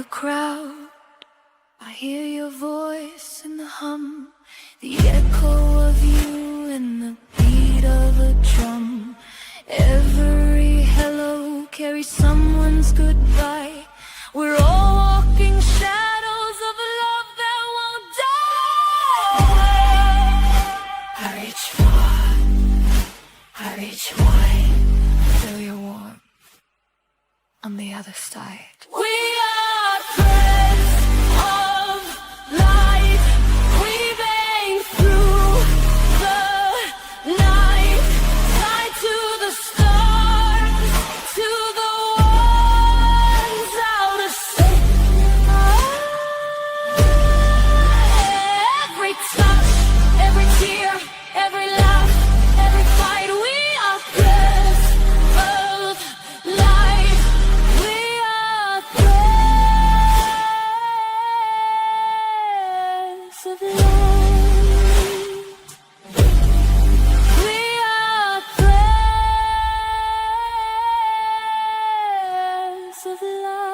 the crowd, I hear your voice in the hum, the echo of you in the beat of a drum. Every hello carries someone's goodbye. We're all walking shadows of a love that won't die. I reach far, I reach wide, feel your warmth on the other side. We are threads of light, weaving through the night, tied to the stars, to the ones out of sight. Every touch, every tear, every laugh, every fight, we are threads of light. We are threads of light. We are threads of light.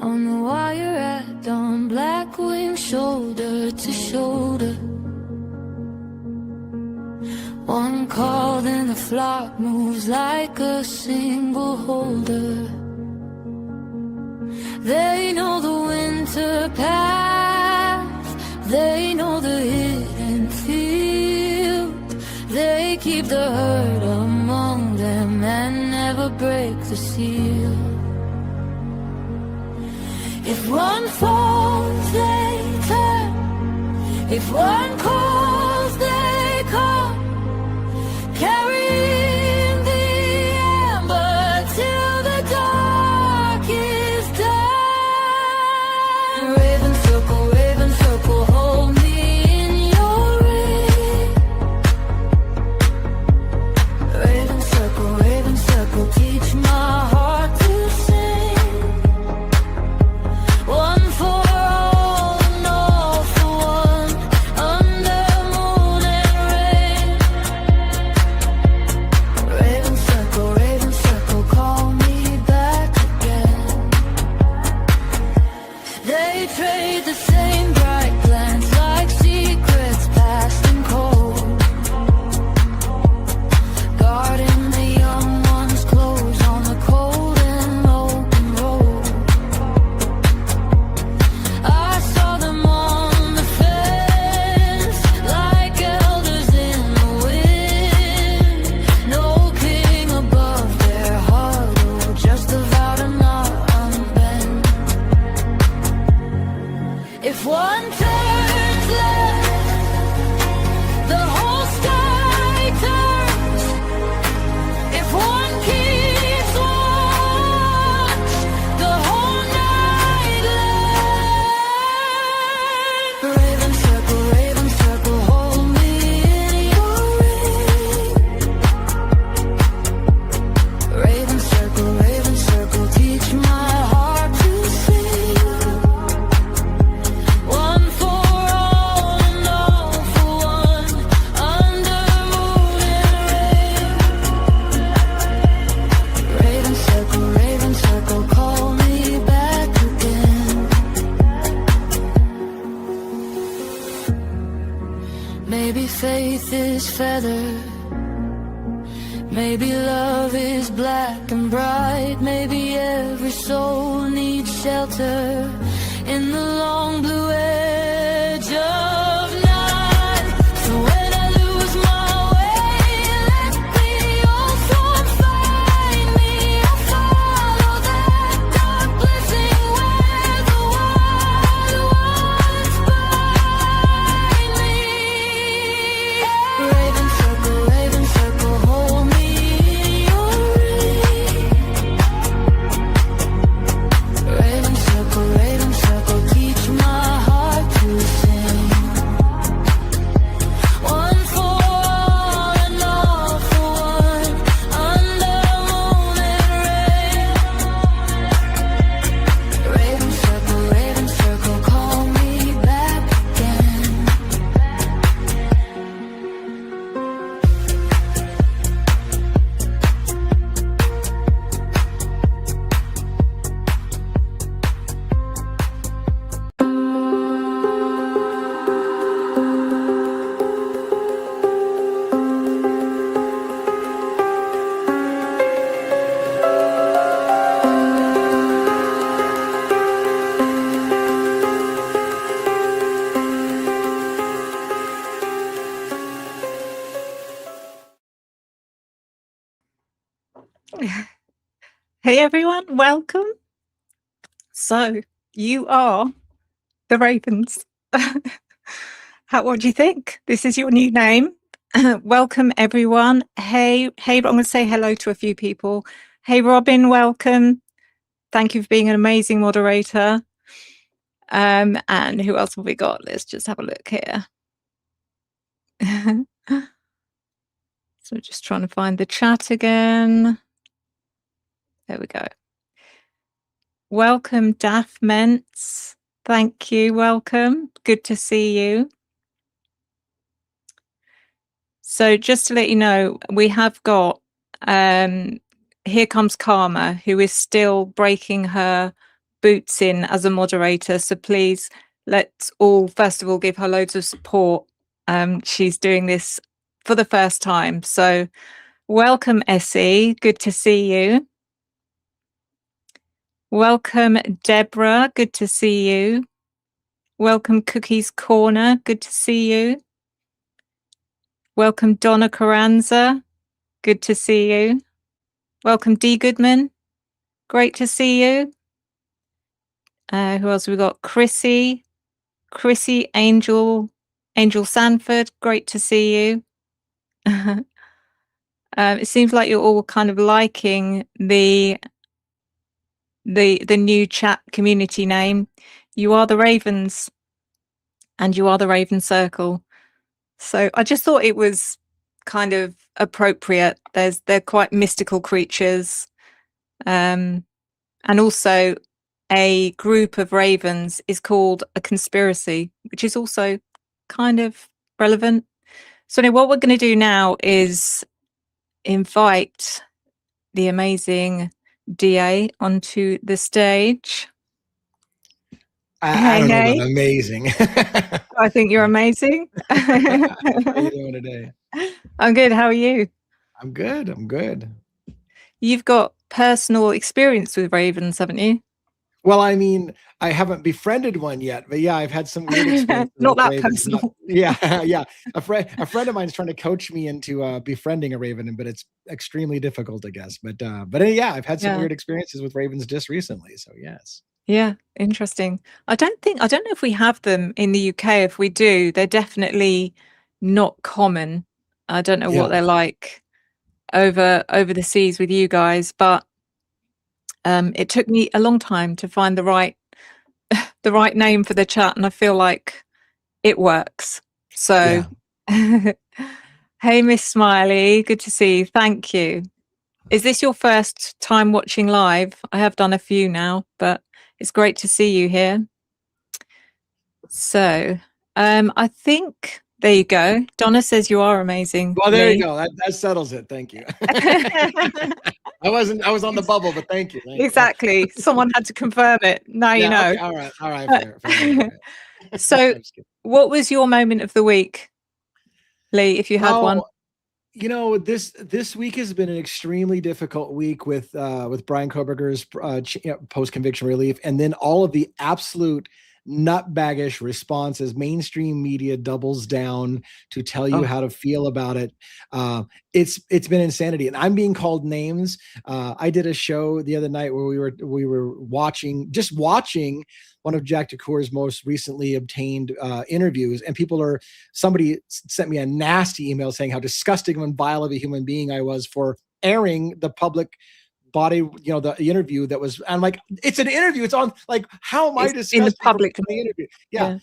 On the wire at dawn, black wings shoulder to shoulder. One call, then the flock moves like a single holder. They know the winter path, they know the hidden field. They keep the herd among them and never break the seal. If one falls, they turn. If one calls, they come. Carrying the amber till the dark is done. Raven circle, hold me in your ring. Raven circle, teach my heart to sing. One for all and all for one, under moon and rain. Raven circle, call me back again. They trade the same bright glance like secrets past and cold, guarding the young ones close on the cold and open road. I saw them on the fence like elders in the wind. No king above their heart, oh, just a vow to not unbend. If one turns left, the whole sky turns. If one keeps watch, the whole night learns. Raven circle, hold me in your ring. Raven circle, teach my heart to sing. One for all and all for one, under moon and rain. Raven circle, call me back again. Maybe faith is feather, maybe love is black and bright. Maybe every soul needs shelter in the long blue edge of night. So when I lose my way, let the old storm find me. I'll follow that dark blessing where the wild ones find me. Raven circle, hold me in your ring. Raven circle, teach my heart Hey everyone, welcome. So you are the Ravens. What do you think? This is your new name. Welcome everyone. Hey, I'm going to say hello to a few people. Hey Robin, welcome. Thank you for being an amazing moderator. And who else have we got? Let's just have a look here. So just trying to find the chat again. There we go. Welcome, Daff Mentz. Thank you. Welcome. Good to see you. So just to let you know, we have got Here Comes Karma, who is still breaking her boots in as a moderator. So please, let's all, first of all, give her loads of support. She's doing this for the first time. So welcome, Essie. Good to see you. Welcome, Deborah. Good to see you. Welcome, Cookies Corner. Good to see you. Welcome, Donna Carranza. Good to see you. Welcome, D. Goodman. Great to see you. Who else have we got? Chrissy, Angel Sanford. Great to see you. It seems like you're all kind of liking the new chat community name. You are the Ravens, and you are the Raven Circle. So I just thought it was kind of appropriate. They're quite mystical creatures, and also a group of ravens is called a conspiracy, which is also kind of relevant. So anyway, what we're going to do now is invite the amazing DA onto the stage. I don't know about amazing. I think you're amazing. How are you doing today? I'm good. How are you? I'm good. You've got personal experience with ravens, haven't you? Well, I mean, I haven't befriended one yet, but yeah, I've had some weird experiences. Not that ravens. personal. Yeah. A friend of mine is trying to coach me into befriending a raven, but it's extremely difficult, I guess. But yeah, I've had some weird experiences with ravens just recently. So yes. Yeah, interesting. I don't know if we have them in the UK. If we do, they're definitely not common. I don't know what they're like over the seas with you guys, but it took me a long time to find the right name for the chat, and I feel like it works. So hey Miss Smiley, good to see you. Thank you. Is this your first time watching live? I have done a few now, but it's great to see you here. So I think there you go. Donna says you are amazing. Well, there you go. That settles it. Thank you. I was on the bubble, but thank you. Exactly. Someone had to confirm it. Now you know. Okay, all right. Fair. So what was your moment of the week, Lee, if you had one? You know, this week has been an extremely difficult week with Bryan Kohberger's post-conviction relief, and then all of the absolute nutbaggish responses. Mainstream media doubles down to tell you how to feel about it. It's been insanity, and I'm being called names. I did a show the other night where we were watching one of Jack DeCour's most recently obtained interviews, and somebody sent me a nasty email saying how disgusting and vile of a human being I was for airing the public body, the interview that was. I'm like, it's an interview. It's on. Like, how am I disgusting in the public for the interview? Yeah.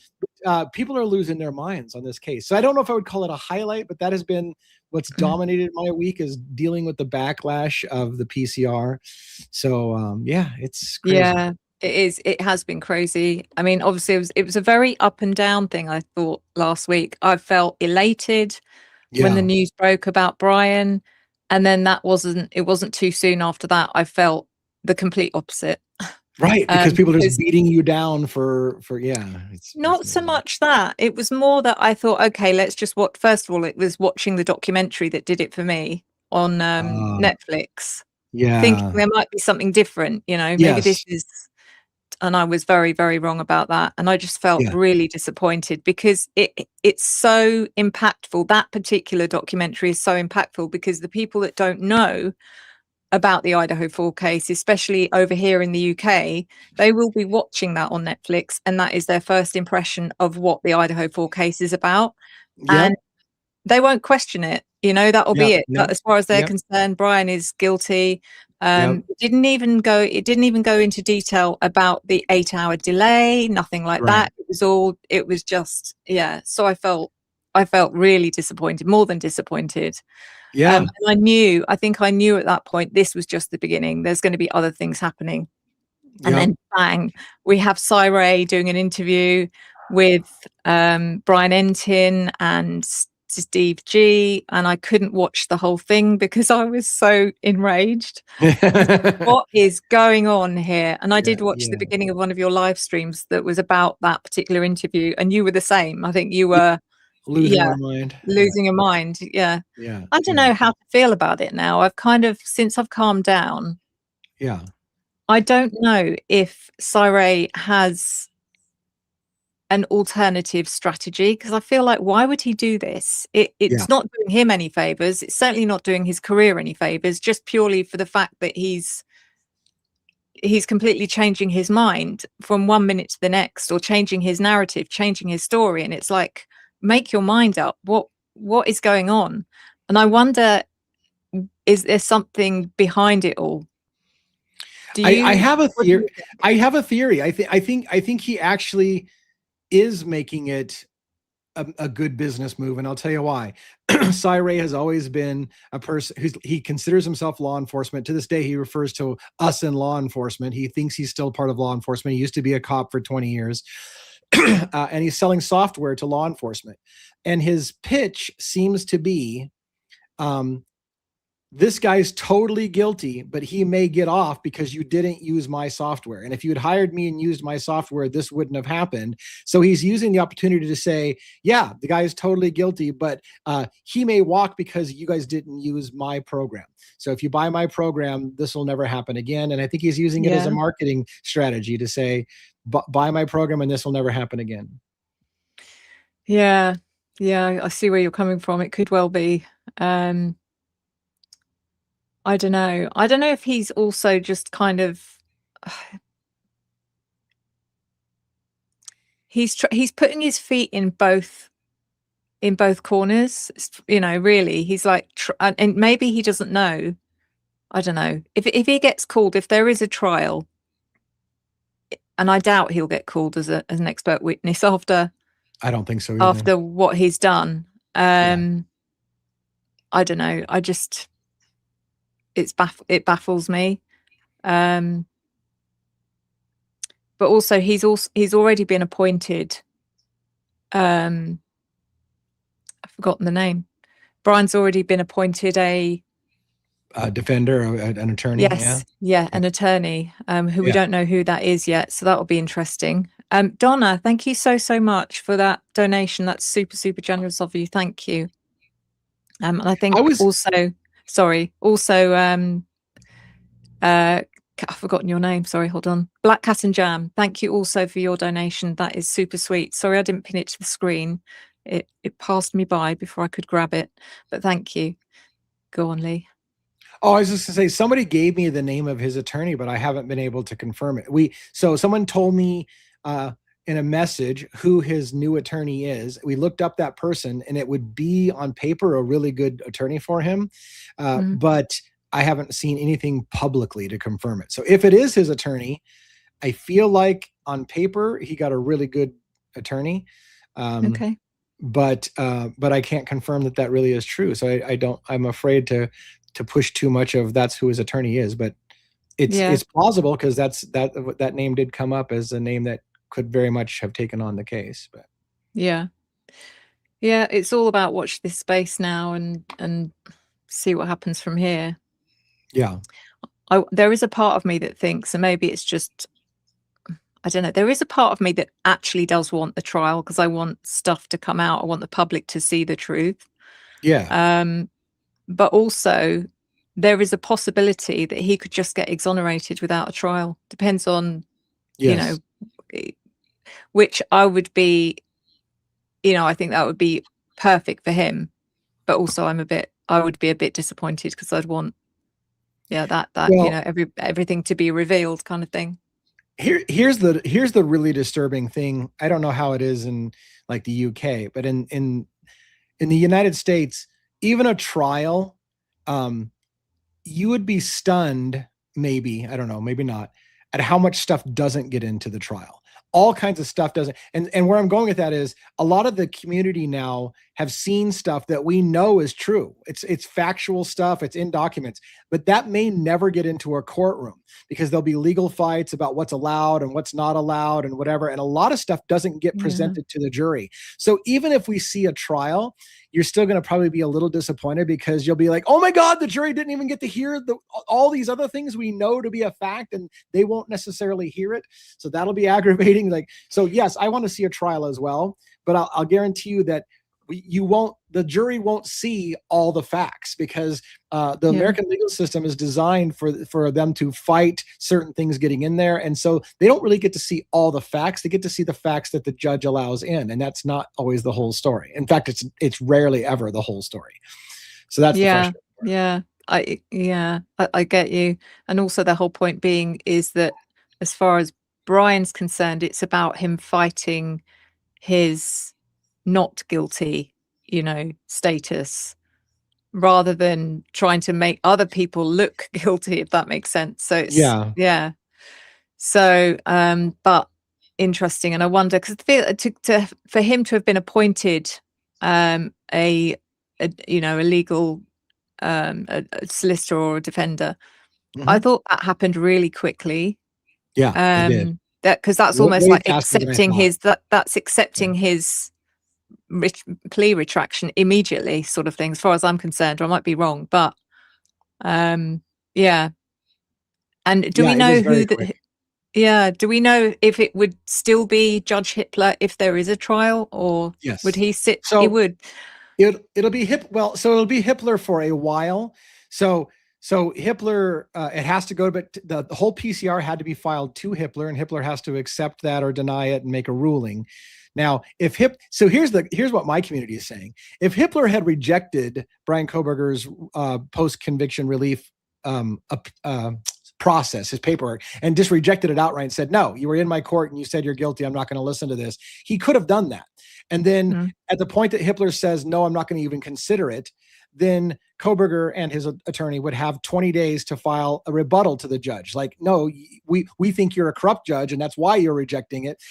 People are losing their minds on this case. So I don't know if I would call it a highlight, but that has been what's dominated my week, is dealing with the backlash of the PCR. So it's crazy. Yeah, it is. It has been crazy. I mean, obviously it was a very up and down thing, I thought, last week. I felt elated when the news broke about Bryan, and then it wasn't too soon after that I felt the complete opposite. Right, because people are just beating you down for it's not so much that. It was more that I thought, okay, let's just watch. First of all, it was watching the documentary that did it for me on Netflix. Yeah, thinking there might be something different, maybe this is. And I was very, very wrong about that. And I just felt really disappointed, because it's so impactful. That particular documentary is so impactful because the people that don't know about the Idaho 4 case, especially over here in the UK, they will be watching that on Netflix, and that is their first impression of what the Idaho 4 case is about. Yep. And they won't question it. That'll be it. Yep. As far as they're Yep. concerned, Bryan is guilty. Yep. It didn't even go into detail about the 8-hour delay, nothing like Right. that. It was just, yeah. So I felt really disappointed, more than disappointed. Yeah. And I think I knew at that point, this was just the beginning. There's going to be other things happening. And Yep. then bang, we have Cyree doing an interview with Bryan Entin and Steve G, and I couldn't watch the whole thing because I was so enraged. What is going on here? And I did watch the beginning of one of your live streams that was about that particular interview, and you were the same. I think you were losing my mind. Losing your mind. Yeah. Yeah. I don't know how to feel about it now. I've kind of, since I've calmed down. Yeah. I don't know if Cyree has an alternative strategy, because I feel like, why would he do this? It's not doing him any favors. It's certainly not doing his career any favors, just purely for the fact that he's completely changing his mind from one minute to the next, or changing his narrative, changing his story. And it's like, make your mind up. What is going on? And I wonder, is there something behind it all? I have a theory. I think he actually is making it a good business move, and I'll tell you why. Cyree has always been a person he considers himself law enforcement. To this day, he refers to us in law enforcement. He thinks he's still part of law enforcement. He used to be a cop for 20 years. And he's selling software to law enforcement. And his pitch seems to be, this guy's totally guilty, but he may get off because you didn't use my software. And if you had hired me and used my software, this wouldn't have happened. So he's using the opportunity to say, yeah, the guy is totally guilty, but he may walk because you guys didn't use my program. So if you buy my program, this will never happen again. And I think he's using it as a marketing strategy to say, buy my program and this will never happen again. Yeah. I see where you're coming from. It could well be. I don't know. I don't know if he's also just kind of, he's putting his feet in both corners. Really, he's like, and maybe he doesn't know. I don't know if he gets called, if there is a trial, and I doubt he'll get called as an expert witness after. I don't think so either. After what he's done. I don't know. I just, it baffles me. But also he's already been appointed. I've forgotten the name. Bryan's already been appointed a defender, an attorney. Yes, an attorney, who we don't know who that is yet. So that will be interesting. Donna, thank you so much for that donation. That's super, super generous of you. Thank you. And I think I've forgotten your name. Sorry, hold on. Black Cat and Jam. Thank you also for your donation. That is super sweet. Sorry, I didn't pin it to the screen. It passed me by before I could grab it. But thank you. Go on, Lee. Oh, I was just gonna say, somebody gave me the name of his attorney, but I haven't been able to confirm it. So someone told me in a message who his new attorney is. We looked up that person, and it would be on paper a really good attorney for him, but I haven't seen anything publicly to confirm it. So if it is his attorney, I feel like on paper he got a really good attorney. Okay. But I can't confirm that really is true. So I'm afraid to push too much of that's who his attorney is, but it's plausible because that name did come up as a name that could very much have taken on the case. But yeah, it's all about watch this space now and see what happens from here. Yeah, there is a part of me that thinks, and maybe it's just, I don't know, there is a part of me that actually does want the trial because I want stuff to come out. I want the public to see the truth. Yeah. But also there is a possibility that he could just get exonerated without a trial. Depends on, which I would be, I think that would be perfect for him. But also I would be a bit disappointed because I'd want Yeah, that Well, everything to be revealed kind of thing. here's the really disturbing thing. I don't know how it is in like the UK, but in the United States, even a trial, you would be stunned, maybe, I don't know, maybe not, at how much stuff doesn't get into the trial. All kinds of stuff doesn't. And where I'm going with that is a lot of the community now have seen stuff that we know is true. It's factual stuff, it's in documents, but that may never get into a courtroom because there'll be legal fights about what's allowed and what's not allowed and whatever. And a lot of stuff doesn't get presented to the jury. So even if we see a trial, you're still going to probably be a little disappointed because you'll be like, oh my God, the jury didn't even get to hear all these other things we know to be a fact, and they won't necessarily hear it. So that'll be aggravating. Like, so yes, I want to see a trial as well, but I'll guarantee you that the jury won't see all the facts because the American legal system is designed for them to fight certain things getting in there. And so they don't really get to see all the facts. They get to see the facts that the judge allows in. And that's not always the whole story. In fact, it's rarely ever the whole story. So that's the frustrating part. I get you. And also the whole point being is that as far as Bryan's concerned, it's about him fighting his not guilty, status, rather than trying to make other people look guilty, if that makes sense. So it's so but interesting. And I wonder, because for him to have been appointed a legal a solicitor or a defender, I thought that happened really quickly. It did. That because that's almost like accepting that's accepting his plea retraction immediately, sort of thing, as far as I'm concerned. Or I might be wrong, but and do we know do we know if it would still be Judge Hitler if there is a trial, or would he sit? So he would. It'll be it'll be Hitler for a while. So Hitler, it has to go, but the whole PCR had to be filed to Hitler, and Hitler has to accept that or deny it and make a ruling. Now, so here's what my community is saying. If Hitler had rejected Bryan Kohberger's post-conviction relief process, his paperwork, and just rejected it outright and said, no, you were in my court and you said you're guilty, I'm not going to listen to this, he could have done that. And then at the point that Hitler says, no, I'm not going to even consider it, then Kohberger and his attorney would have 20 days to file a rebuttal to the judge. Like, no, we think you're a corrupt judge and that's why you're rejecting it.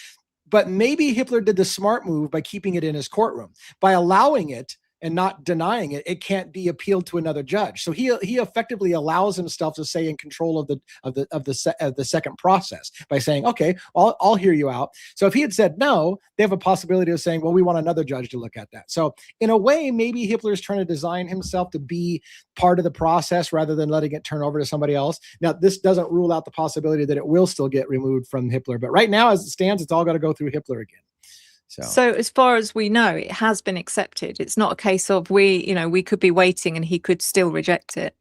But maybe Hitler did the smart move by keeping it in his courtroom. By allowing it and not denying it, it can't be appealed to another judge. So he effectively allows himself to stay in control of the second process by saying, okay, I'll hear you out. So if he had said no, they have a possibility of saying, well, we want another judge to look at that. So in a way, maybe Hitler's trying to design himself to be part of the process rather than letting it turn over to somebody else. Now, this doesn't rule out the possibility that it will still get removed from Hitler, but right now, as it stands, it's all got to go through Hitler again. So as far as we know, it has been accepted. It's not a case of we could be waiting and he could still reject it.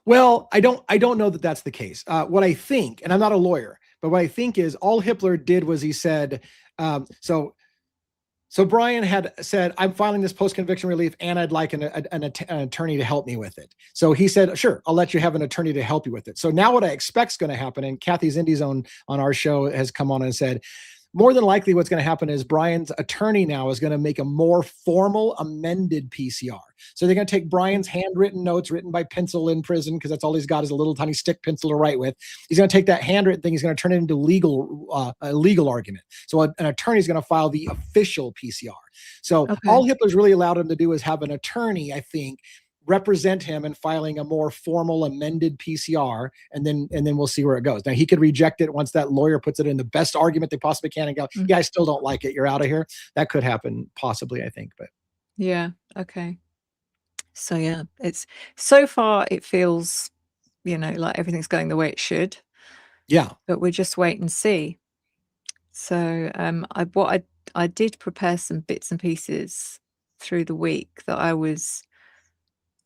Well, I don't know that that's the case. What I think, and I'm not a lawyer, but what I think is all Hitler did was he said, so Bryan had said, I'm filing this post-conviction relief and I'd like an attorney to help me with it. So he said, sure, I'll let you have an attorney to help you with it. So now what I expect is going to happen, and Kathy Zindi's on our show has come on and said, more than likely what's going to happen is Bryan's attorney now is going to make a more formal amended PCR. So they're going to take Bryan's handwritten notes written by pencil in prison, because that's all he's got is a little tiny stick pencil to write with. He's going to take that handwritten thing. He's going to turn it into a legal argument. So an attorney is going to file the official PCR. So all Hitler's really allowed him to do is have an attorney, I think, represent him in filing a more formal amended PCR, and then we'll see where it goes. Now he could reject it once that lawyer puts it in the best argument they possibly can and go, yeah, I still don't like it, you're out of here. That could happen possibly, I think. But okay. So it's so far it feels like everything's going the way it should. But we'll just wait and see. So I did prepare some bits and pieces through the week that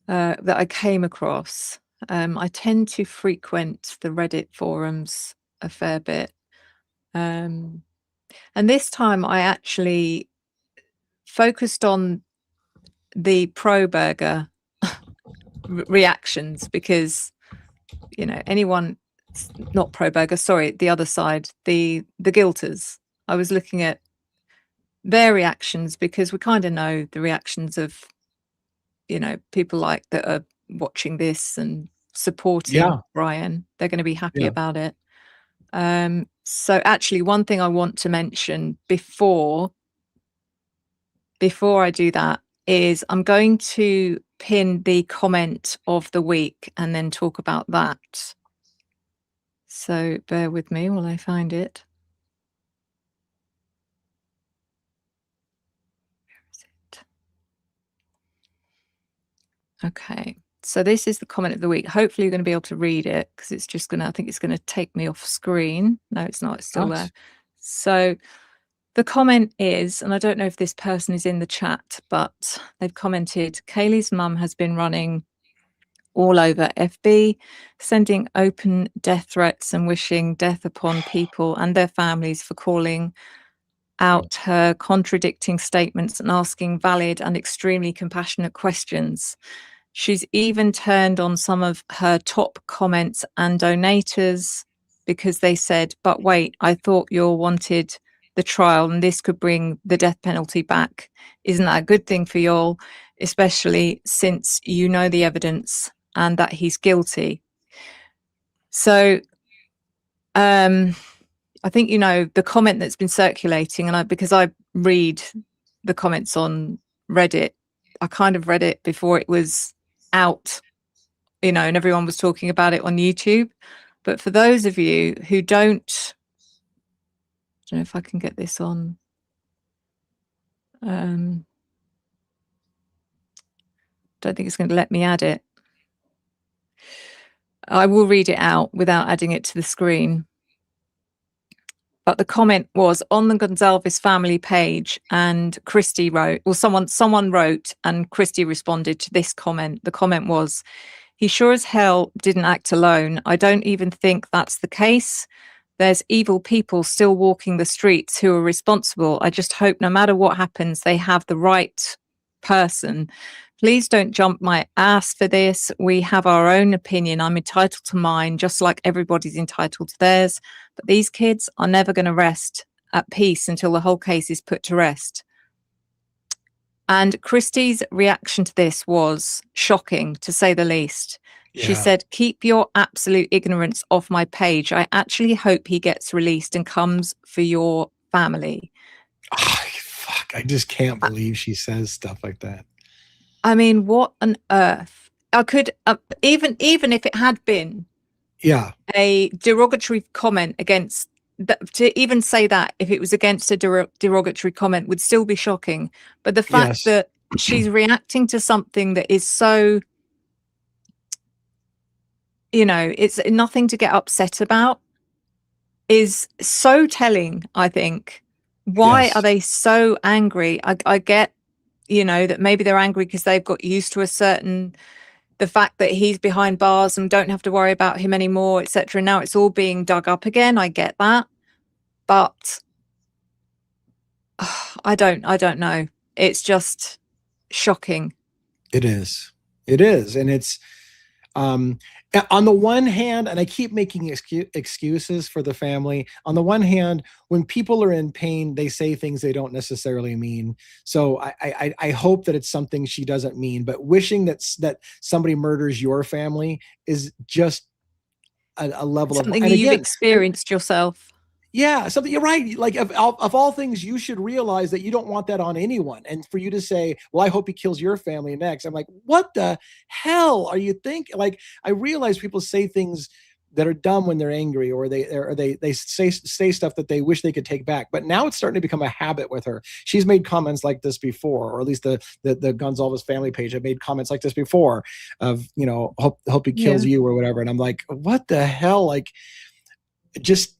I came across. I tend to frequent the Reddit forums a fair bit. And this time I actually focused on the Kohberger reactions, because you know, anyone not pro-Berger, sorry, the other side, the guilters. I was looking at their reactions because we kind of know the reactions of, you know, people like that are watching this and supporting Bryan. They're going to be happy about it. So actually, one thing I want to mention before I do that is I'm going to pin the comment of the week and then talk about that. So bear with me while I find it. Where is it? Okay. So this is the comment of the week. Hopefully you're going to be able to read it because it's just going to, I think it's going to take me off screen. No, it's not. It's still there. So the comment is, and I don't know if this person is in the chat, but they've commented, Kaylee's mum has been running all over FB, sending open death threats and wishing death upon people and their families for calling out her contradicting statements and asking valid and extremely compassionate questions. She's even turned on some of her top comments and donators because they said, but wait, I thought you all wanted the trial and this could bring the death penalty back. Isn't that a good thing for y'all, especially since you know the evidence and that he's guilty? So I think, you know, the comment that's been circulating, and because I read the comments on Reddit, I kind of read it before it was out, you know, and everyone was talking about it on YouTube. But for those of you who don't know if I can get this on. Don't think it's going to let me add it. I will read it out without adding it to the screen. But the comment was on the Gonzalez family page, and Christy wrote, or someone wrote, and Christy responded to this comment. The comment was, he sure as hell didn't act alone. I don't even think that's the case. There's evil people still walking the streets who are responsible. I just hope no matter what happens, they have the right person. Please don't jump my ass for this. We have our own opinion. I'm entitled to mine, just like everybody's entitled to theirs. But these kids are never going to rest at peace until the whole case is put to rest. And Christie's reaction to this was shocking, to say the least. She said, keep your absolute ignorance off my page. I actually hope he gets released and comes for your family. Oh, fuck. I just can't believe she says stuff like that. I mean, what on earth? I could, even if it had been a derogatory comment against, to even say that, if it was against a derogatory comment, would still be shocking. But the fact that she's reacting to something that is so, you know, it's nothing to get upset about, is so telling, I think. Why are they so angry? I get, you know, that maybe they're angry because they've got used to the fact that he's behind bars and don't have to worry about him anymore, etc. Now it's all being dug up again. I get that. But I don't know. It's just shocking. It is. And it's, on the one hand, and I keep making excuses for the family. On the one hand, when people are in pain, they say things they don't necessarily mean. So I hope that it's something she doesn't mean. But wishing that somebody murders your family is just a level something of you've experienced yourself. Yeah, something, you're right. Like of all things, you should realize that you don't want that on anyone. And for you to say, well, I hope he kills your family next. I'm like, what the hell are you thinking? Like, I realize people say things that are dumb when they're angry, or they say stuff that they wish they could take back. But now it's starting to become a habit with her. She's made comments like this before, or at least the Gonzalez family page have made comments like this before of, you know, hope he kills you or whatever. And I'm like, what the hell? Like, just,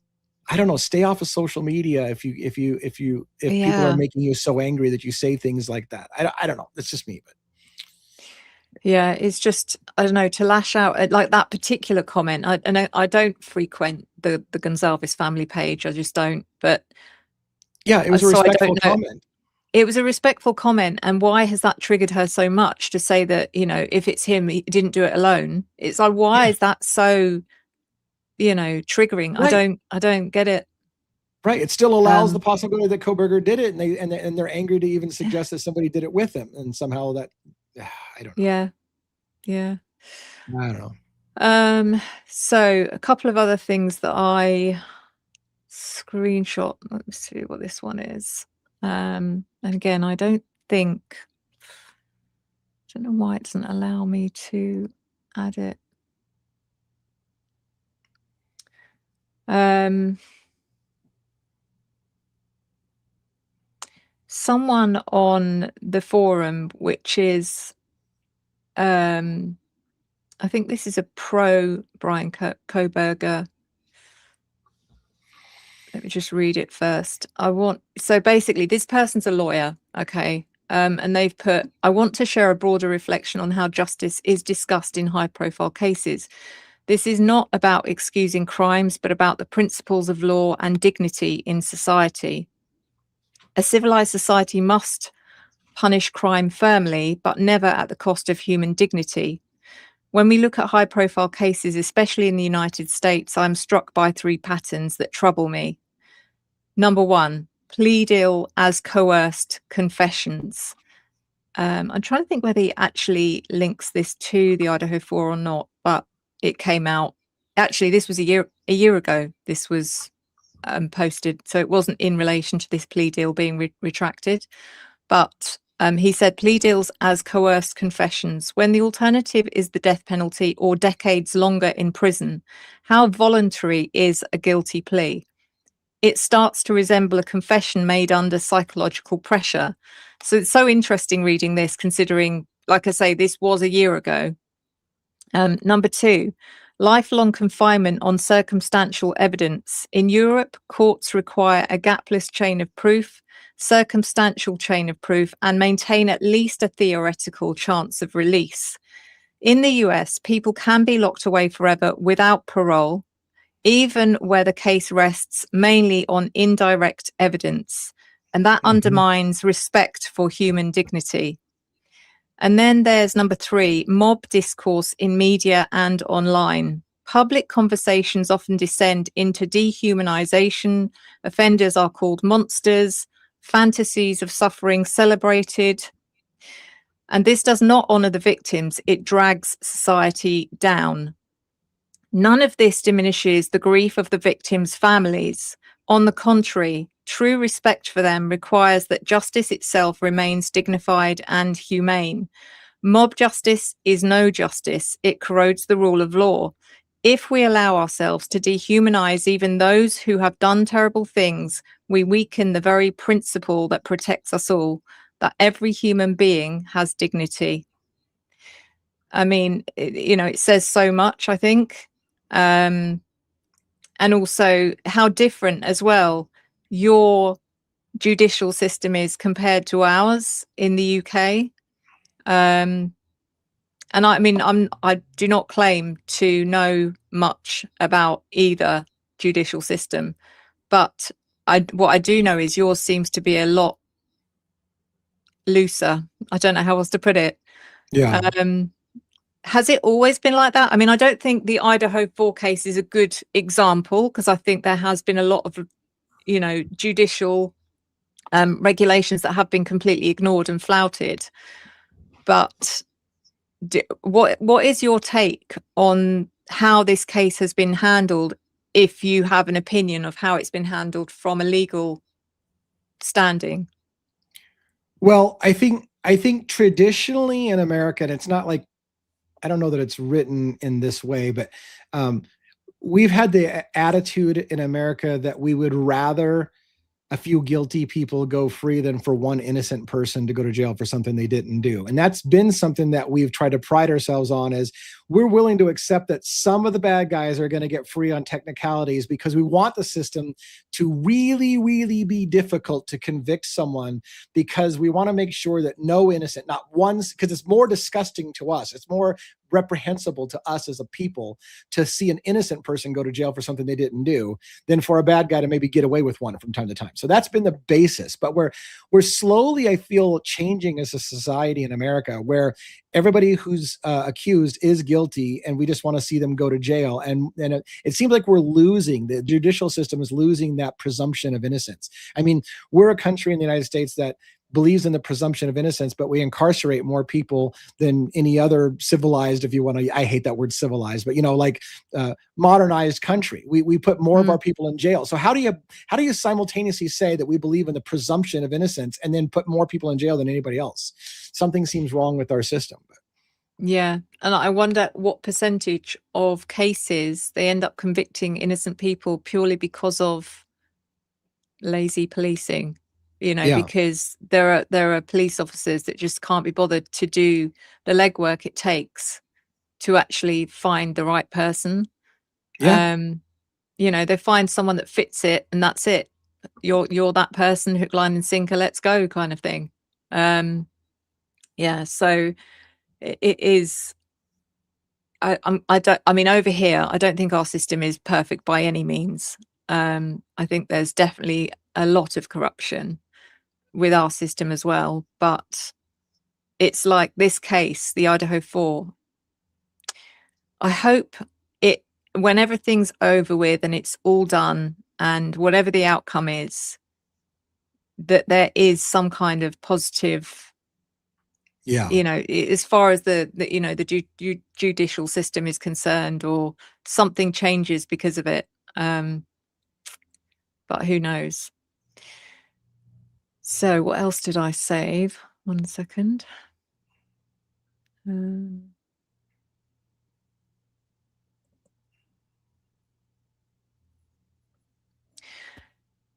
I don't know, stay off of social media if people are making you so angry that you say things like that. I don't know. It's just me, but yeah, it's just, I don't know, to lash out at like that particular comment. I don't frequent the Gonzalez family page. I just don't. But yeah, it was a respectful comment. it was a respectful comment. And why has that triggered her so much to say that, you know, if it's him, he didn't do it alone? It's like, why is that so, you know, triggering? Right. I don't get it. Right. It still allows the possibility that Kohberger did it, and they're angry to even suggest that somebody did it with him, and somehow that I don't know. Yeah. I don't know. So a couple of other things that I screenshot. Let me see what this one is. And again, I don't know why it doesn't allow me to add it. Someone on the forum, which is, I think this is a pro Bryan Kohberger. Let me just read it first. So basically this person's a lawyer, okay? And they've put, I want to share a broader reflection on how justice is discussed in high profile cases. This is not about excusing crimes, but about the principles of law and dignity in society. A civilized society must punish crime firmly, but never at the cost of human dignity. When we look at high profile cases, especially in the United States, I'm struck by 3 patterns that trouble me. Number 1, plea deal as coerced confessions. I'm trying to think whether he actually links this to the Idaho 4 or not, but it came out. Actually, this was a year ago. This was posted, so it wasn't in relation to this plea deal being retracted. But he said plea deals as coerced confessions. When the alternative is the death penalty or decades longer in prison, how voluntary is a guilty plea? It starts to resemble a confession made under psychological pressure. So it's so interesting reading this, considering, like I say, this was a year ago. Number 2, lifelong confinement on circumstantial evidence. In Europe, courts require a gapless chain of proof, circumstantial chain of proof, and maintain at least a theoretical chance of release. In the US, people can be locked away forever without parole, even where the case rests mainly on indirect evidence, and that undermines respect for human dignity. And then there's number 3, mob discourse in media and online. Public conversations often descend into dehumanization. Offenders are called monsters, fantasies of suffering celebrated. And this does not honor the victims, it drags society down. None of this diminishes the grief of the victims' families. On the contrary, true respect for them requires that justice itself remains dignified and humane. Mob justice is no justice. It corrodes the rule of law. If we allow ourselves to dehumanize even those who have done terrible things, we weaken the very principle that protects us all, that every human being has dignity. I mean, it says so much, I think. And also how different as well your judicial system is compared to ours in the UK. And I mean, I do not claim to know much about either judicial system, but what I do know is yours seems to be a lot looser. I don't know how else to put it. Yeah. Has it always been like that? I mean, I don't think the Idaho 4 case is a good example, because I think there has been a lot of, judicial regulations that have been completely ignored and flouted. But what is your take on how this case has been handled, if you have an opinion of how it's been handled from a legal standing? Well, I think traditionally in America, and it's not like, I don't know that it's written in this way, but we've had the attitude in America that we would rather a few guilty people go free than for one innocent person to go to jail for something they didn't do. And that's been something that we've tried to pride ourselves on, is we're willing to accept that some of the bad guys are going to get free on technicalities, because we want the system to really, really be difficult to convict someone, because we want to make sure that no innocent, not one, because it's more disgusting to us. It's more reprehensible to us as a people to see an innocent person go to jail for something they didn't do than for a bad guy to maybe get away with one from time to time. So that's been the basis. But we're slowly, I feel, changing as a society in America where everybody who's accused is guilty, and we just want to see them go to jail. And it seems like the judicial system is losing that presumption of innocence. I mean, we're a country in the United States that believes in the presumption of innocence, but we incarcerate more people than any other civilized, if you want to, I hate that word civilized, but modernized country. We put more of our people in jail. So how do you simultaneously say that we believe in the presumption of innocence and then put more people in jail than anybody else? Something seems wrong with our system. Yeah. And I wonder what percentage of cases they end up convicting innocent people purely because of lazy policing. Because there are police officers that just can't be bothered to do the legwork it takes to actually find the right person. They find someone that fits it, and that's it. You're that person, hook, line, and sinker. Let's go, kind of thing. So it is. Over here, I don't think our system is perfect by any means. I think there's definitely a lot of corruption with our system as well, but it's like this case, the Idaho 4. I hope when everything's over with and it's all done, and whatever the outcome is, that there is some kind of positive, as far as the judicial system is concerned, or something changes because of it. But who knows? So what else did I save? 1 second.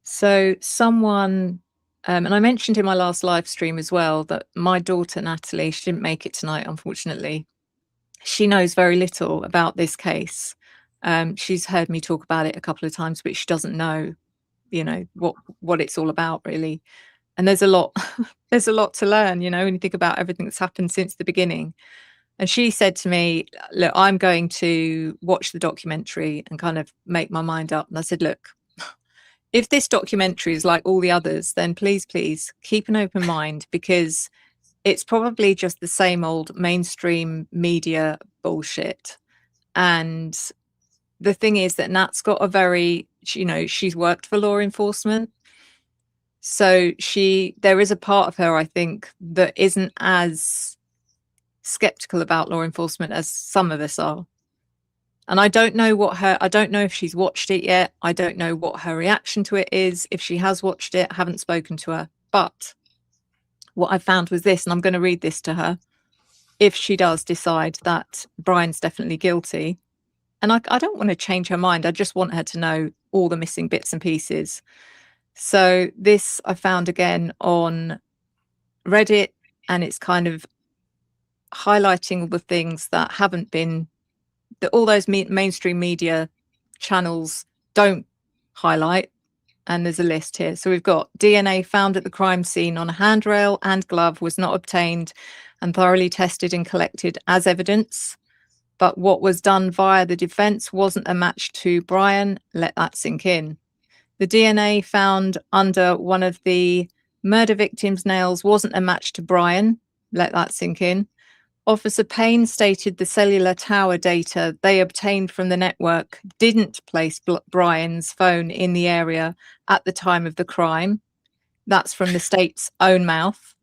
So someone, and I mentioned in my last live stream as well, that my daughter Natalie, she didn't make it tonight, unfortunately. She knows very little about this case. She's heard me talk about it a couple of times, but she doesn't know, what it's all about, really. And there's a lot to learn, when you think about everything that's happened since the beginning. And she said to me, look, I'm going to watch the documentary and kind of make my mind up. And I said, look, if this documentary is like all the others, then please keep an open mind, because it's probably just the same old mainstream media bullshit. And the thing is that Nat's got she's worked for law enforcement. So there is a part of her, I think, that isn't as skeptical about law enforcement as some of us are. And I don't know if she's watched it yet. I don't know what her reaction to it is. If she has watched it, I haven't spoken to her. But what I found was this, and I'm going to read this to her. If she does decide that Bryan's definitely guilty, and I don't want to change her mind. I just want her to know all the missing bits and pieces. So this I found again on Reddit, and it's kind of highlighting all the things that haven't been, that all those mainstream media channels don't highlight. And there's a list here. So we've got DNA found at the crime scene on a handrail and glove was not obtained and thoroughly tested and collected as evidence. But what was done via the defense wasn't a match to Bryan. Let that sink in. The DNA found under one of the murder victim's nails wasn't a match to Bryan. Let that sink in. Officer Payne stated the cellular tower data they obtained from the network didn't place Bryan's phone in the area at the time of the crime. That's from the state's own mouth.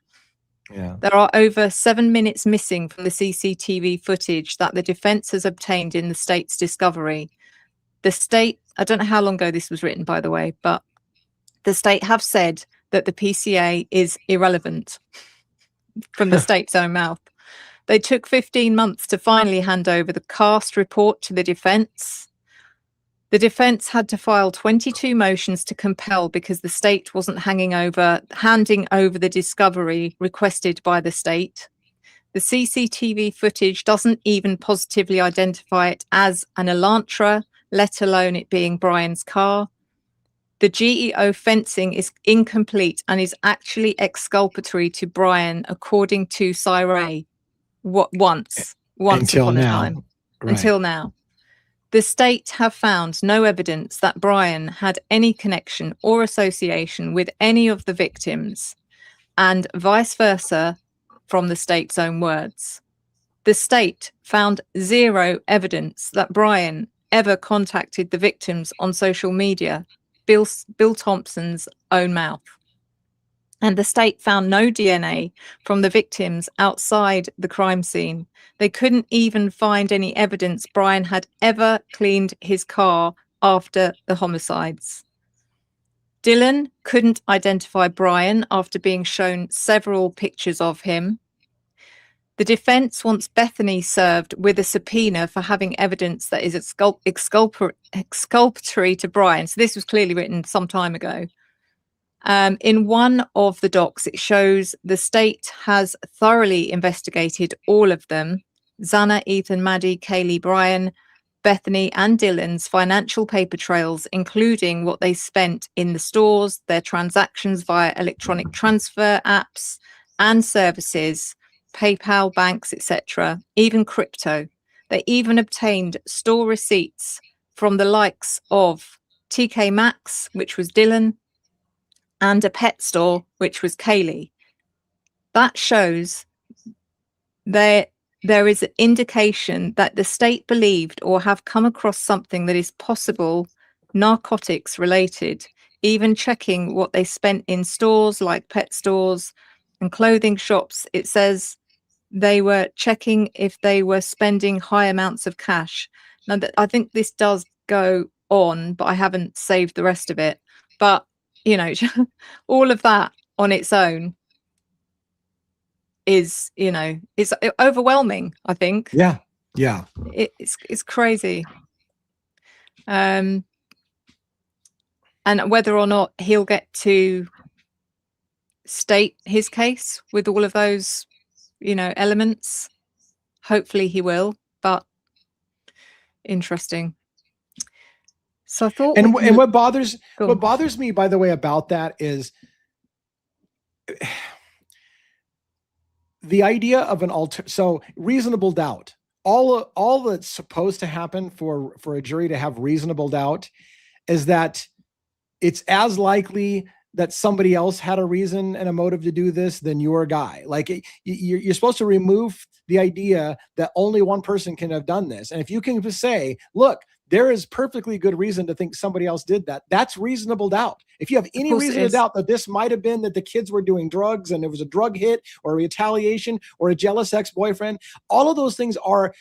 Yeah. There are over 7 minutes missing from the CCTV footage that the defense has obtained in the state's discovery. The state, I don't know how long ago this was written, by the way, but the state have said that the PCA is irrelevant from the state's own mouth. They took 15 months to finally hand over the cast report to the defense. The defense had to file 22 motions to compel because the state wasn't handing over the discovery requested by the state. The CCTV footage doesn't even positively identify it as an Elantra, let alone it being Bryan's car. The GEO fencing is incomplete and is actually exculpatory to Bryan, according to Cyray. Once. once Until upon a now. time. Right. Until now. The state have found no evidence that Bryan had any connection or association with any of the victims, and vice versa from the state's own words. The state found zero evidence that Bryan ever contacted the victims on social media, Bill Thompson's own mouth. And the state found no DNA from the victims outside the crime scene. They couldn't even find any evidence Bryan had ever cleaned his car after the homicides. Dylan couldn't identify Bryan after being shown several pictures of him. The defense wants Bethany served with a subpoena for having evidence that is exculpatory to Bryan. So this was clearly written some time ago. In one of the docs, it shows the state has thoroughly investigated all of them: Xana, Ethan, Maddie, Kaylee, Bryan, Bethany, and Dylan's financial paper trails, including what they spent in the stores, their transactions via electronic transfer apps and services, PayPal, banks, etc., even crypto. They even obtained store receipts from the likes of TK Maxx, which was Dylan, and a pet store, which was Kaylee. That shows there is an indication that the state believed or have come across something that is possible narcotics related, even checking what they spent in stores like pet stores and clothing shops. It says they were checking if they were spending high amounts of cash. Now, I think this does go on, but I haven't saved the rest of it. But you know, all of that on its own is, you know, it's overwhelming, I think. Yeah. It's crazy. And whether or not he'll get to state his case with all of those, you know, elements, hopefully he will, but interesting. So I thought, and what bothers me, by the way, about that is the idea of so reasonable doubt. All that's supposed to happen for a jury to have reasonable doubt is that it's as likely that somebody else had a reason and a motive to do this than your guy. Like you're supposed to remove the idea that only one person can have done this. And if you can just say, look, there is perfectly good reason to think somebody else did that, that's reasonable doubt. If you have any reason to doubt that this might have been that the kids were doing drugs and it was a drug hit or a retaliation or a jealous ex-boyfriend, all of those things are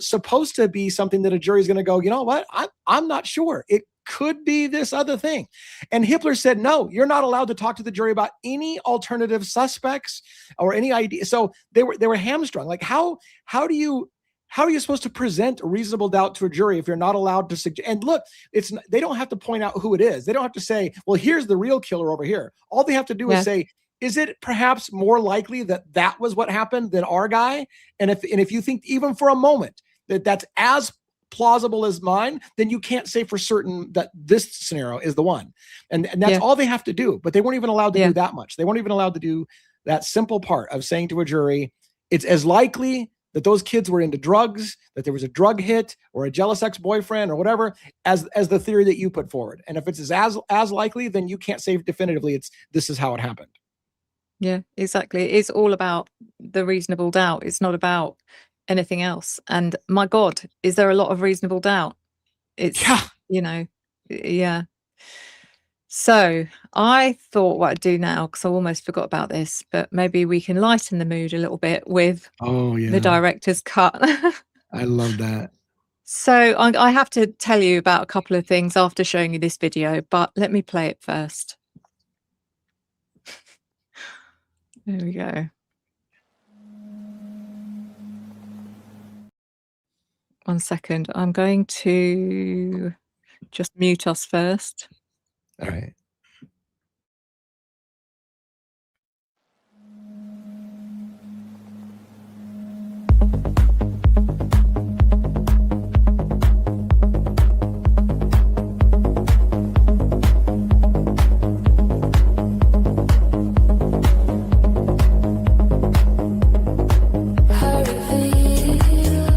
supposed to be something that a jury is going to go, you know what, I'm not sure. It could be this other thing. And Hippler said, no, you're not allowed to talk to the jury about any alternative suspects or any idea. So they were hamstrung. Like how are you supposed to present a reasonable doubt to a jury if you're not allowed to suggest? And look, they don't have to point out who it is. They don't have to say, well, here's the real killer over here. All they have to do is say, is it perhaps more likely that was what happened than our guy? And if you think even for a moment that that's as plausible as mine, then you can't say for certain that this scenario is the one. And that's all they have to do. But they weren't even allowed to do that much. They weren't even allowed to do that simple part of saying to a jury, it's as likely that those kids were into drugs, that there was a drug hit or a jealous ex-boyfriend or whatever, as the theory that you put forward. And if it's as likely, then you can't say definitively this is how it happened. Yeah, exactly. It is all about the reasonable doubt. It's not about anything else. And my God, is there a lot of reasonable doubt? It's, you know, yeah. So I thought what I'd do now, because I almost forgot about this, but maybe we can lighten the mood a little bit with the director's cut. I love that. So I have to tell you about a couple of things after showing you this video, but let me play it first. There we go. One second. I'm going to just mute us first. All right. I reveal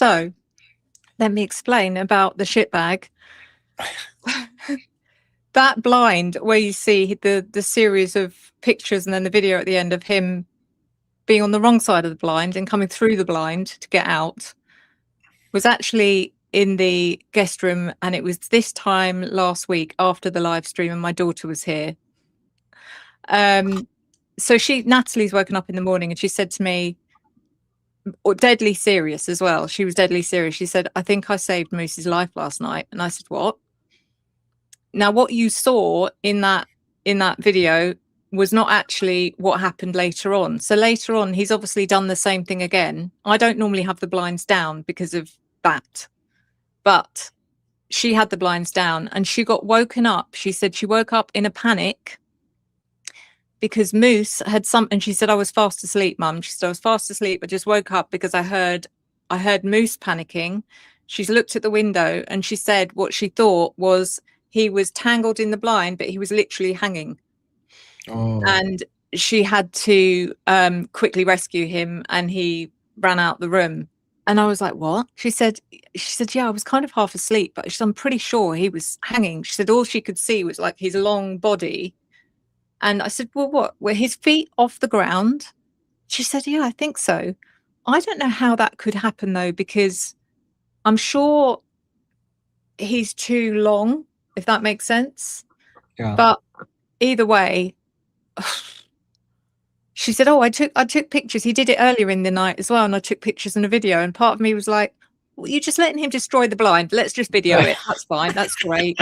So let me explain about the shit bag. That blind where you see the series of pictures and then the video at the end of him being on the wrong side of the blind and coming through the blind to get out was actually in the guest room, and it was this time last week after the live stream, and my daughter was here. So Natalie's woken up in the morning and she said to me, or deadly serious as well. She was deadly serious. She said, "I think I saved Moose's life last night." And I said, "What?" Now, what you saw in that video was not actually what happened later on. So later on, he's obviously done the same thing again. I don't normally have the blinds down because of that, but she had the blinds down and she got woken up. She said she woke up in a panic because Moose had something. She said, "I was fast asleep, Mum." She said, "I was fast asleep. I just woke up because I heard Moose panicking." She's looked at the window and she said what she thought was he was tangled in the blind, but he was literally hanging. Oh. And she had to quickly rescue him and he ran out the room. And I was like, "What?" She said, "Yeah, I was kind of half asleep, but I'm pretty sure he was hanging." She said all she could see was like his long body. And I said, "Well, what? Were his feet off the ground?" She said, "Yeah, I think so." I don't know how that could happen though, because I'm sure he's too long, if that makes sense. Yeah. But either way, she said, "Oh, I took pictures. He did it earlier in the night as well, and I took pictures and a video." And part of me was like, "Well, you're just letting him destroy the blind. Let's just video it. That's fine. That's great."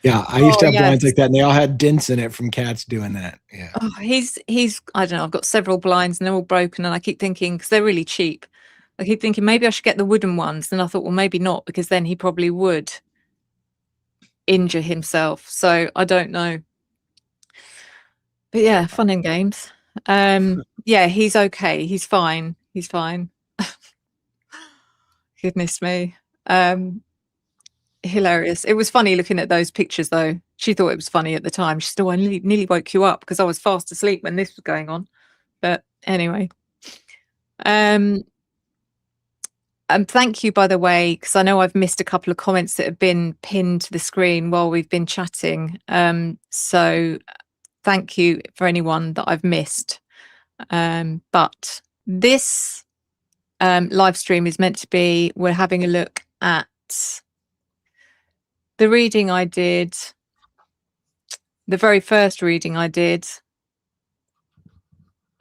Yeah, I used to have blinds like that, and they all had dents in it from cats doing that. Yeah. Oh, he's I don't know. I've got several blinds, and they're all broken, and I keep thinking, because they're really cheap, I keep thinking maybe I should get the wooden ones. And I thought, well, maybe not, because then he probably would injure himself. So I don't know. But yeah, fun and games. Yeah, he's okay. He's fine. He's fine. Goodness me. Hilarious. It was funny looking at those pictures though. She thought it was funny at the time. She said, "Oh, I nearly woke you up because I was fast asleep when this was going on." But anyway. And thank you, by the way, because I know I've missed a couple of comments that have been pinned to the screen while we've been chatting. So thank you for anyone that I've missed. But this live stream is meant to be, we're having a look at the reading I did, the very first reading I did.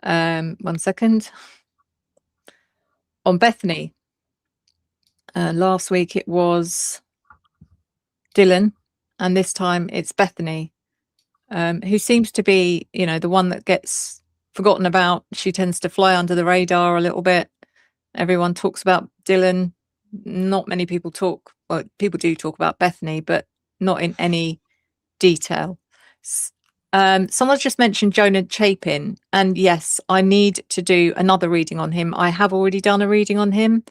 1 second. On Bethany. Last week it was Dylan, and this time it's Bethany, who seems to be, the one that gets forgotten about. She tends to fly under the radar a little bit. Everyone talks about Dylan. Not many people talk, well, people do talk about Bethany, but not in any detail. Someone just mentioned Jonah Chapin, and yes, I need to do another reading on him. I have already done a reading on him,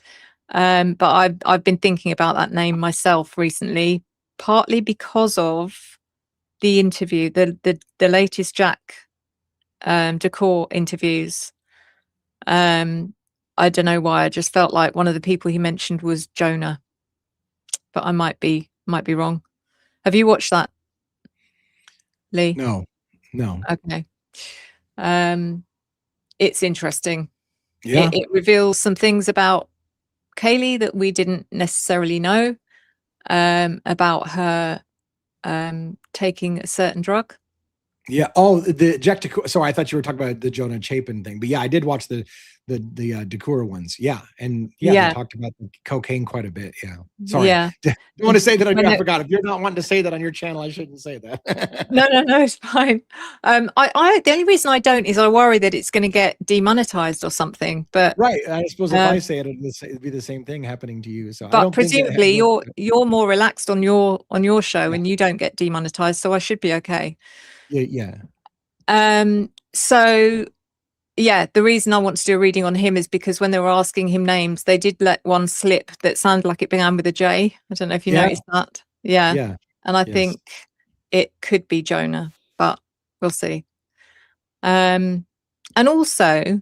but I've been thinking about that name myself recently, partly because of the interview, the latest Jack Decor interviews. I don't know why. I just felt like one of the people he mentioned was Jonah, but I might be wrong. Have you watched that, Lee? No. Okay. It's interesting. Yeah. It reveals some things about Kaylee that we didn't necessarily know, about her taking a certain drug. Yeah. Oh, the Jack Decor. Sorry, I thought you were talking about the Jonah Chapin thing, but yeah, I did watch the Decor ones. Yeah, and they talked about the cocaine quite a bit. Yeah. Sorry. Yeah. Don't want to say that. I forgot. If you're not wanting to say that on your channel, I shouldn't say that. No, it's fine. I the only reason I don't is I worry that it's going to get demonetized or something. But right, I suppose if I say it, it'd be the same thing happening to you. So, but I don't presumably you're more relaxed on your show, and you don't get demonetized, so I should be okay. Yeah. So yeah, the reason I want to do a reading on him is because when they were asking him names, they did let one slip that sounded like it began with a J. I don't know if you noticed that. Yeah. And I think it could be Jonah, but we'll see. And also,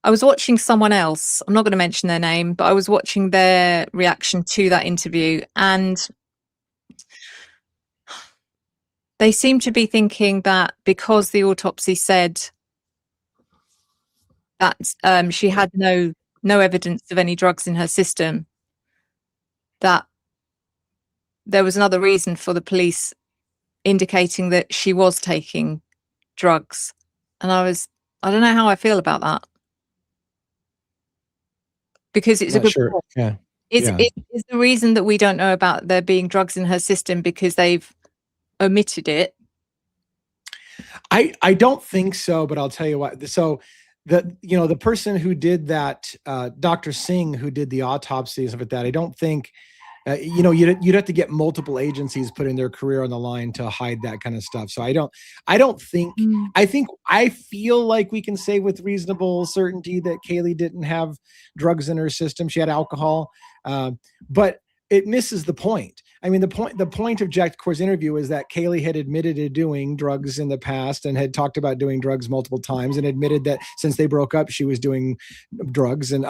I was watching someone else. I'm not going to mention their name, but I was watching their reaction to that interview, and they seem to be thinking that because the autopsy said that she had no evidence of any drugs in her system, that there was another reason for the police indicating that she was taking drugs. And I don't know how I feel about that, because it's a Not good sure. point. Yeah. Is Yeah. is the reason that we don't know about there being drugs in her system because they've omitted it? I don't think so, but I'll tell you what. So the person who did that, Dr. Singh, who did the autopsy and stuff like that, I don't think you'd have to get multiple agencies putting their career on the line to hide that kind of stuff. So I don't think, I feel like we can say with reasonable certainty that Kaylee didn't have drugs in her system. She had alcohol, but it misses the point. I mean, the point of Jack DeCour's interview is that Kaylee had admitted to doing drugs in the past and had talked about doing drugs multiple times, and admitted that since they broke up, she was doing drugs and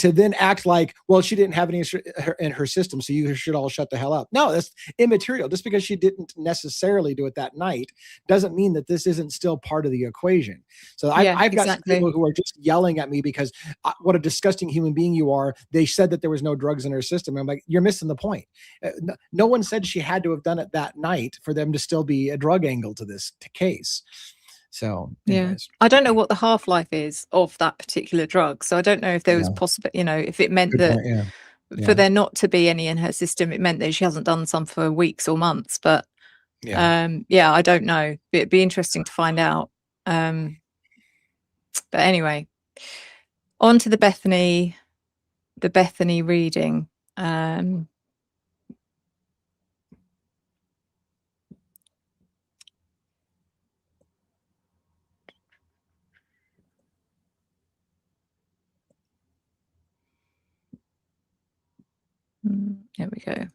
to then act like, well, she didn't have any in her system, so you should all shut the hell up. No, that's immaterial. Just because she didn't necessarily do it that night doesn't mean that this isn't still part of the equation. So I've got some people who are just yelling at me because what a disgusting human being you are. They said that there was no drugs in her system. I'm like, you're missing the point. No one said she had to have done it that night for them to still be a drug angle to this case. So anyways. I don't know what the half-life is of that particular drug, so I don't know if there was possible, if it meant that for there not to be any in her system, it meant that she hasn't done some for weeks or months. But I don't know. It'd be interesting to find out. But anyway, on to the Bethany reading. Here we go.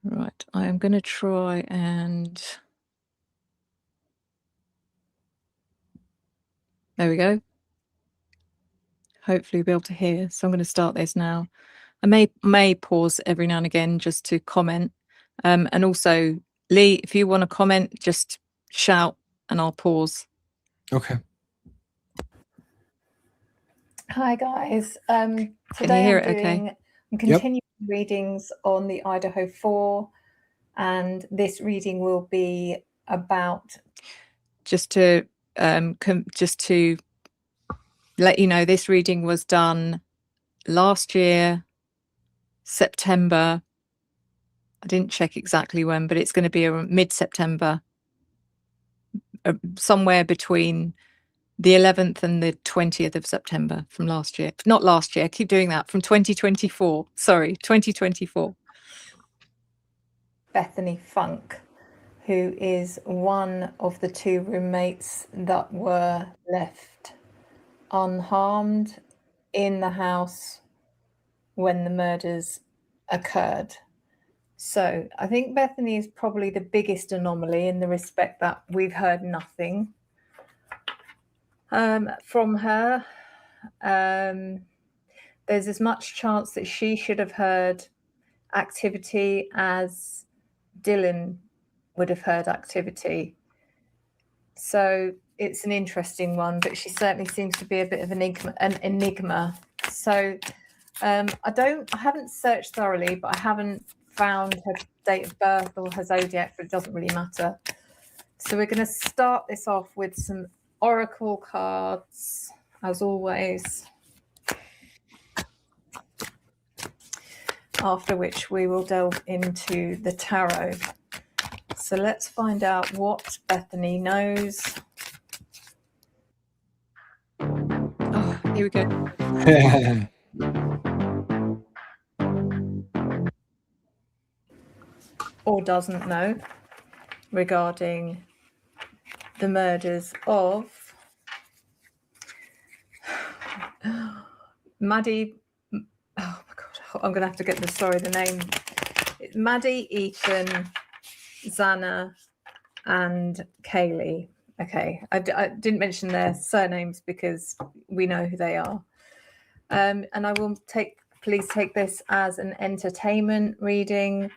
Right, I am going to try and... There we go. Hopefully you'll be able to hear. So I'm going to start this now. I may pause every now and again just to comment. And also, Lee, if you want to comment, just shout and I'll pause. Okay. Hi guys. Can you hear it okay? I'm continuing readings on the Idaho 4, and this reading will be about... Just to let you know, this reading was done last year, September. I didn't check exactly when, but it's going to be mid-September, somewhere between the 11th and the 20th of September from last year. Not last year, I keep doing that, from 2024. Sorry, 2024. Bethany Funk, who is one of the 2 roommates that were left unharmed in the house when the murders occurred. So I think Bethany is probably the biggest anomaly in the respect that we've heard nothing from her. There's as much chance that she should have heard activity as Dylan would have heard activity. So it's an interesting one, but she certainly seems to be a bit of an enigma. So I haven't searched thoroughly, but I haven't found her date of birth or her zodiac, but it doesn't really matter. So we're going to start this off with some oracle cards, as always, after which we will delve into the tarot. So let's find out what Bethany knows. Oh, here we go. Or doesn't know regarding the murders of Maddie. Oh my God, I'm going to have to get the name. It's Maddie, Ethan, Xana, and Kaylee. Okay, I didn't mention their surnames because we know who they are. And I will please take this as an entertainment reading.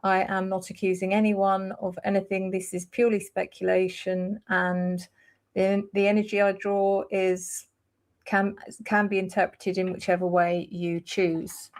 I am not accusing anyone of anything. This is purely speculation, and the energy I draw can be interpreted in whichever way you choose.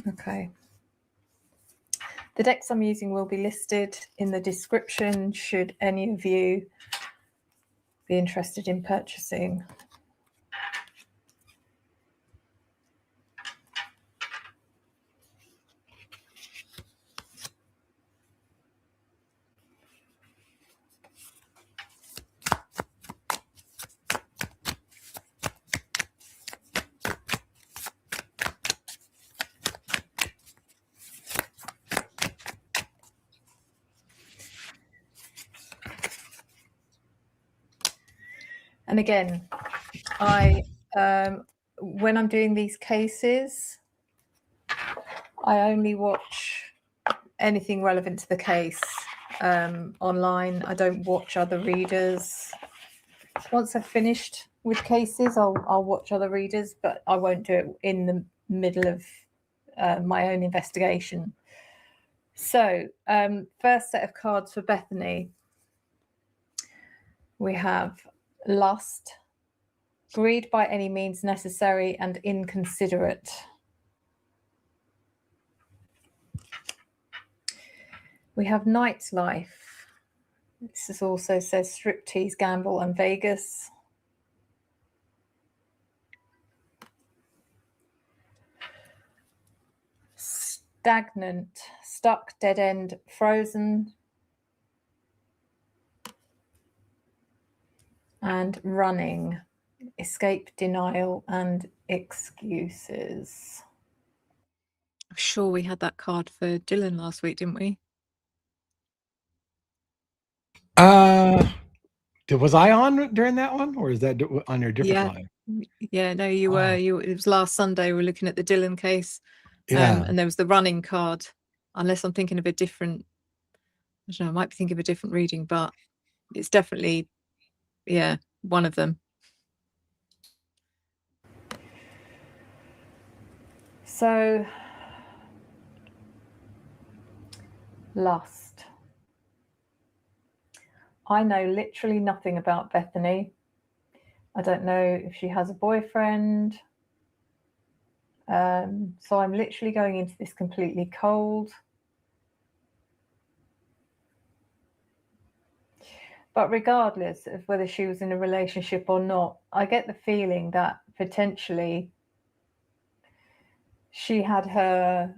Okay. The decks I'm using will be listed in the description should any of you be interested in purchasing. And again, when I'm doing these cases, I only watch anything relevant to the case online. I don't watch other readers. Once I've finished with cases, I'll watch other readers, but I won't do it in the middle of my own investigation. So, first set of cards for Bethany. We have lust, greed by any means necessary and inconsiderate. We have nightlife. This also says striptease, gamble, and Vegas. Stagnant, stuck, dead end, frozen. And running, escape, denial, and excuses. I'm sure we had that card for Dylan last week, didn't we? Was I on during that one, or is that on your different line? Yeah, no, you were. It was last Sunday. We were looking at the Dylan case, and there was the running card. Unless I'm thinking of a different, I don't know. I might be thinking of a different reading, but it's definitely, yeah, one of them. So, lust. I know literally nothing about Bethany. I don't know if she has a boyfriend. So I'm literally going into this completely cold. But regardless of whether she was in a relationship or not, I get the feeling that potentially she had her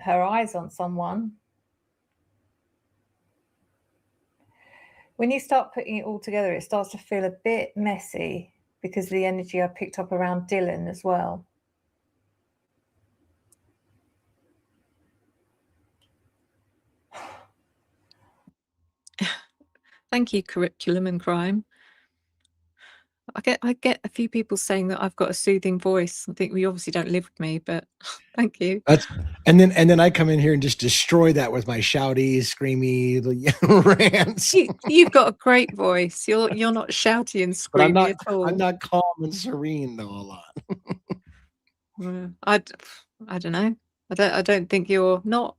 eyes on someone. When you start putting it all together, it starts to feel a bit messy because of the energy I picked up around Dylan as well. Thank you, Curriculum and Crime. I get a few people saying that I've got a soothing voice. I think we obviously don't live with me, but thank you. And then I come in here and just destroy that with my shouty, screamy rants. You've got a great voice. You're not shouty and screamy at all. I'm not calm and serene though a lot. I don't know. I don't think you're not.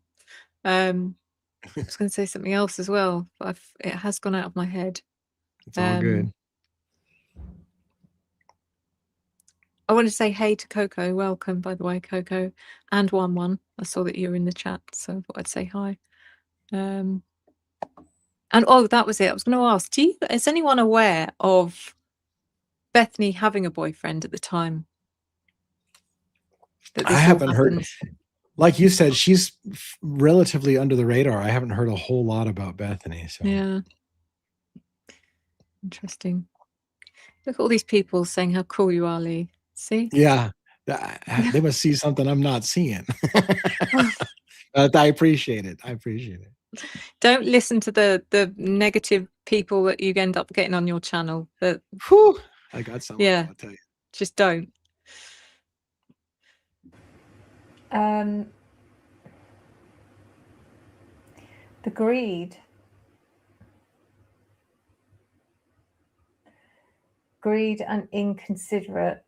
I was going to say something else as well, but it has gone out of my head. It's all good. I want to say hey to Coco. Welcome, by the way, Coco, and 11. I saw that you were in the chat, so I thought I'd say hi. And that was it. I was going to ask, is anyone aware of Bethany having a boyfriend at the time? that I this all haven't heard, happened. like you said, she's relatively under the radar. I haven't heard a whole lot about Bethany. So Yeah. Interesting. Look at all these people saying how cool you are, Lee. See? yeah, they must see something I'm not seeing. I appreciate it. I appreciate it. Don't listen to the negative people that you end up getting on your channel. That Whew, I got some. yeah, I'll tell you. just don't. The greed and inconsiderate.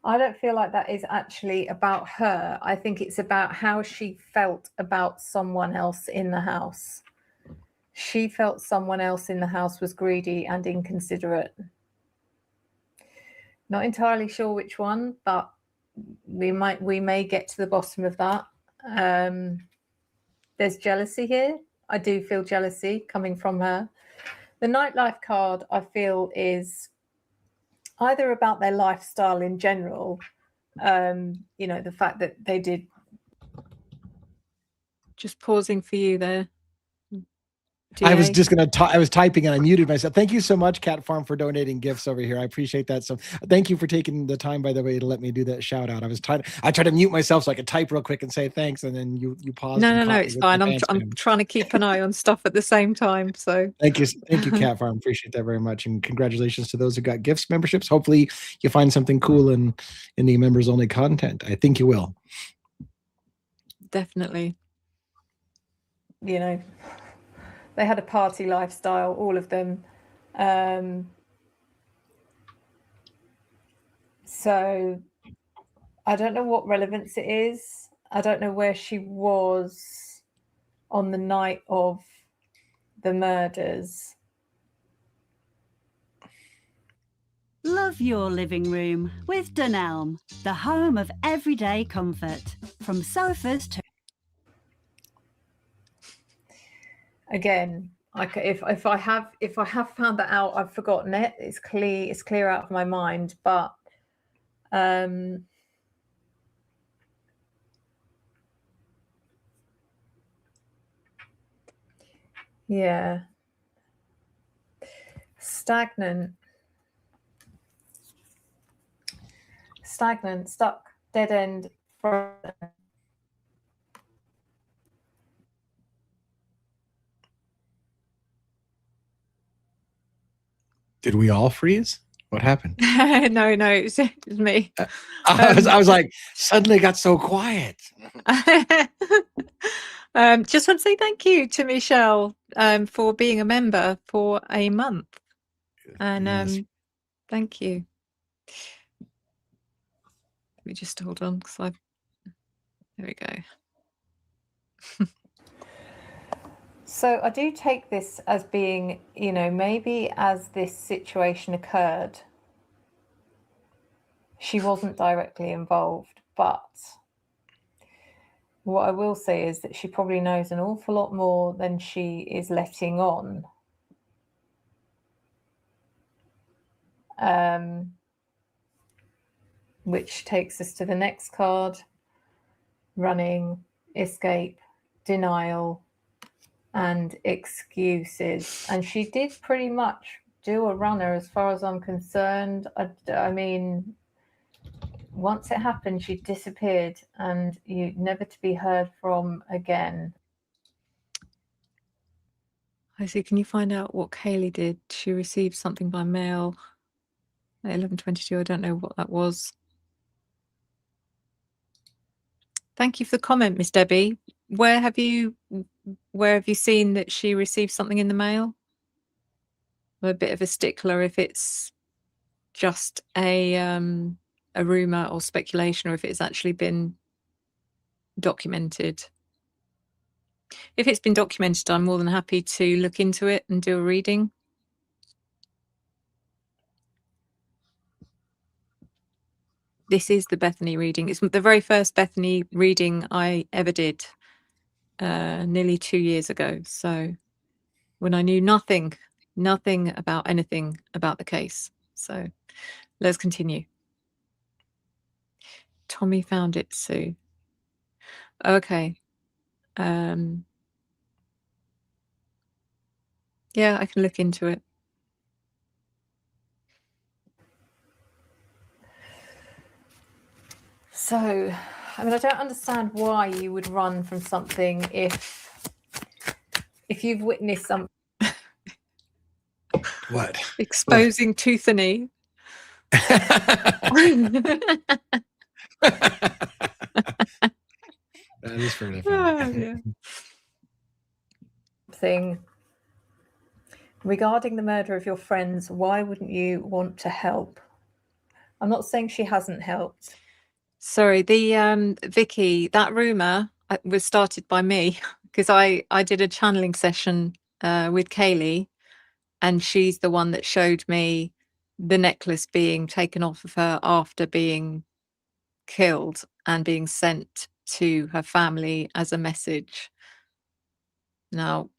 I don't feel like that is actually about her. I think it's about how she felt about someone else in the house. She felt someone else in the house was greedy and inconsiderate. Not entirely sure which one, but we may get to the bottom of that. There's jealousy here. I do feel jealousy coming from her. The nightlife card, I feel, is either about their lifestyle in general, you know, the fact that they did. Just pausing for you there. I was DA. just going to, I was typing and I muted myself. Thank you so much, Cat Farm, for donating gifts over here. I appreciate that. So thank you for taking the time, by the way, to let me do that shout out. I tried to mute myself so I could type real quick and say thanks. And then you paused. No, it's fine. I'm trying to keep an eye on stuff at the same time. So thank you, Cat Farm. Appreciate that very much, and congratulations to those who got gifts, memberships. Hopefully, you find something cool in the members only content. I think you will. Definitely. You know, they had a party lifestyle, all of them. So I don't know what relevance it is. I don't know where she was on the night of the murders. Love your living room with Dunelm, the home of everyday comfort. From sofas to... Again, if I have found that out, I've forgotten it. It's clear out of my mind. But yeah, stagnant, stuck, dead end. Did we all freeze? What happened? No, it's me. I was like, suddenly got so quiet. Just want to say thank you to Michelle for being a member for a month. And Yes. thank you. Let me just hold on because there we go. So I do take this as being, you know, maybe as this situation occurred, she wasn't directly involved, but what I will say is that she probably knows an awful lot more than she is letting on. Which takes us to the next card: running, escape, denial, and excuses. And she did pretty much do a runner as far as I'm concerned. I mean, once it happened, she disappeared and you never to be heard from again. I see. Can you find out what Kaylee did? She received something by mail at 11:22. I don't know what that was. Thank you for the comment, Miss Debbie. Where have you seen that she received something in the mail? I'm a bit of a stickler if it's just a rumor or speculation, or if it's actually been documented. If it's been documented, I'm more than happy to look into it and do a reading. This is the Bethany reading. It's the very first Bethany reading I ever did nearly 2 years ago. So when I knew nothing about anything about the case. So let's continue. Tommy found it, Sue. Okay. Yeah, I can look into it. So, I mean, I don't understand why you would run from something if you've witnessed something. What? Exposing Toothany. That is fairly funny. Thing regarding the murder of your friends, why wouldn't you want to help? I'm not saying she hasn't helped. Sorry, the Vicky, that rumor was started by me because I did a channeling session with Kaylee, and she's the one that showed me the necklace being taken off of her after being killed and being sent to her family as a message. Now,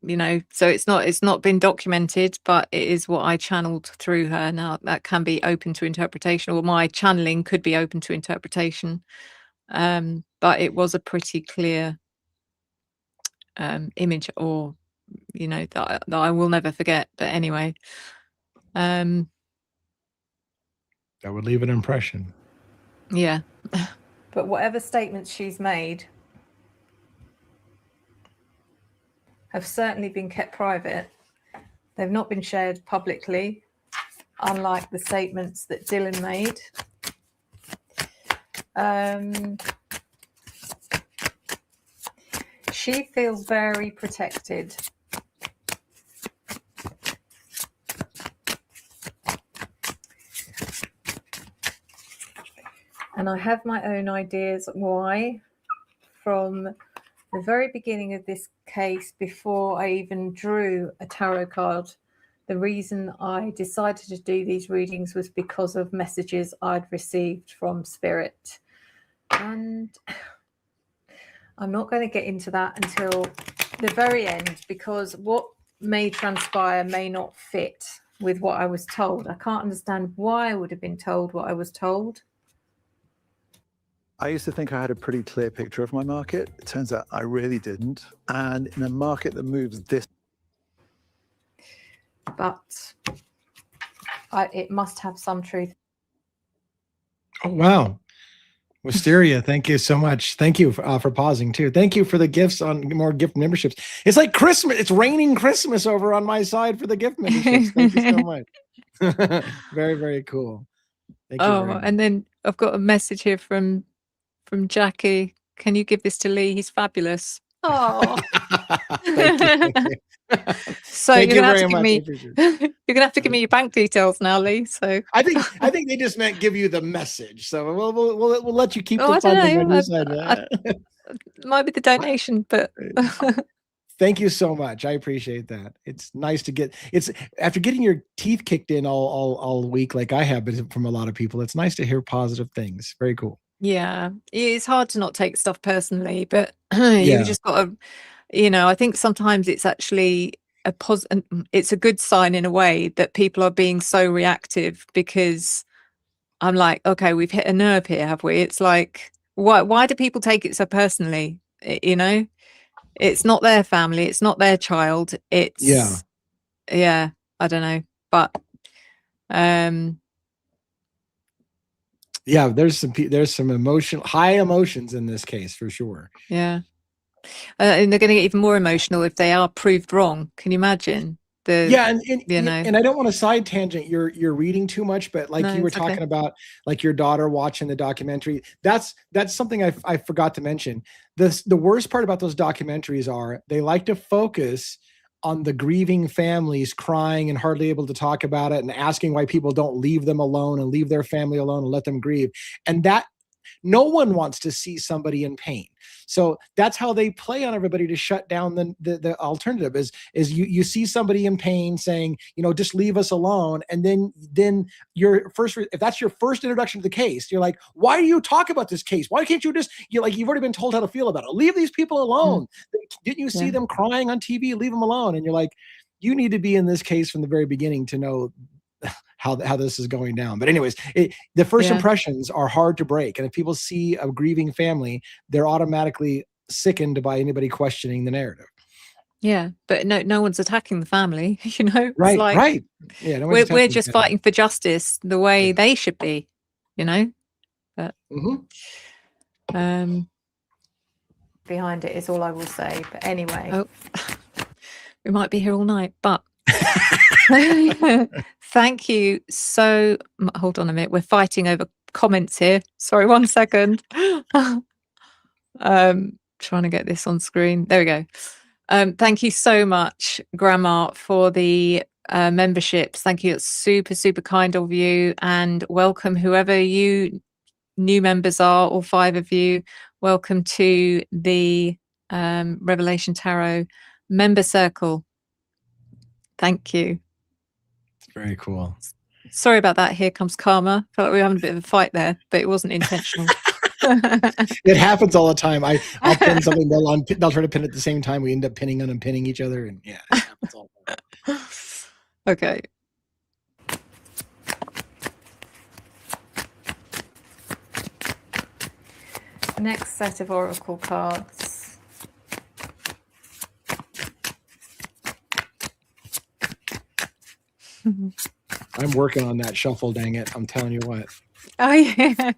you know, so it's not been documented, but it is what I channeled through her. Now that can be open to interpretation, or my channeling could be open to interpretation, but it was a pretty clear image, or you know, that I will never forget. But anyway, that would leave an impression. Yeah. But whatever statements she's made have certainly been kept private. They've not been shared publicly, unlike the statements that Dylan made. She feels very protected. And I have my own ideas why. From the very beginning of this case, before I even drew a tarot card, the reason I decided to do these readings was because of messages I'd received from Spirit. And I'm not going to get into that until the very end, because what may transpire may not fit with what I was told. I can't understand why I would have been told what I was told. I used to think I had a pretty clear picture of my market. It turns out I really didn't. And in a market that moves this. But it must have some truth. Oh, wow. Wisteria, thank you so much. Thank you for pausing too. Thank you for the gifts on more gift memberships. It's like Christmas. It's raining Christmas over on my side for the gift memberships. Thank you so much. Very, very cool. Thank you very much. And then I've got a message here from Jackie. Can you give this to Lee? He's fabulous. Oh, Thank you. So Thank you're you gonna have very to give much. I me appreciate it. you're gonna have to give me your bank details now, Lee. So I think they just meant give you the message. So we'll let you keep Oh, the I don't funding know. on your side. might be the donation, but Thank you so much. I appreciate that. It's nice to get. It's after getting your teeth kicked in all week, like I have been from a lot of people. It's nice to hear positive things. Very cool. yeah, it's hard to not take stuff personally, but Yeah. you just got to, you know, I think sometimes it's actually it's a good sign in a way that people are being so reactive, because I'm like, okay, we've hit a nerve here, have we? It's like, why do people take it so personally? You know, it's not their family, it's not their child. It's yeah, I don't know, but yeah, there's some high emotions in this case for sure. Yeah. And they're going to get even more emotional if they are proved wrong. Can you imagine? And you know, and I don't want to side tangent your reading too much, but like you were talking about, like your daughter watching the documentary. That's something I forgot to mention. The worst part about those documentaries are they like to focus on the grieving families crying and hardly able to talk about it and asking why people don't leave them alone and leave their family alone and let them grieve. And that no one wants to see somebody in pain. So that's how they play on everybody to shut down the alternative is you see somebody in pain saying, you know, just leave us alone. And then if that's your first introduction to the case, you're like, why do you talk about this case? Why can't you just, you've already been told how to feel about it. Leave these people alone. Didn't you see them crying on TV? Leave them alone. And you're like, you need to be in this case from the very beginning to know how this is going down. But anyways, the first Yeah. impressions are hard to break, and if people see a grieving family, they're automatically sickened by anybody questioning the narrative. Yeah, but no one's attacking the family. You know, it's Right, like right. Yeah, no one's we're attacking just the fighting for justice the way Yeah. they should be. You know, but Mhm. Behind it is all I will say. But anyway, oh, we might be here all night. But thank you so. Hold on a minute. We're fighting over comments here. Sorry, 1 second. Trying to get this on screen. There we go. Thank you so much, Grandma, for the memberships. Thank you. It's super, super kind of you. And welcome whoever you new members are, all 5 of you. Welcome to the Revelation Tarot member circle. Thank you. It's very cool. Sorry about that. Here comes karma. Felt like we were having a bit of a fight there, but it wasn't intentional. It happens all the time. I'll pin something, they'll try to pin at the same time. We end up pinning and unpinning each other, and yeah, it happens all the time. Okay. next set of oracle cards. I'm working on that shuffle, dang it. I'm telling you what. Oh yeah.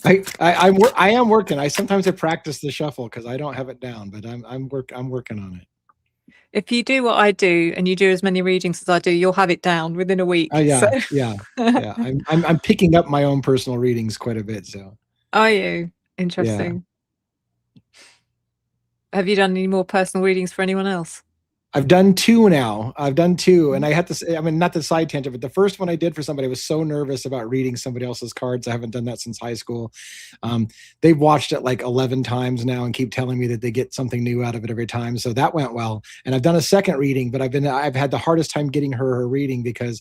I am working. I sometimes practice the shuffle because I don't have it down, but I'm working on it. If you do what I do and you do as many readings as I do, you'll have it down within a week. Oh yeah, so. yeah. I'm picking up my own personal readings quite a bit. So. Are you? Interesting. Yeah. Have you done any more personal readings for anyone else? I've done 2 now. And I had to say, I mean, not the side tangent, but the first one I did for somebody, I was so nervous about reading somebody else's cards. I haven't done that since high school. They've watched it like 11 times now and keep telling me that they get something new out of it every time. So that went well. And I've done a second reading, but I've had the hardest time getting her reading because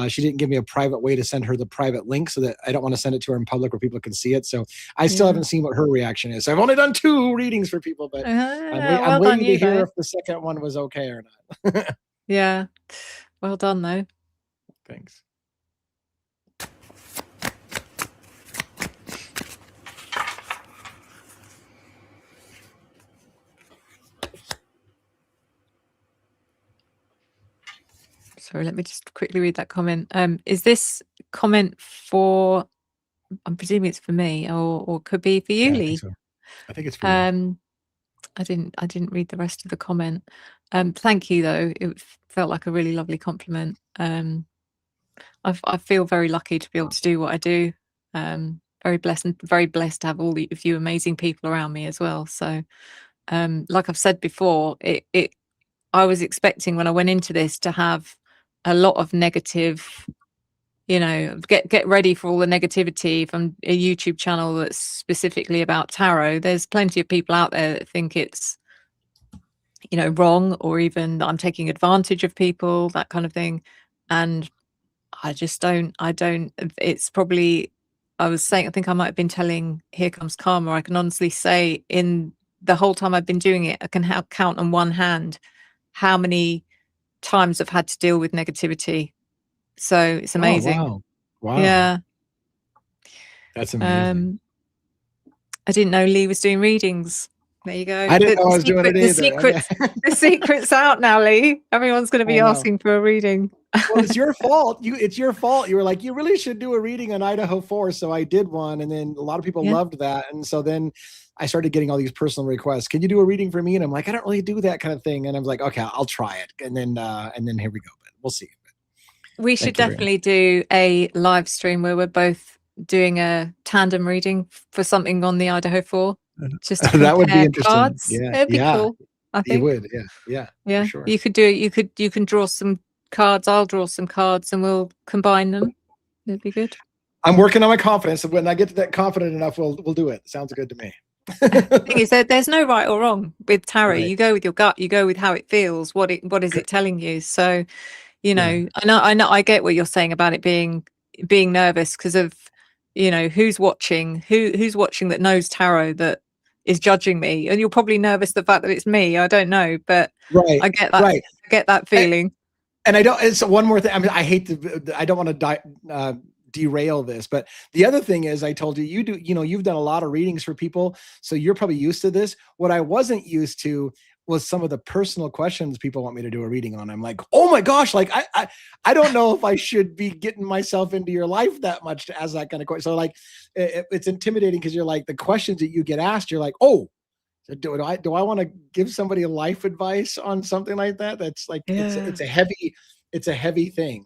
she didn't give me a private way to send her the private link, so that I don't want to send it to her in public where people can see it. So I still haven't seen what her reaction is. So I've only done 2 readings for people, but I'm waiting to hear if the second one was okay or not. Yeah. Well done though. Thanks. Sorry, let me just quickly read that comment. Is this comment for, I'm presuming it's for me, or could be for you, Lee? I think it's for you. I didn't read the rest of the comment. Thank you though. It felt like a really lovely compliment. I feel very lucky to be able to do what I do. Very blessed to have all of you amazing people around me as well. So like I've said before, I was expecting when I went into this to have a lot of negative, get ready for all the negativity from a YouTube channel that's specifically about tarot. There's plenty of people out there that think it's, wrong, or even that I'm taking advantage of people, that kind of thing. And I just don't, it's probably, I was saying, I think I might have been telling Here Comes Karma, I can honestly say in the whole time I've been doing it, I can count on one hand how many times I've had to deal with negativity. So it's amazing. Oh, wow. Yeah. That's amazing. I didn't know Lee was doing readings. There you go. I didn't know I was doing it either. The secret's out now, Lee. Everyone's going to be asking for a reading. Well, it's your fault. It's your fault. You were like, you really should do a reading on Idaho 4. So I did one, and then a lot of people loved that. And so then I started getting all these personal requests. Can you do a reading for me? And I'm like, I don't really do that kind of thing. And I was like, okay, I'll try it. And then here we go. But we'll see. We should definitely do a live stream where we're both doing a tandem reading for something on the Idaho 4. Just to that would be interesting. Cards. Yeah, it'd be cool. I think it would. Yeah. For sure. You could do it. You can draw some cards. I'll draw some cards, and we'll combine them. It'd be good. I'm working on my confidence. So when I get to that confident enough, we'll do it. Sounds good to me. The thing is that there's no right or wrong with tarot. Right. You go with your gut. You go with how it feels. What is it telling you? So, I know. I get what you're saying about it being nervous because of who's watching, who's watching that knows tarot that is judging me, and you're probably nervous the fact that it's me. I don't know, but I get that. Right. I get that feeling. And I don't, it's one more thing. I mean, I don't want to derail this, but the other thing is, I told you, you've done a lot of readings for people, so you're probably used to this. What I wasn't used to was some of the personal questions people want me to do a reading on. I'm like, oh my gosh, like I don't know if I should be getting myself into your life that much to ask that kind of question. So like, it's intimidating because you're like, the questions that you get asked, you're like, oh, do I want to give somebody life advice on something like that? That's like, it's a heavy thing.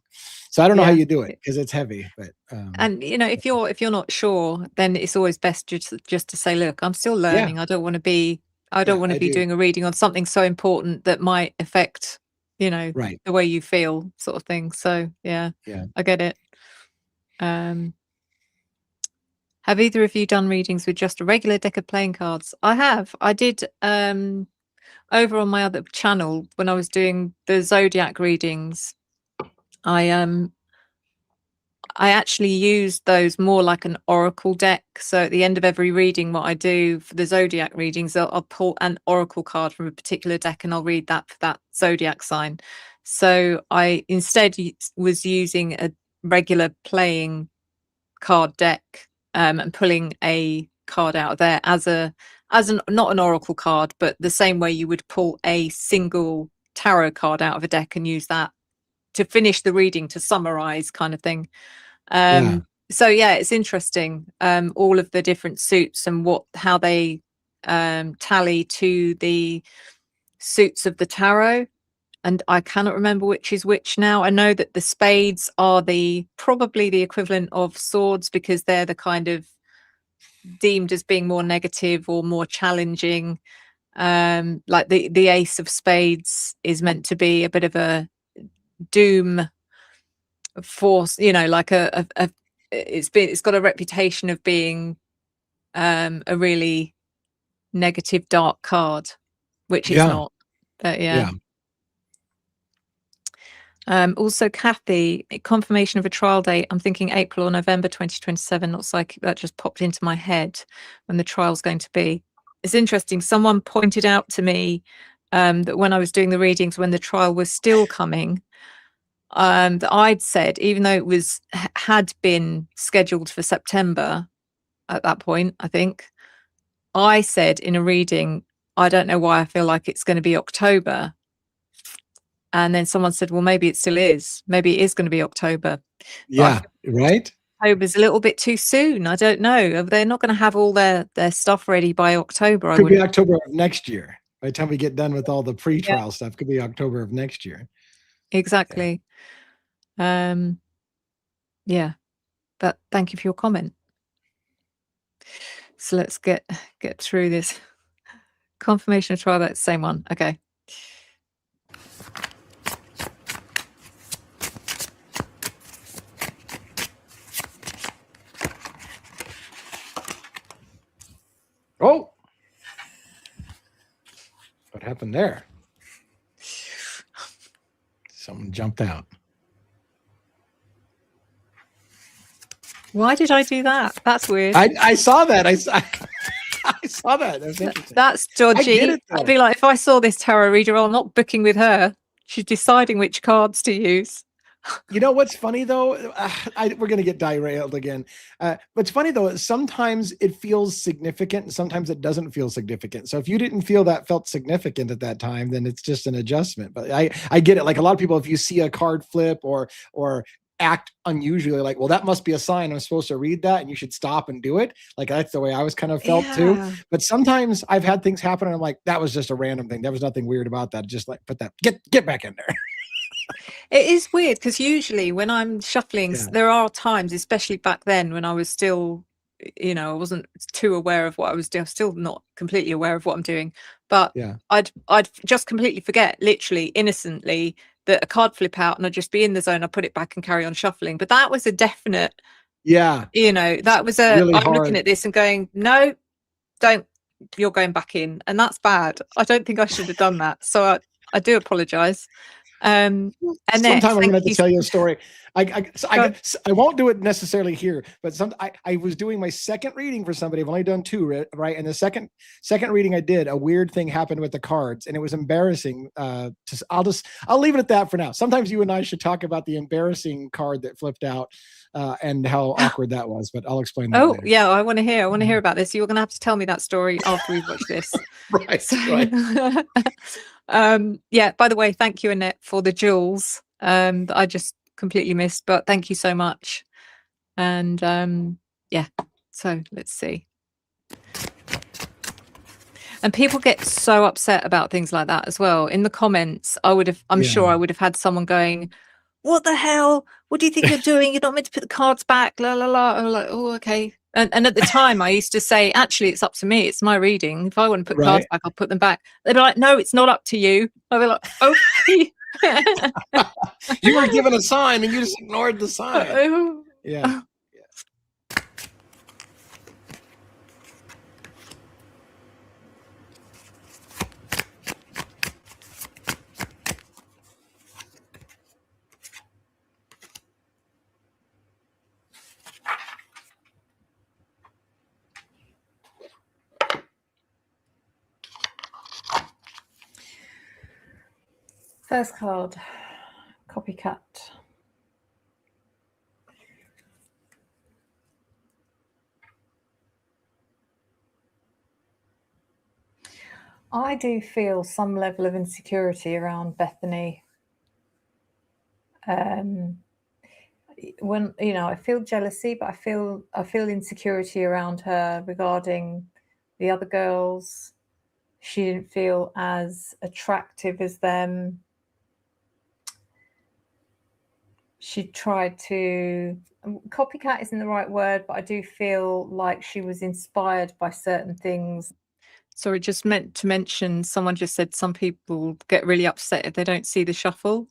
So I don't know how you do it because it's heavy, but and if you're not sure, then it's always best just to say, look, I'm still learning. I don't want to be doing a reading on something so important that might affect, the way you feel, sort of thing. So I get it. Have either of you done readings with just a regular deck of playing cards? I have. I did over on my other channel when I was doing the zodiac readings. I actually use those more like an oracle deck. So at the end of every reading, what I do for the zodiac readings, I'll pull an oracle card from a particular deck and I'll read that for that zodiac sign. So I instead was using a regular playing card deck and pulling a card out of there as not an oracle card, but the same way you would pull a single tarot card out of a deck and use that to finish the reading, to summarize, kind of thing. So it's interesting, all of the different suits and how they tally to the suits of the tarot. And I cannot remember which is which now. I know that the spades are probably the equivalent of swords, because they're the kind of deemed as being more negative or more challenging. Like the ace of spades is meant to be a bit of a doom force, like it's got a reputation of being a really negative, dark card, which it's not. But also, Kathy, confirmation of a trial date. I'm thinking April or November 2027. Looks like that just popped into my head when the trial's going to be. It's interesting. Someone pointed out to me that when I was doing the readings, when the trial was still coming, that I'd said, even though it had been scheduled for September at that point, I think I said in a reading, I don't know why I feel like it's going to be October. And then someone said, well, maybe it still is. Maybe it is going to be October. Right. October's a little bit too soon. I don't know. They're not going to have all their stuff ready by October. Could be October of next year. By the time we get done with all the pre-trial stuff, could be October of next year. Exactly. But thank you for your comment. So let's get through this. Confirmation of trial, that's the same one. Okay. Oh, what happened there? Someone jumped out. Why did I do that? That's weird. I saw that. I saw that. That was interesting. That's dodgy. I'd be like, if I saw this tarot reader, I'm not booking with her. She's deciding which cards to use. You know what's funny though? We're going to get derailed again. What's funny though is sometimes it feels significant and sometimes it doesn't feel significant. So if you didn't feel that felt significant at that time, then it's just an adjustment. But I get it. Like a lot of people, if you see a card flip or act unusually, like, well, that must be a sign I'm supposed to read that and you should stop and do it. Like that's the way I was kind of felt too. But sometimes I've had things happen and I'm like, that was just a random thing. There was nothing weird about that. Just like put that, get back in there. It is weird because usually when I'm shuffling, there are times, especially back then when I was still, I wasn't too aware of what I was doing. I'm still not completely aware of what I'm doing, but I'd just completely forget, literally innocently, that a card flip out and I'd just be in the zone. I put it back and carry on shuffling. But that was a definite, that was really I'm looking at this and going, no, don't, you're going back in. And that's bad. I don't think I should have done that. So I do apologize. Annette, Sometime I'm going to have thank to you. tell you a story. I Go. won't do it necessarily here, but I was doing my second reading for somebody. I've only done two, right? And the second reading I did, a weird thing happened with the cards, and it was embarrassing. I'll leave it at that for now. Sometimes you and I should talk about the embarrassing card that flipped out and how awkward that was. But I'll explain that later. Yeah, I want to hear. I want to hear about this. You're going to have to tell me that story after we've watched this. Right. So, Right. yeah. By the way, thank you, Annette, for the jewels that I just completely missed. But thank you so much. And yeah. So let's see. And people get so upset about things like that as well. In the comments, I'm sure I would have had someone going, "What the hell? What do you think you're doing? You're not meant to put the cards back." La la la. I'm like, oh, okay. And at the time, I used to say, actually, it's up to me. It's my reading. If I want to put cards back, I'll put them back. They'd be like, no, it's not up to you. I'd be like, okay. You were given a sign and you just ignored the sign. Yeah. First card, copycat. I do feel some level of insecurity around Bethany. When I feel jealousy, but I feel insecurity around her regarding the other girls. She didn't feel as attractive as them. She tried to copycat isn't the right word, but I do feel like she was inspired by certain things. Sorry, just meant to mention, someone just said some people get really upset if they don't see the shuffle.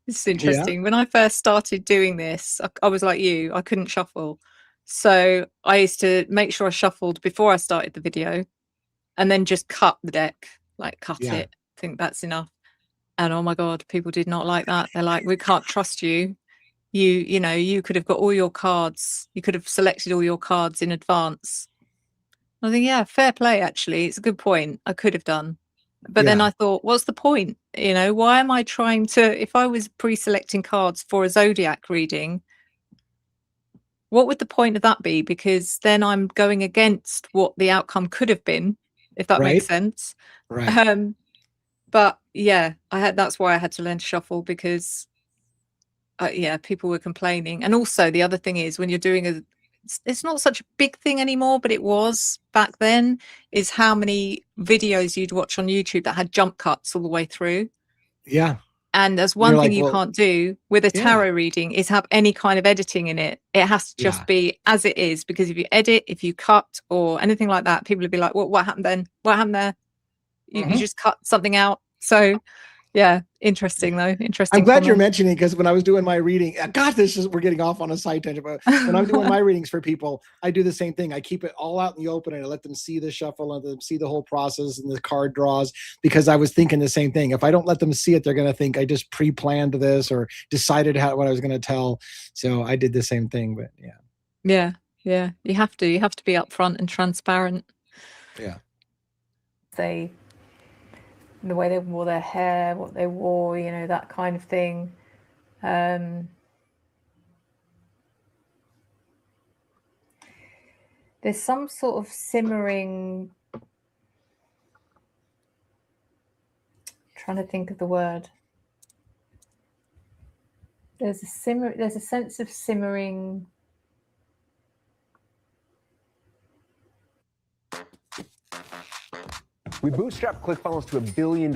This is interesting. When I first started doing this, I was like you, I couldn't shuffle. So I used to make sure I shuffled before I started the video and then just cut the deck, like cut it. I think that's enough. And oh my God, people did not like that. They're like, we can't trust you. You could have got all your cards. You could have selected all your cards in advance. I think, yeah, fair play, actually. It's a good point. I could have done. But then I thought, what's the point? Why am I trying to, if I was pre-selecting cards for a zodiac reading, what would the point of that be? Because then I'm going against what the outcome could have been, if that makes sense. Right. But yeah, that's why I had to learn to shuffle, because people were complaining. And also the other thing is, when you're doing it's not such a big thing anymore, but it was back then, is how many videos you'd watch on YouTube that had jump cuts all the way through. Yeah. And there's one thing you can't do with a tarot reading is have any kind of editing in it. It has to just be as it is, because if you edit, if you cut or anything like that, people would be like, what happened then? What happened there? You just cut something out. So yeah, interesting though. Interesting. I'm glad you're mentioning, because when I was doing my reading, God, we're getting off on a side tangent, but when I'm doing my readings for people, I do the same thing. I keep it all out in the open and I let them see the shuffle and let them see the whole process and the card draws, because I was thinking the same thing. If I don't let them see it, they're going to think I just pre-planned this or decided what I was going to tell. So I did the same thing, but yeah. Yeah. You have to be upfront and transparent. Yeah. The way they wore their hair, what they wore, that kind of thing. There's some sort of simmering, trying to think of the word. There's a sense of simmering. We bootstrapped ClickFunnels to $1 billion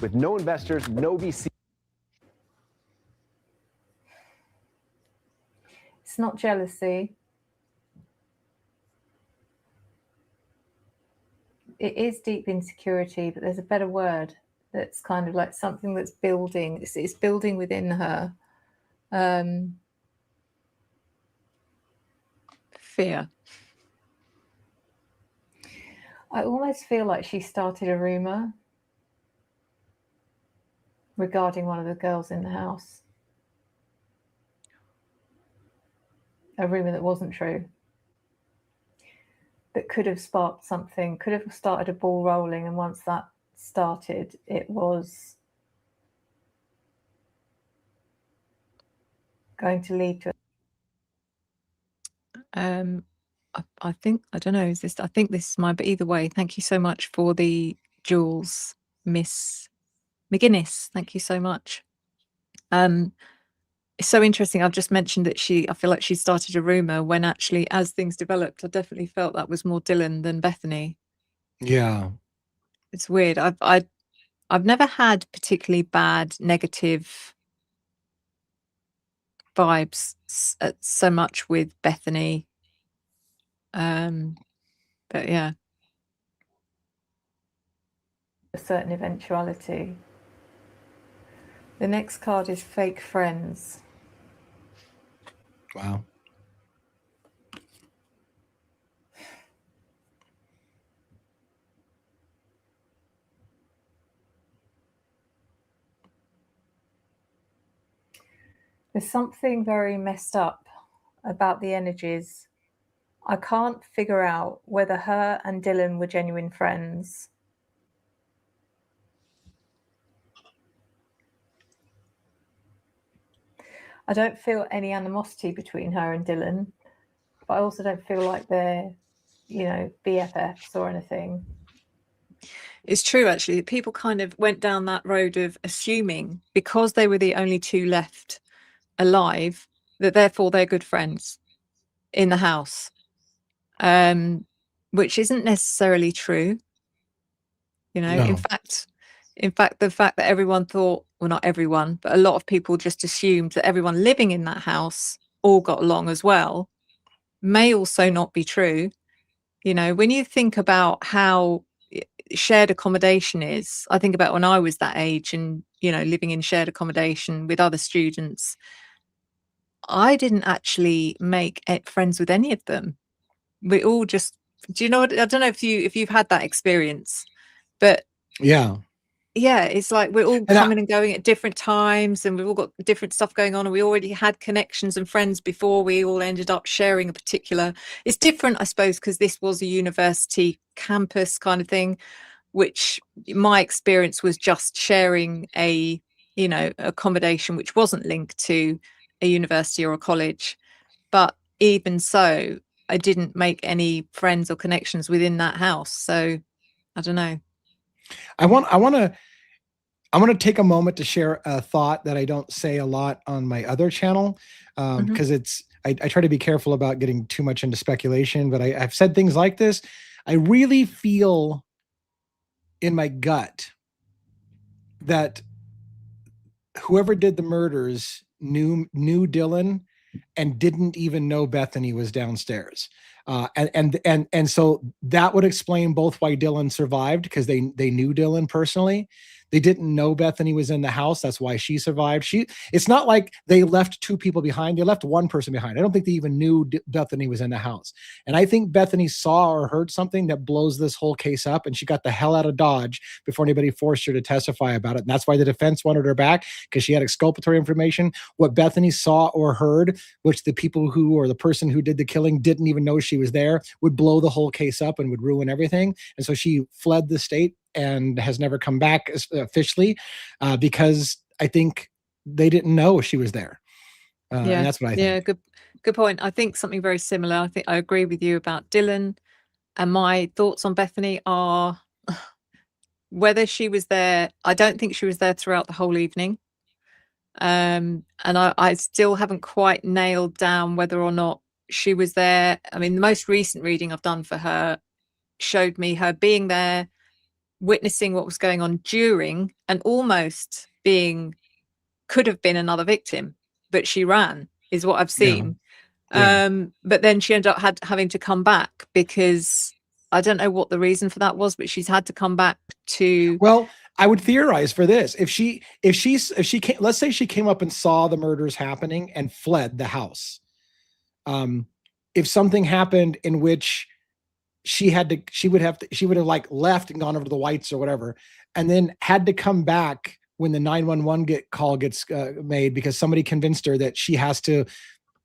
with no investors, no VC. It's not jealousy. It is deep insecurity, but there's a better word that's kind of like something that's building. It's building within her. Fear. I almost feel like she started a rumor. regarding one of the girls in the house. A rumor that wasn't true, that could have sparked something, could have started a ball rolling, and once that started, it was going to lead to I think, I don't know, I think this is mine, but either way, thank you so much for the jewels, Miss McGuinness. Thank you so much. It's so interesting. I've just mentioned that I feel like she started a rumor, when actually, as things developed, I definitely felt that was more Dylan than Bethany. Yeah. It's weird. I've never had particularly bad negative vibes so much with Bethany. But yeah. a certain eventuality. The next card is fake friends. Wow. There's something very messed up about the energies. I can't figure out whether her and Dylan were genuine friends. I don't feel any animosity between her and Dylan, but I also don't feel like they're, BFFs or anything. It's true, actually, that people kind of went down that road of assuming, because they were the only two left alive, that therefore they're good friends in the house, which isn't necessarily true. No. In fact, the fact that everyone thought, well, not everyone, but a lot of people just assumed that everyone living in that house all got along as well, may also not be true. When you think about how shared accommodation is, I think about when I was that age and, living in shared accommodation with other students, I didn't actually make friends with any of them. We all just, I don't know if you've had that experience, but yeah, it's like we're all coming and going at different times, and we've all got different stuff going on, and we already had connections and friends before we all ended up sharing a particular. It's different, I suppose, because this was a university campus kind of thing, which my experience was just sharing a accommodation which wasn't linked to a university or a college. But even so, I didn't make any friends or connections within that house. So I don't know. I want to take a moment to share a thought that I don't say a lot on my other channel, because I try to be careful about getting too much into speculation, but I've said things like this. I really feel in my gut that whoever did the murders knew Dylan and didn't even know Bethany was downstairs. And so that would explain both why Dylan survived, because they knew Dylan personally. They didn't know Bethany was in the house. That's why she survived. It's not like they left two people behind. They left one person behind. I don't think they even knew Bethany was in the house. And I think Bethany saw or heard something that blows this whole case up, and she got the hell out of Dodge before anybody forced her to testify about it. And that's why the defense wanted her back, because she had exculpatory information. What Bethany saw or heard, which the people or the person who did the killing didn't even know she was there, would blow the whole case up and would ruin everything. And so she fled the state and has never come back officially, because I think they didn't know she was there. And that's what I think. Yeah, good point. I think something very similar. I think I agree with you about Dylan, and my thoughts on Bethany are whether she was there. I don't think she was there throughout the whole evening. And I still haven't quite nailed down whether or not she was there. I mean, the most recent reading I've done for her showed me her being there, witnessing what was going on during, and almost could have been another victim, but she ran, is what I've seen. Yeah. But then she ended up having to come back, because I don't know what the reason for that was, but she's had to come back to. Well, I would theorize for this. If she came, let's say she came up and saw the murders happening and fled the house. If something happened in which she would have like left and gone over to the Whites or whatever, and then had to come back when the 911 call gets made, because somebody convinced her that she has to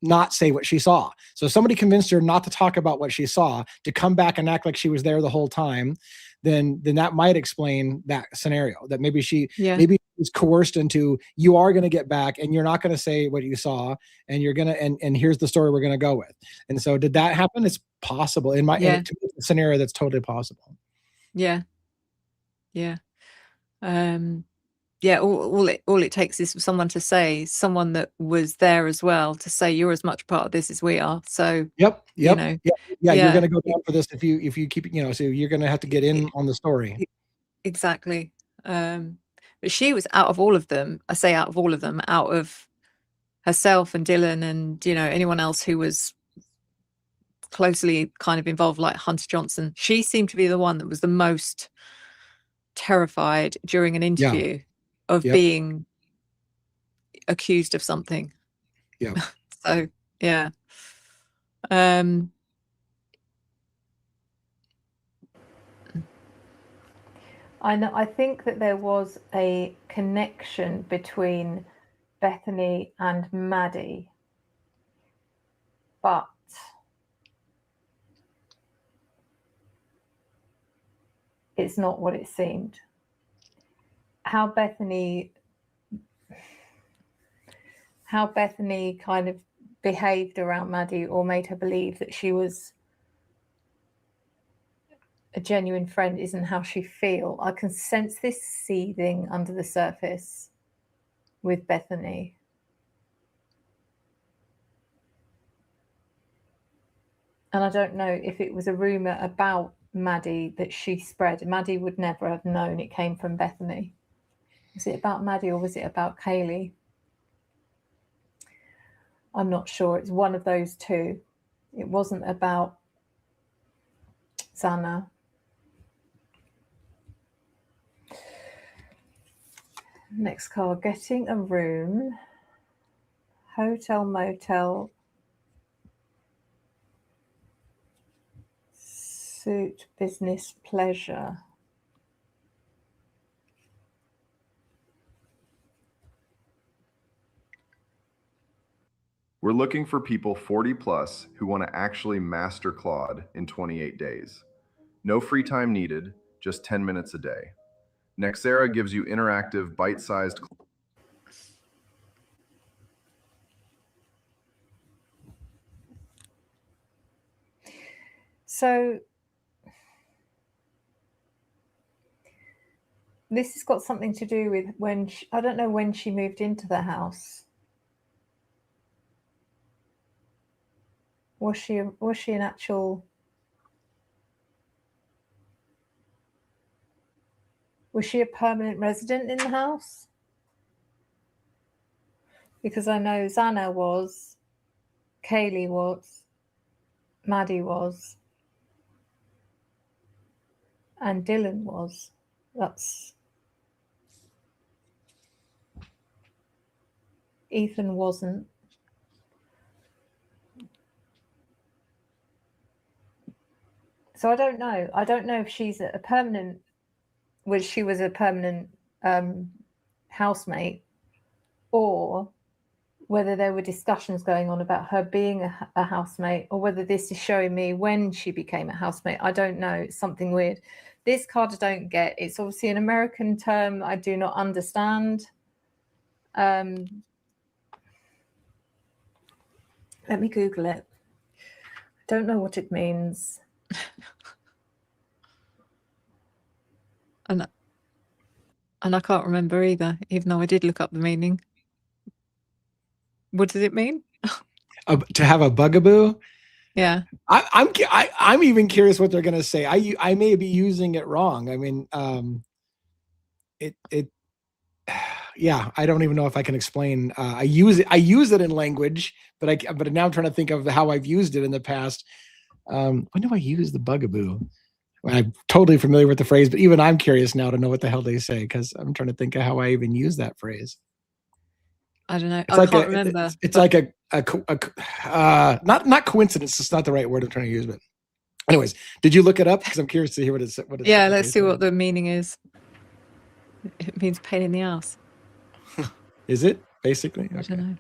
not say what she saw. So somebody convinced her not to talk about what she saw, to come back and act like she was there the whole time. Then that might explain that scenario, that maybe she was coerced into, you are going to get back and you're not going to say what you saw, and you're going to, and here's the story we're going to go with. And so did that happen? It's possible in my in a scenario. That's totally possible. Yeah. All it takes is for someone to say, someone that was there as well, to say, you're as much part of this as we are. So yep. You know, you're going to go down for this if you keep, so you're going to have to get in on the story. Exactly. But she was out of all of them. I say out of herself and Dylan and, anyone else who was closely kind of involved, like Hunter Johnson. She seemed to be the one that was the most terrified during an interview of being accused of something. Yeah. So, yeah. I think that there was a connection between Bethany and Maddie, but it's not what it seemed. How Bethany kind of behaved around Maddie, or made her believe that she was a genuine friend, isn't how she feel. I can sense this seething under the surface with Bethany. And I don't know if it was a rumor about Maddie that she spread. Maddie would never have known it came from Bethany. Was it about Maddie or was it about Kaylee? I'm not sure. It's one of those two. It wasn't about Xana. Next card, getting a room, hotel, motel, suit, business, pleasure. We're looking for people 40 plus who want to actually master Claude in 28 days. No free time needed, just 10 minutes a day. Nexera gives you interactive, bite-sized. So this has got something to do with when I don't know when she moved into the house. Was she an actual? Was she a permanent resident in the house? Because I know Xana was, Kaylee was, Maddie was, and Dylan was. Ethan wasn't. So I don't know. I don't know if she's a permanent, she was a permanent housemate, or whether there were discussions going on about her being a housemate, or whether this is showing me when she became a housemate. I don't know. It's something weird. This card I don't get. It's obviously an American term I do not understand. Let me Google it. I don't know what it means. And I can't remember either, even though I did look up the meaning. What does it mean? To have a bugaboo? Yeah. I'm even curious what they're going to say. I may be using it wrong. I mean, yeah, I don't even know if I can explain. I use it in language, but now I'm trying to think of how I've used it in the past. When do I use the bugaboo? I'm totally familiar with the phrase, but even I'm curious now to know what the hell they say, because I'm trying to think of how I even use that phrase. I don't know. I can't remember. It's like not coincidence. It's not the right word I'm trying to use, but anyways, did you look it up? Because I'm curious to hear what it says. Yeah, let's see what the meaning is. It means pain in the ass. Is it basically? I don't know.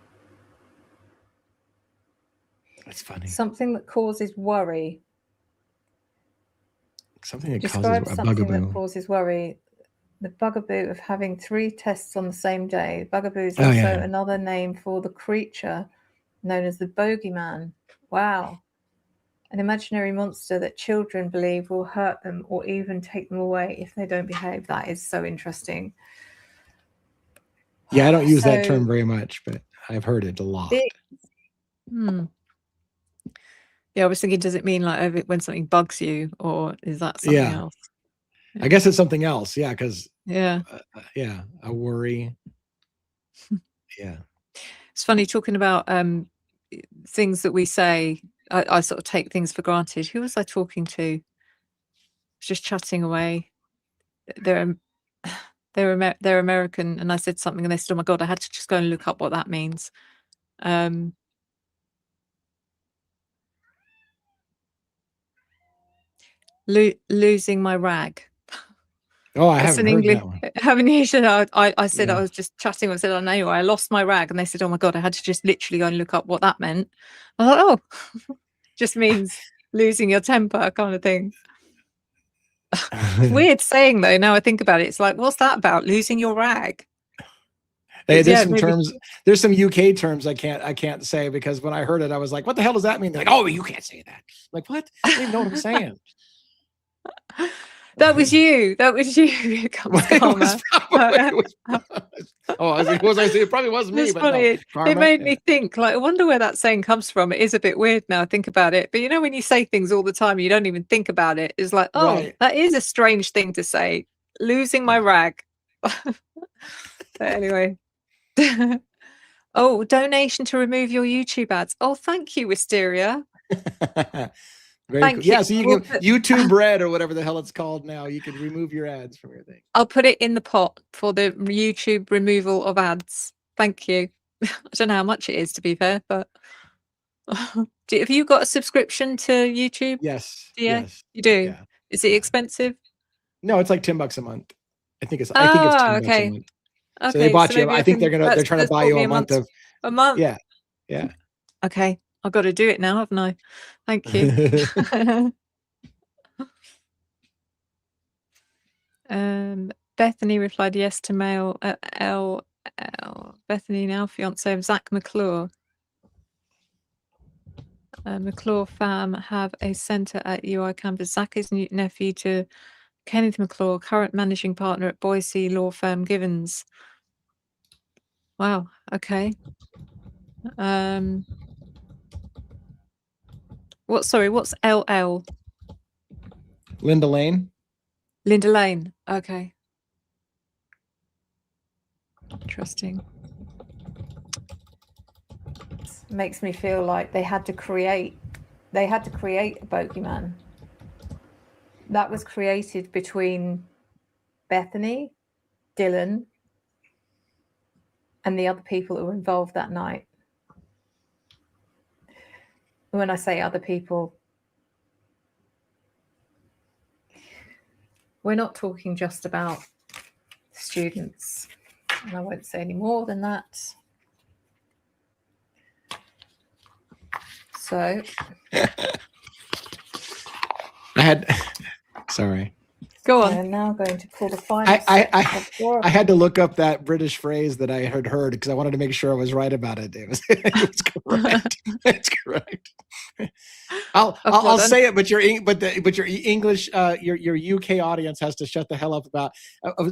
That's funny. Something that causes worry. Something that Describe causes a something bugaboo. that causes worry. The bugaboo of having 3 tests on the same day. Bugaboo is Oh, also yeah. another name for the creature known as the bogeyman. Wow. An imaginary monster that children believe will hurt them or even take them away if they don't behave. That is so interesting. Yeah, I don't use that So- term very much, but I've heard it a lot. Yeah, I was thinking, does it mean like when something bugs you, or is that something Yeah. else? I guess it's something else. Yeah, because Yeah. yeah, a worry. Yeah. It's funny talking about things that we say. I sort of take things for granted. Who was I talking to? Just chatting away. They're American, and I said something, and they said, "Oh my god, I had to just go and look up what that means." Losing my rag. Oh, I That's haven't an heard English. that one. Haven't you? I said, Yeah. I was just chatting. I said, "Oh no, I lost my rag," and they said, "Oh my god, I had to just literally go and look up what that meant." I thought, oh, just means losing your temper, kind of thing. Weird saying though. Now I think about it, it's like, what's that about? Losing your rag? Hey, there's Yeah, some maybe- terms. There's some UK terms I can't say, because when I heard it, I was like, "What the hell does that mean?" They're like, "Oh, you can't say that." I'm like, what? I don't even know what I'm saying. That was you. That was you. Here comes It karma. was probably- it was- oh, I was I say it probably wasn't me, It's but funny. no, It karma, made yeah. me think, like, I wonder where that saying comes from. It is a bit weird now I think about it. But you know, when you say things all the time, you don't even think about it. It's like, oh, Right. that is a strange thing to say. Losing my rag. But anyway. Oh, donation to remove your YouTube ads. Oh, thank you, Wisteria. Very Thank cool. you. Yeah, so you We'll can put- YouTube Red or whatever the hell it's called now. You can remove your ads from your thing. I'll put it in the pot for the YouTube removal of ads. Thank you. I don't know how much it is, to be fair, but have you got a subscription to YouTube? Yes. Yeah, Yes. you do. Yeah. Is it expensive? No, it's like $10 a month. I think it's $10 okay. a month. Okay. So they bought you. maybe I think they're that's trying to just buy bought you me a month of. a month. Yeah. Yeah. Okay. I've got to do it now, haven't I? Thank you. Bethany replied yes to mail L. Bethany, now fiance of Zach McClure. McClure fam have a centre at UI campus. Zach is nephew to Kenneth McClure, current managing partner at Boise law firm Givens. Wow. Okay. What's LL? Linda Lane. Linda Lane. Okay. Interesting. Makes me feel like they had to create a bogeyman that was created between Bethany, Dylan, and the other people that were involved that night. When I say other people, we're not talking just about students, and I won't say any more than that. So Sorry. Go on. we're now going to pull the final. I had to look up that British phrase that I had heard because I wanted to make sure I was right about it. It was correct. It's correct. I'll say it, but your English, your UK audience has to shut the hell up about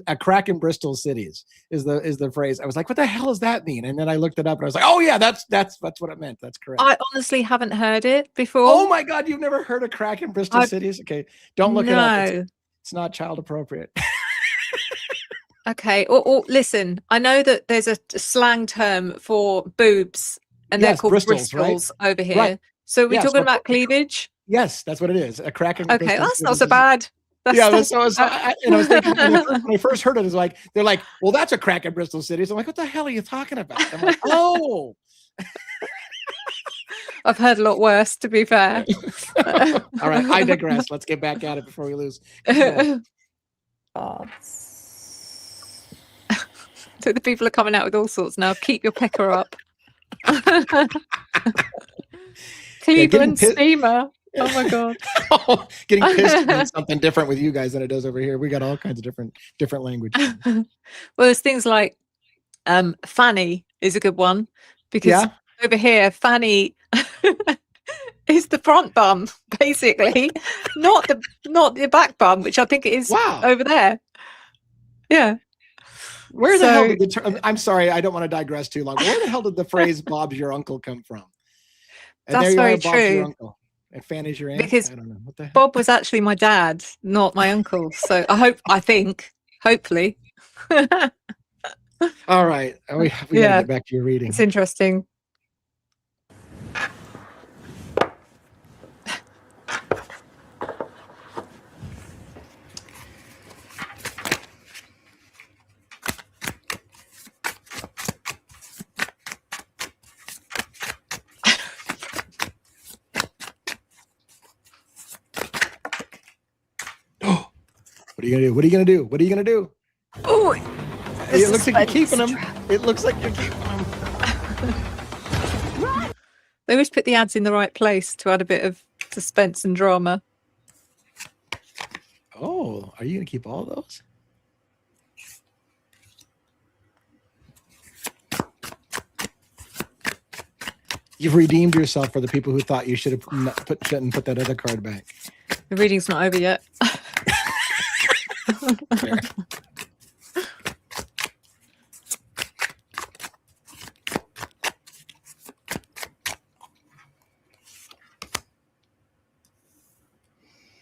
a crack in Bristol cities is the phrase. I was like, what the hell does that mean? And then I looked it up and I was like, oh yeah, that's what it meant. That's correct. I honestly haven't heard it before. Oh my God, you've never heard a crack in Bristol cities? Okay, don't look it up. It's not child appropriate. Okay. Or listen, I know that there's a slang term for boobs, and they're called Bristols over here. Right. So we're talking about cleavage. Yes, that's what it is. A crack in Okay, Bristol that's not cities so is- bad. Yeah, that's what I was thinking when I first heard it. It's like they're like, well, that's a crack in Bristol cities. I'm like, what the hell are you talking about? I'm like, oh. I've heard a lot worse, to be fair. All right, I digress. Let's get back at it before we lose. So the people are coming out with all sorts now. Keep your pecker up. Cleveland steamer. Oh my god. Getting pissed means something different with you guys than it does over here. We got all kinds of different language. Well, there's things like fanny is a good one, because over here fanny is the front bum, basically, not the back bum, which I think it is over there. Yeah. Where the hell did the term? I'm sorry, I don't want to digress too long. Where the hell did the phrase "Bob's your uncle" come from? And that's there you very are, Bob's your all uncle, and Fanny's your aunt. Because I don't know what the hell. Bob was actually my dad, not my uncle. So hopefully. All right, we gotta get back to your reading. It's interesting. What are you gonna do? What are you gonna do? What are you gonna do? Oh, it looks like you're keeping them. It looks like you're keeping them. They always put the ads in the right place to add a bit of suspense and drama. Oh, are you gonna keep all those? You've redeemed yourself for the people who thought you shouldn't put that other card back. The reading's not over yet.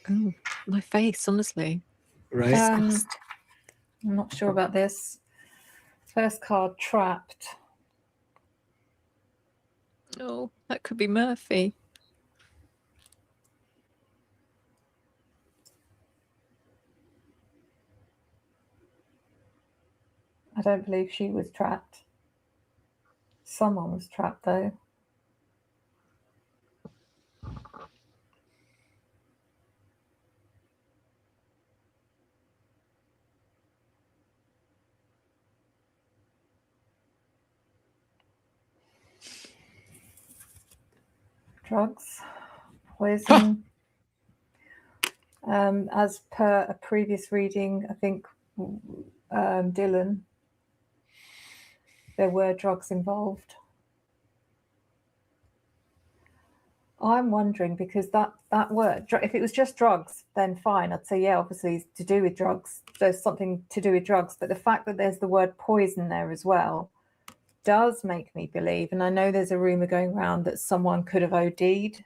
Oh, my face, honestly. Right. I'm not sure about this. First card, trapped. Oh, that could be Murphy. I don't believe she was trapped. Someone was trapped, though. Drugs, poison. As per a previous reading, I think Dylan, there were drugs involved. I'm wondering, because that word, if it was just drugs, then fine. I'd say, yeah, obviously it's to do with drugs. There's something to do with drugs. But the fact that there's the word poison there as well does make me believe, and I know there's a rumor going around that someone could have OD'd.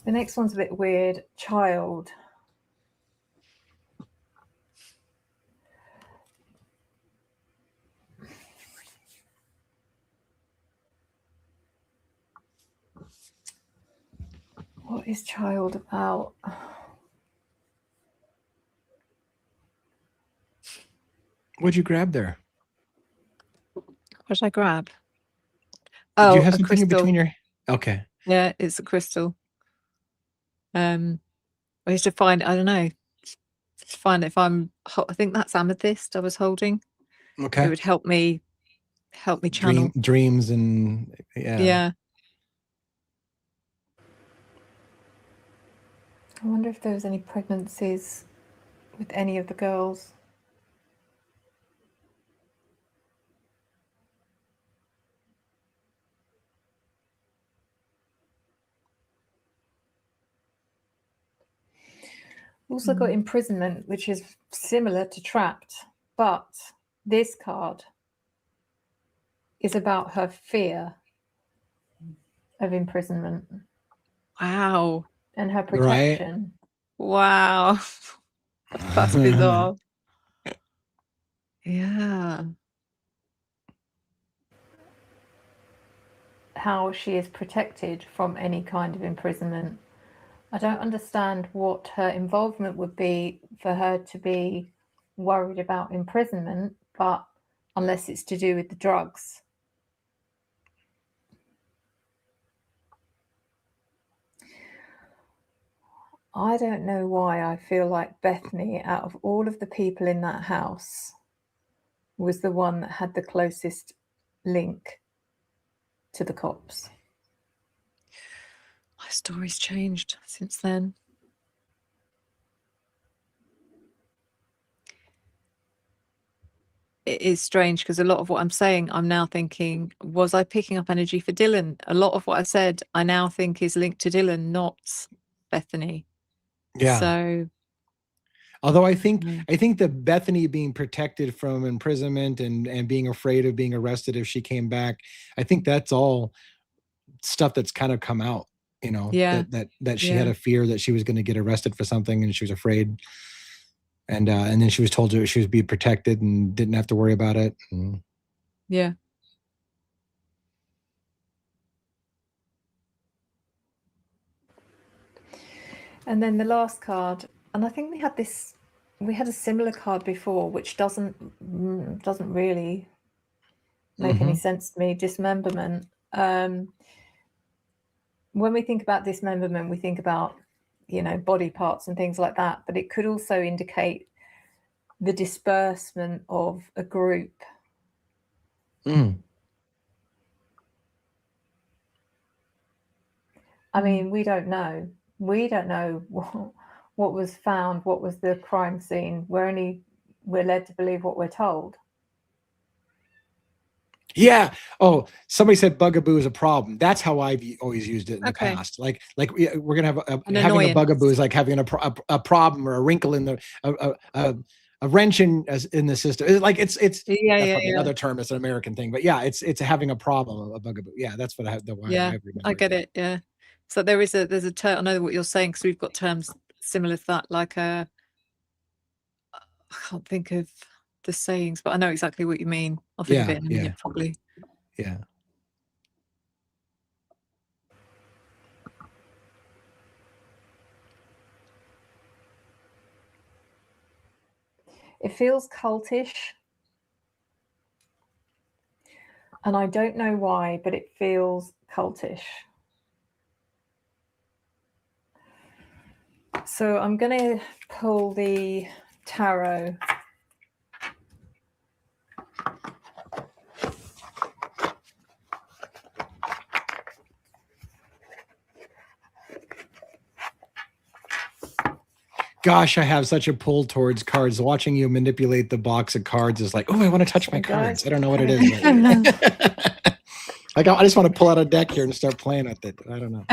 The next one's a bit weird. Child. What is child about? What'd you grab there? What did I grab? Did you have something crystal. in between your? Okay. Yeah, it's a crystal. I used to find, I don't know, to find if I think that's amethyst I was holding. Okay. It would help me channel dreams and yeah. I wonder if there was any pregnancies with any of the girls. Also got imprisonment, which is similar to trapped, but this card is about her fear of imprisonment. Wow. And her protection. Right. Wow. That's bizarre. Yeah. How she is protected from any kind of imprisonment. I don't understand what her involvement would be for her to be worried about imprisonment, but unless it's to do with the drugs. I don't know why I feel like Bethany, out of all of the people in that house, was the one that had the closest link to the cops. My story's changed since then. It is strange because a lot of what I'm saying, I'm now thinking, was I picking up energy for Dylan? A lot of what I said, I now think is linked to Dylan, not Bethany. Yeah. So, Although I think the Bethany being protected from imprisonment and being afraid of being arrested if she came back, I think that's all stuff that's kind of come out, you know, Yeah. that she had a fear that she was going to get arrested for something and she was afraid. And then she was told she would be protected and didn't have to worry about it. Yeah. And then the last card, and I think we had a similar card before, which doesn't really make any sense to me. Dismemberment. When we think about dismemberment, we think about, you know, body parts and things like that, but it could also indicate the disbursement of a group. I mean, we don't know. We don't know what was found, what was the crime scene. We're led to believe what we're told. Yeah. Oh, somebody said bugaboo is a problem. That's how I've always used it in the past. Like we're gonna have having a bugaboo is like having a problem or a wrinkle in the a wrench in the system. It's like it's another term. It's an American thing, but yeah, it's having a problem, a bugaboo. Yeah, that's what I I get it. Yeah. So there's a term. I know what you're saying because we've got terms similar to that. Like I can't think of the sayings, but I know exactly what you mean. I'll think of it in a minute, probably. Yeah. It feels cultish. And I don't know why, but it feels cultish. So I'm going to pull the tarot. Gosh, I have such a pull towards cards. Watching you manipulate the box of cards is like, oh, I want to touch my cards. I don't know what it is. Like, I just want to pull out a deck here and start playing with it. I don't know.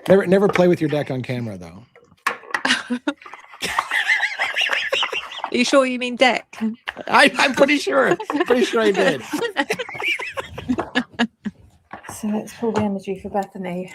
Never play with your deck on camera, though. Are you sure you mean deck? I'm pretty sure. Pretty sure I did. So let's pull the energy for Bethany.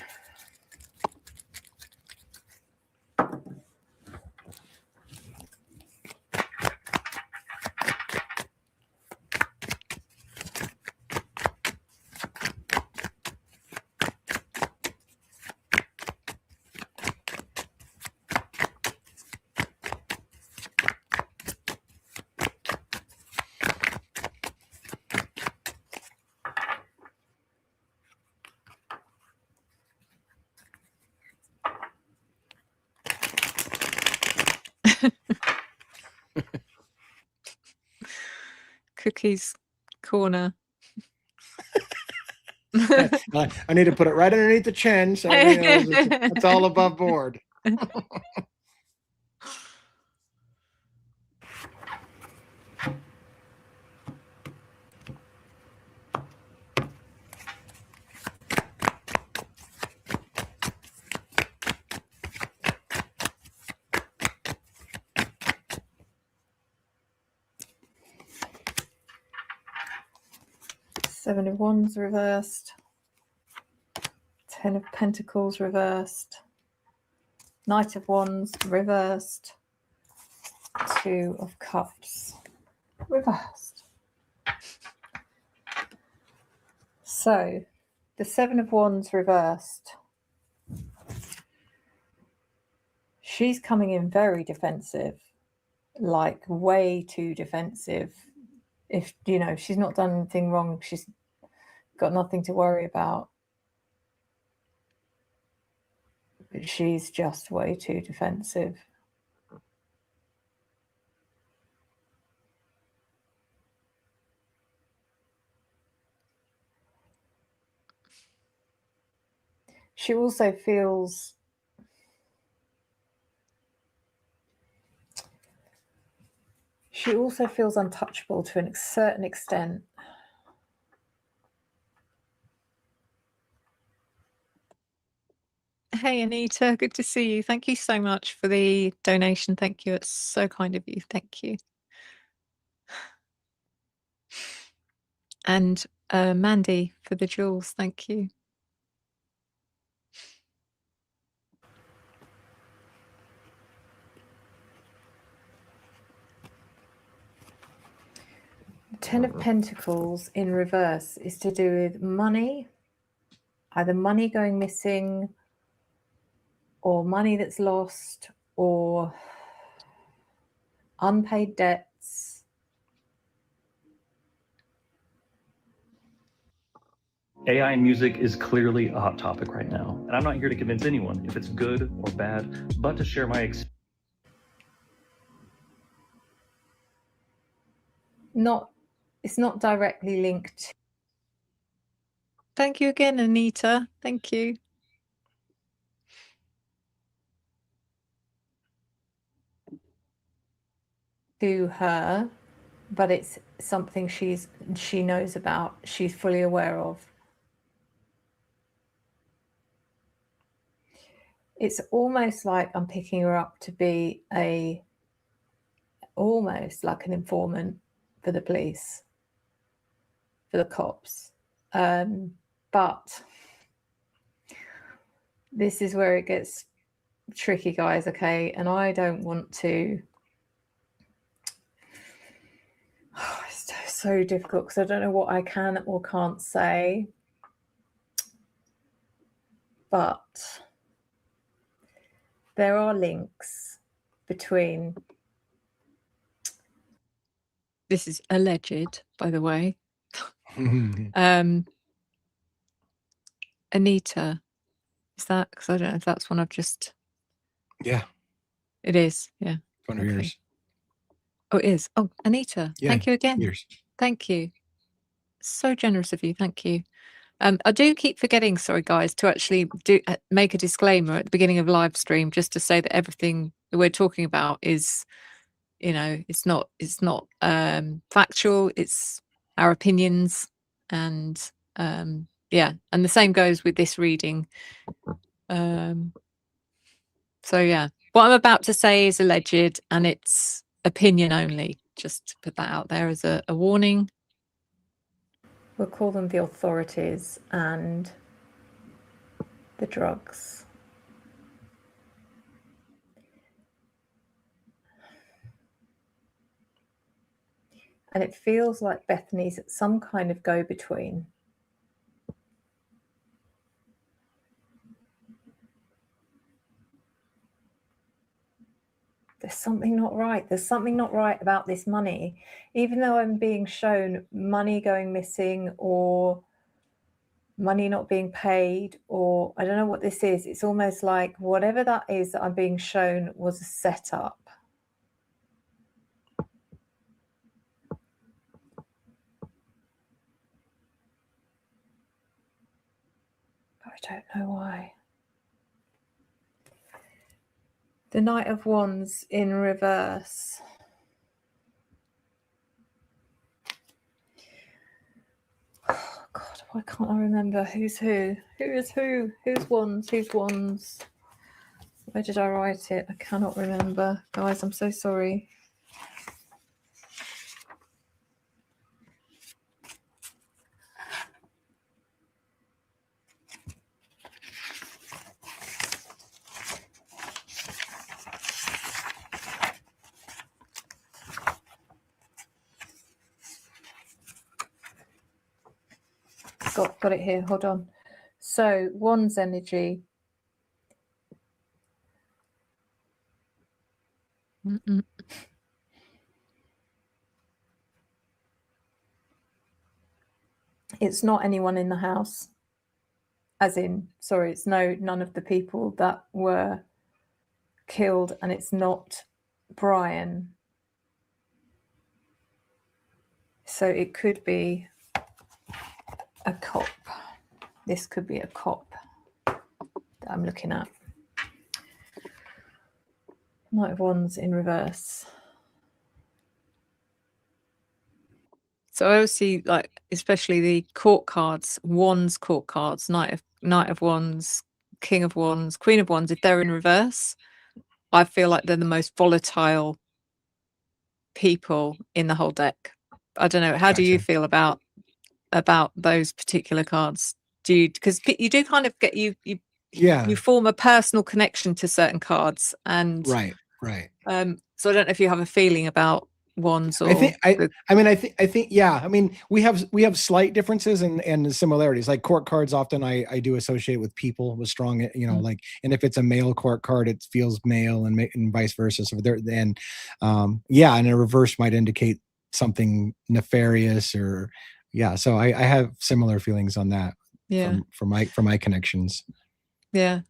Cookies corner. I need to put it right underneath the chin, so it's all above board. Seven of Wands reversed. 10 of Pentacles reversed. Knight of Wands reversed. 2 of Cups reversed. So the 7 of Wands reversed. She's coming in very defensive, like way too defensive. If, you know, she's not done anything wrong, she's got nothing to worry about. But she's just way too defensive. She also feels untouchable to a certain extent. Hey, Anita, good to see you. Thank you so much for the donation. Thank you. It's so kind of you. Thank you. And Mandy for the jewels. Thank you. Ten of Pentacles in reverse is to do with money, either money going missing or money that's lost or unpaid debts. AI in music is clearly a hot topic right now, and I'm not here to convince anyone if it's good or bad, but to share my experience. It's not directly linked. Thank you again, Anita. Thank you. To her, but it's something she knows about, she's fully aware of. It's almost like I'm picking her up to be almost like an informant for the police, for the cops. But this is where it gets tricky, guys, okay? And I don't want to... it's so difficult because I don't know what I can or can't say. But there are links between... This is alleged, by the way. Anita, is that? Because I don't know if that's one I've just... Yeah. It is, yeah. One of yours. Oh, it is. Oh, Anita, Yeah, thank you again. yours. Thank you. So generous of you. Thank you. I do keep forgetting, sorry guys, to actually make a disclaimer at the beginning of live stream, just to say that everything that we're talking about is, you know, it's not factual. It's our opinions, and yeah, and the same goes with this reading. So yeah, what I'm about to say is alleged, and it's opinion only. Just to put that out there as a warning. We'll call them the authorities and the drugs. And it feels like Bethany's at some kind of go-between. There's something not right. There's something not right about this money. Even though I'm being shown money going missing or money not being paid, or I don't know what this is. It's almost like whatever that is that I'm being shown was a setup. But I don't know why. The Knight of Wands in reverse. Oh God, why can't I remember who's who? Who is who? Who's wands? Who's wands? Where did I write it? I cannot remember. Guys, I'm so sorry. Got it here. Hold on. So, wands energy. It's not anyone in the house. as in, sorry, it's none of the people that were killed, and it's not Bryan. So it could be a cop. This could be a cop that I'm looking at. Knight of Wands in reverse. So I always see, like, especially the court cards, Wands court cards, Knight of Wands, King of Wands, Queen of Wands. If they're in reverse, I feel like they're the most volatile people in the whole deck. I don't know. How do you feel about those particular cards? Do you, because you do kind of get you form a personal connection to certain cards, and right. So I don't know if you have a feeling about Wands or I think yeah. I mean, we have slight differences and similarities. Like court cards, often I do associate with people with strong, you know, like, and if it's a male court card, it feels male, and vice versa. So there, and and a reverse might indicate something nefarious, or So I have similar feelings on that. For my connections. Yeah.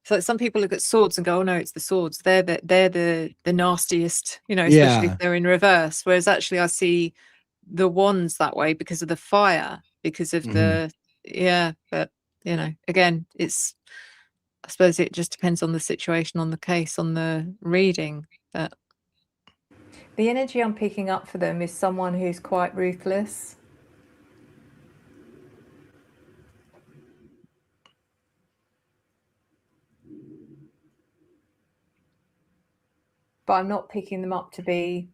So some people look at swords and go, "Oh no, it's the swords. They're the nastiest," you know, especially if they're in reverse. Whereas actually, I see the wands that way because of the fire, because of the But you know, again, I suppose it just depends on the situation, on the case, on the reading. But the energy I'm picking up for them is someone who's quite ruthless. But I'm not picking them up to be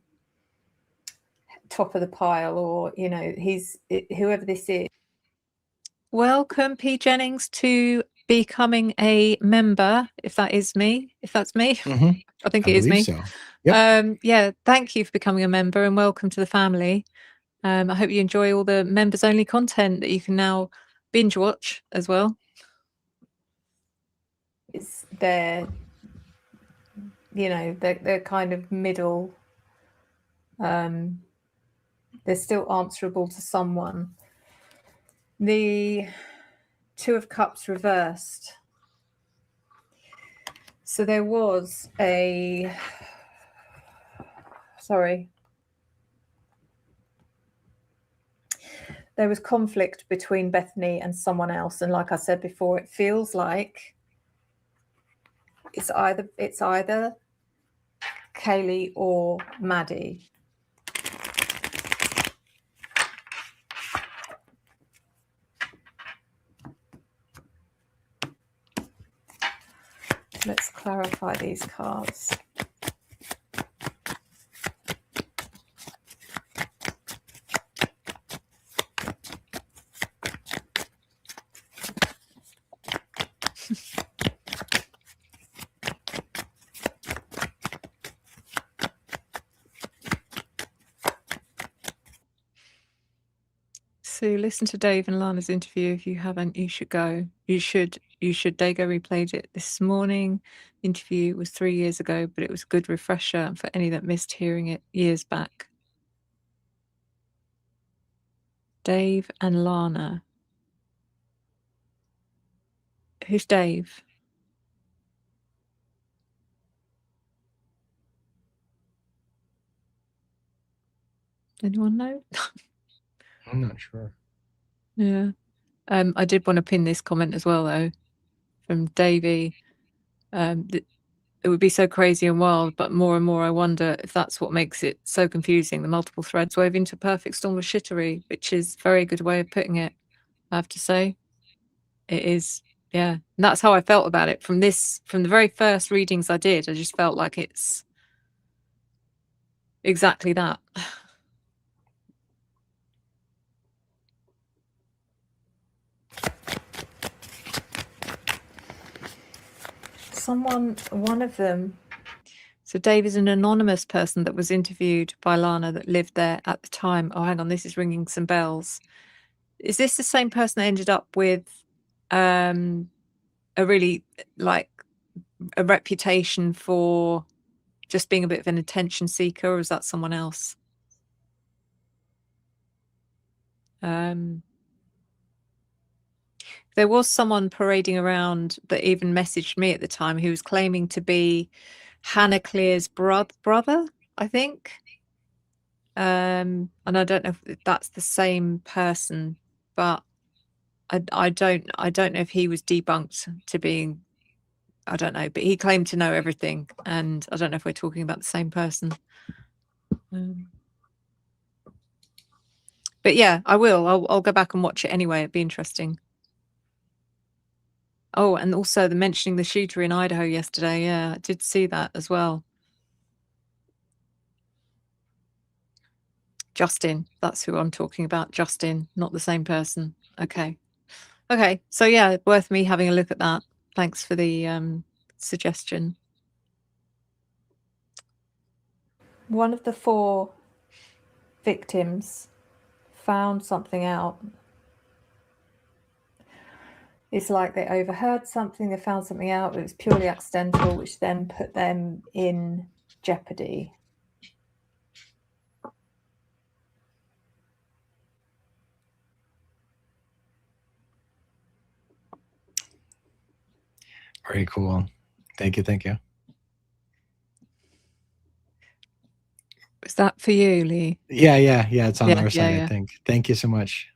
top of the pile, or, you know, whoever this is. Welcome, P. Jennings, to becoming a member. If that's me, I think it is me. So. Yep. Thank you for becoming a member, and welcome to the family. I hope you enjoy all the members only content that you can now binge watch as well. It's their, you know, they're kind of middle. They're still answerable to someone. The Two of Cups reversed. So there was there was conflict between Bethany and someone else, and like I said before, it feels like it's either Kaylee or Maddie. Let's clarify these cards. So listen to Dave and Lana's interview. If you haven't, you should go. You should. Dago replayed it this morning. The interview was 3 years ago, but it was a good refresher for any that missed hearing it years back. Dave and Lana. Who's Dave? Anyone know? I'm not sure. Yeah. I did want to pin this comment as well, though, from Davey. It would be so crazy and wild, but more and more I wonder if that's what makes it so confusing. The multiple threads wove into a perfect storm of shittery, which is a very good way of putting it, I have to say. It is, yeah. And that's how I felt about it from the very first readings I did. I just felt like it's exactly that. One of them. So Dave is an anonymous person that was interviewed by Lana that lived there at the time. Oh, hang on, this is ringing some bells. Is this the same person that ended up with a really, like, a reputation for just being a bit of an attention seeker, or is that someone else? There was someone parading around that even messaged me at the time who was claiming to be Hannah Clear's brother, I think. And I don't know if that's the same person, but I don't know if he was debunked to being, I don't know, but he claimed to know everything, and I don't know if we're talking about the same person. But yeah, I will. I'll go back and watch it anyway. It'd be interesting. Oh, and also the mentioning the shooter in Idaho yesterday. Yeah, I did see that as well. Justin, that's who I'm talking about. Justin, not the same person. Okay. Okay. So yeah, worth me having a look at that. Thanks for the suggestion. One of the 4 victims found something out. It's like they overheard something, they found something out, it was purely accidental, which then put them in jeopardy. Very cool. Thank you. Thank you. Is that for you, Lee? Yeah. It's on our side, yeah. I think. Thank you so much.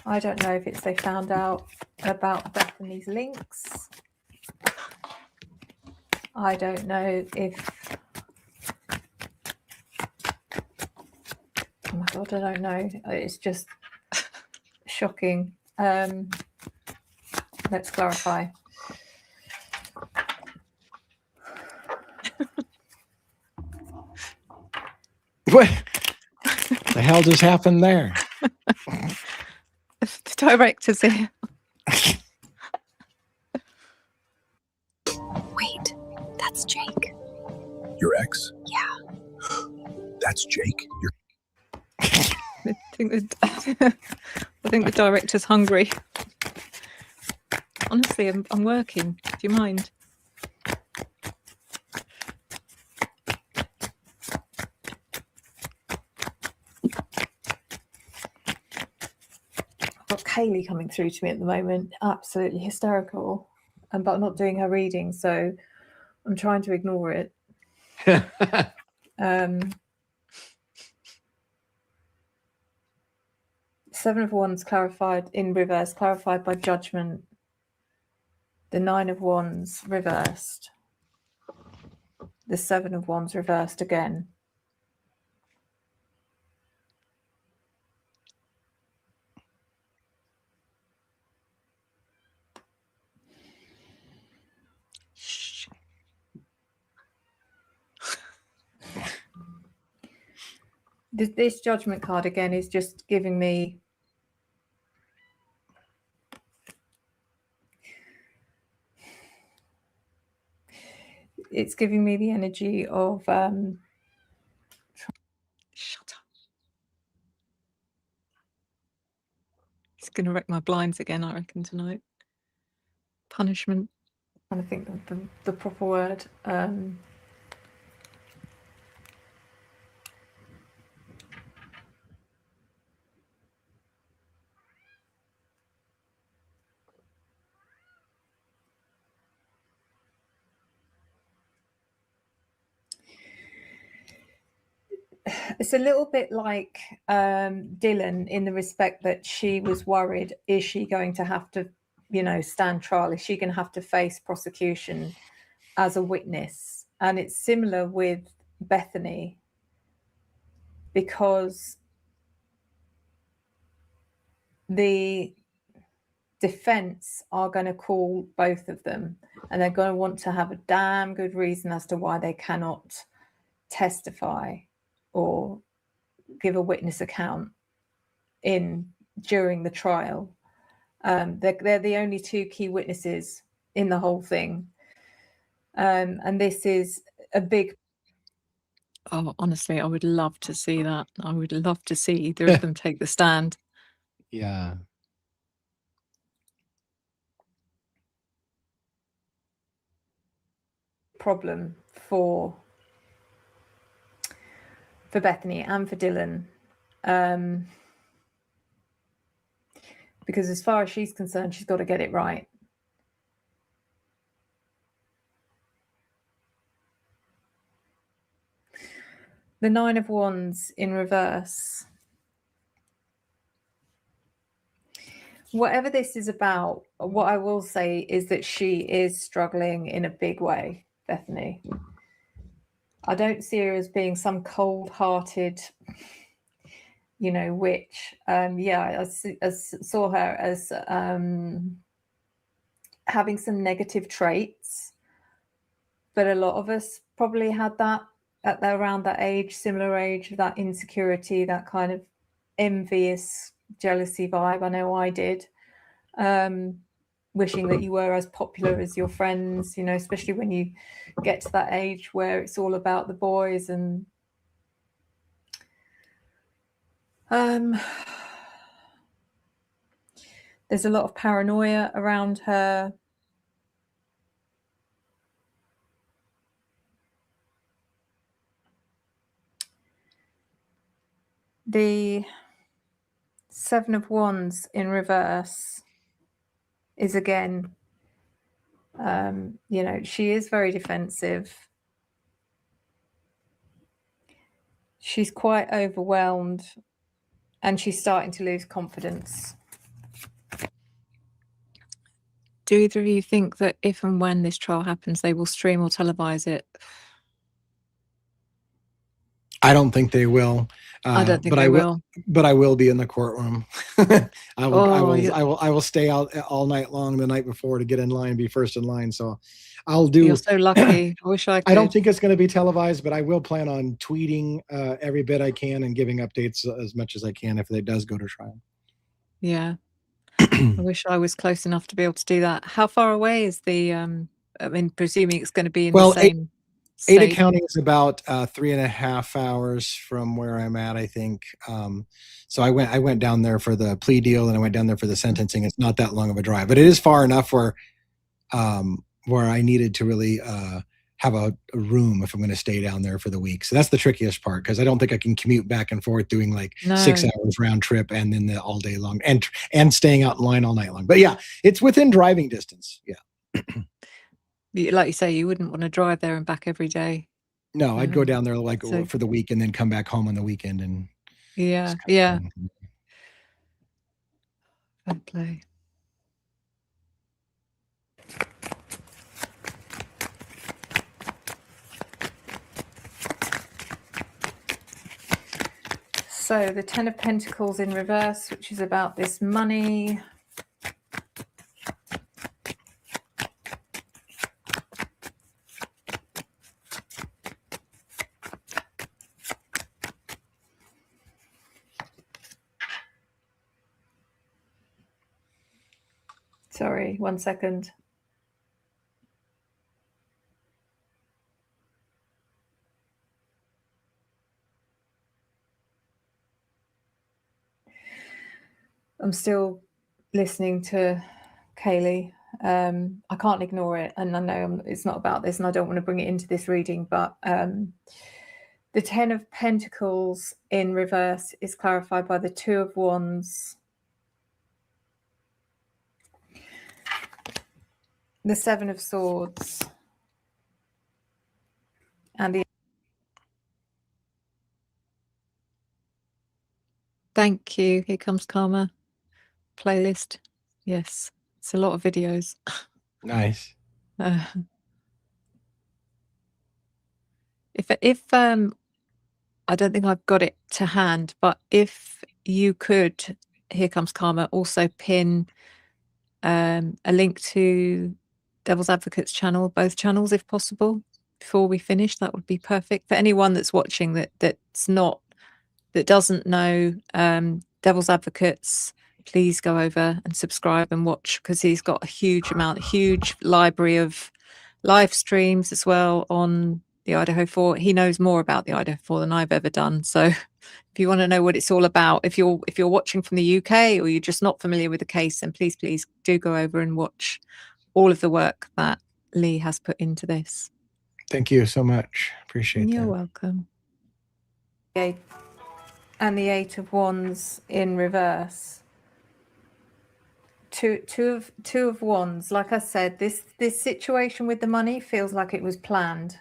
I don't know if it's they found out about Bethany's links. I don't know if... Oh my God, I don't know. It's just shocking. Let's clarify. What the hell just happened there? The director's here. Wait, that's Jake. Your ex? Yeah. That's Jake? I think the director's hungry. Honestly, I'm working. Do you mind? I've got Kaylee coming through to me at the moment, absolutely hysterical, but I'm not doing her reading, so I'm trying to ignore it. 7 of Wands clarified in reverse, clarified by judgment. The 9 of Wands reversed. The 7 of Wands reversed again. This judgment card again is just giving me it's giving me the energy of Shut up. It's gonna wreck my blinds again, I reckon, tonight. Punishment. I'm trying to think of the proper word. It's a little bit like Dylan in the respect that she was worried, is she going to have to, stand trial? Is she going to have to face prosecution as a witness? And it's similar with Bethany, because the defense are going to call both of them, and they're going to want to have a damn good reason as to why they cannot testify or give a witness account during the trial. They're the only 2 key witnesses in the whole thing, and this is a big... Oh, honestly, I would love to see that. I would love to see either of them take the stand. Yeah. problem for Bethany and for Dylan, because as far as she's concerned, she's got to get it right. The Nine of Wands in reverse. Whatever this is about, what I will say is that she is struggling in a big way, Bethany. I don't see her as being some cold-hearted, witch. I saw her as having some negative traits, but a lot of us probably had that around that age, similar age, that insecurity, that kind of envious, jealousy vibe. I know I did. Wishing that you were as popular as your friends, especially when you get to that age where it's all about the boys. And there's a lot of paranoia around her. The Seven of Wands in reverse is again, she is very defensive. She's quite overwhelmed and she's starting to lose confidence. Do either of you think that if and when this trial happens, they will stream or televise it? I don't think they will. I don't think they will. But I will be in the courtroom. I will stay out all night long the night before to get in line, be first in line. So I'll do. You're so lucky. I wish I could. I don't think it's going to be televised, but I will plan on tweeting every bit I can and giving updates as much as I can if it does go to trial. Yeah. I wish I was close enough to be able to do that. How far away is the, presuming it's going to be in the same Ada state? County is about 3.5 hours from where I'm at, I think. So I went down there for the plea deal and I went down there for the sentencing. It's not that long of a drive, but it is far enough where I needed to really have a room if I'm going to stay down there for the week. So that's the trickiest part, because I don't think I can commute back and forth doing 6 hours round trip and then the all day long and staying out in line all night long. But yeah, it's within driving distance. Yeah. Like you say, you wouldn't want to drive there and back every day. No, I'd go down there for the week and then come back home on the weekend. And yeah. Fair play. So the Ten of Pentacles in reverse, which is about this money. Sorry, 1 second. I'm still listening to Kaylee. I can't ignore it, and I know it's not about this, and I don't want to bring it into this reading, but the Ten of Pentacles in reverse is clarified by the Two of Wands, the Seven of Swords, and the... Thank you. Here comes Karma. Playlist. Yes, it's a lot of videos. Nice. If I don't think I've got it to hand, but if you could, Here Comes Karma, also pin a link to Devil's Advocate's channel, both channels if possible, before we finish, that would be perfect. For anyone that's watching that doesn't know Devil's Advocates, please go over and subscribe and watch, because he's got a huge library of live streams as well on the Idaho 4. He knows more about the Idaho 4 than I've ever done. So if you want to know what it's all about, if you're watching from the UK or you're just not familiar with the case, then please do go over and watch all of the work that Lee has put into this. Thank you so much. Appreciate You're that. welcome. And the Eight of Wands in reverse. Two of Wands. Like I said, this situation with the money feels like it was planned.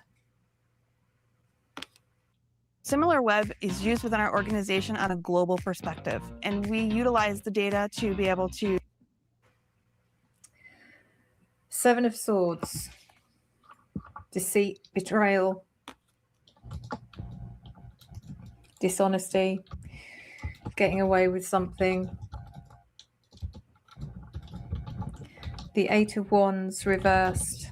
SimilarWeb is used within our organization on a global perspective, and we utilize the data to be able to. Seven of Swords. Deceit, betrayal, dishonesty, getting away with something. The Eight of Wands reversed.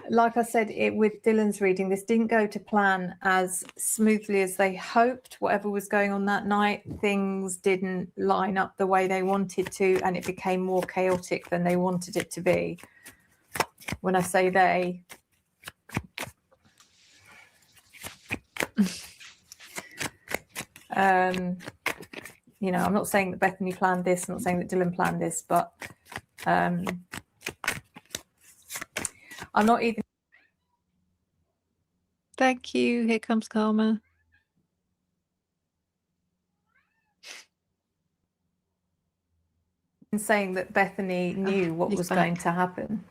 Like I said, with Dylan's reading, this didn't go to plan as smoothly as they hoped. Whatever was going on that night, things didn't line up the way they wanted to, and it became more chaotic than they wanted it to be. When I say they, you know, I'm not saying that Bethany planned this, I'm not saying that Dylan planned this, but I'm not even. Thank you. Here comes Karma. Saying that Bethany knew what he's was back. going to happen,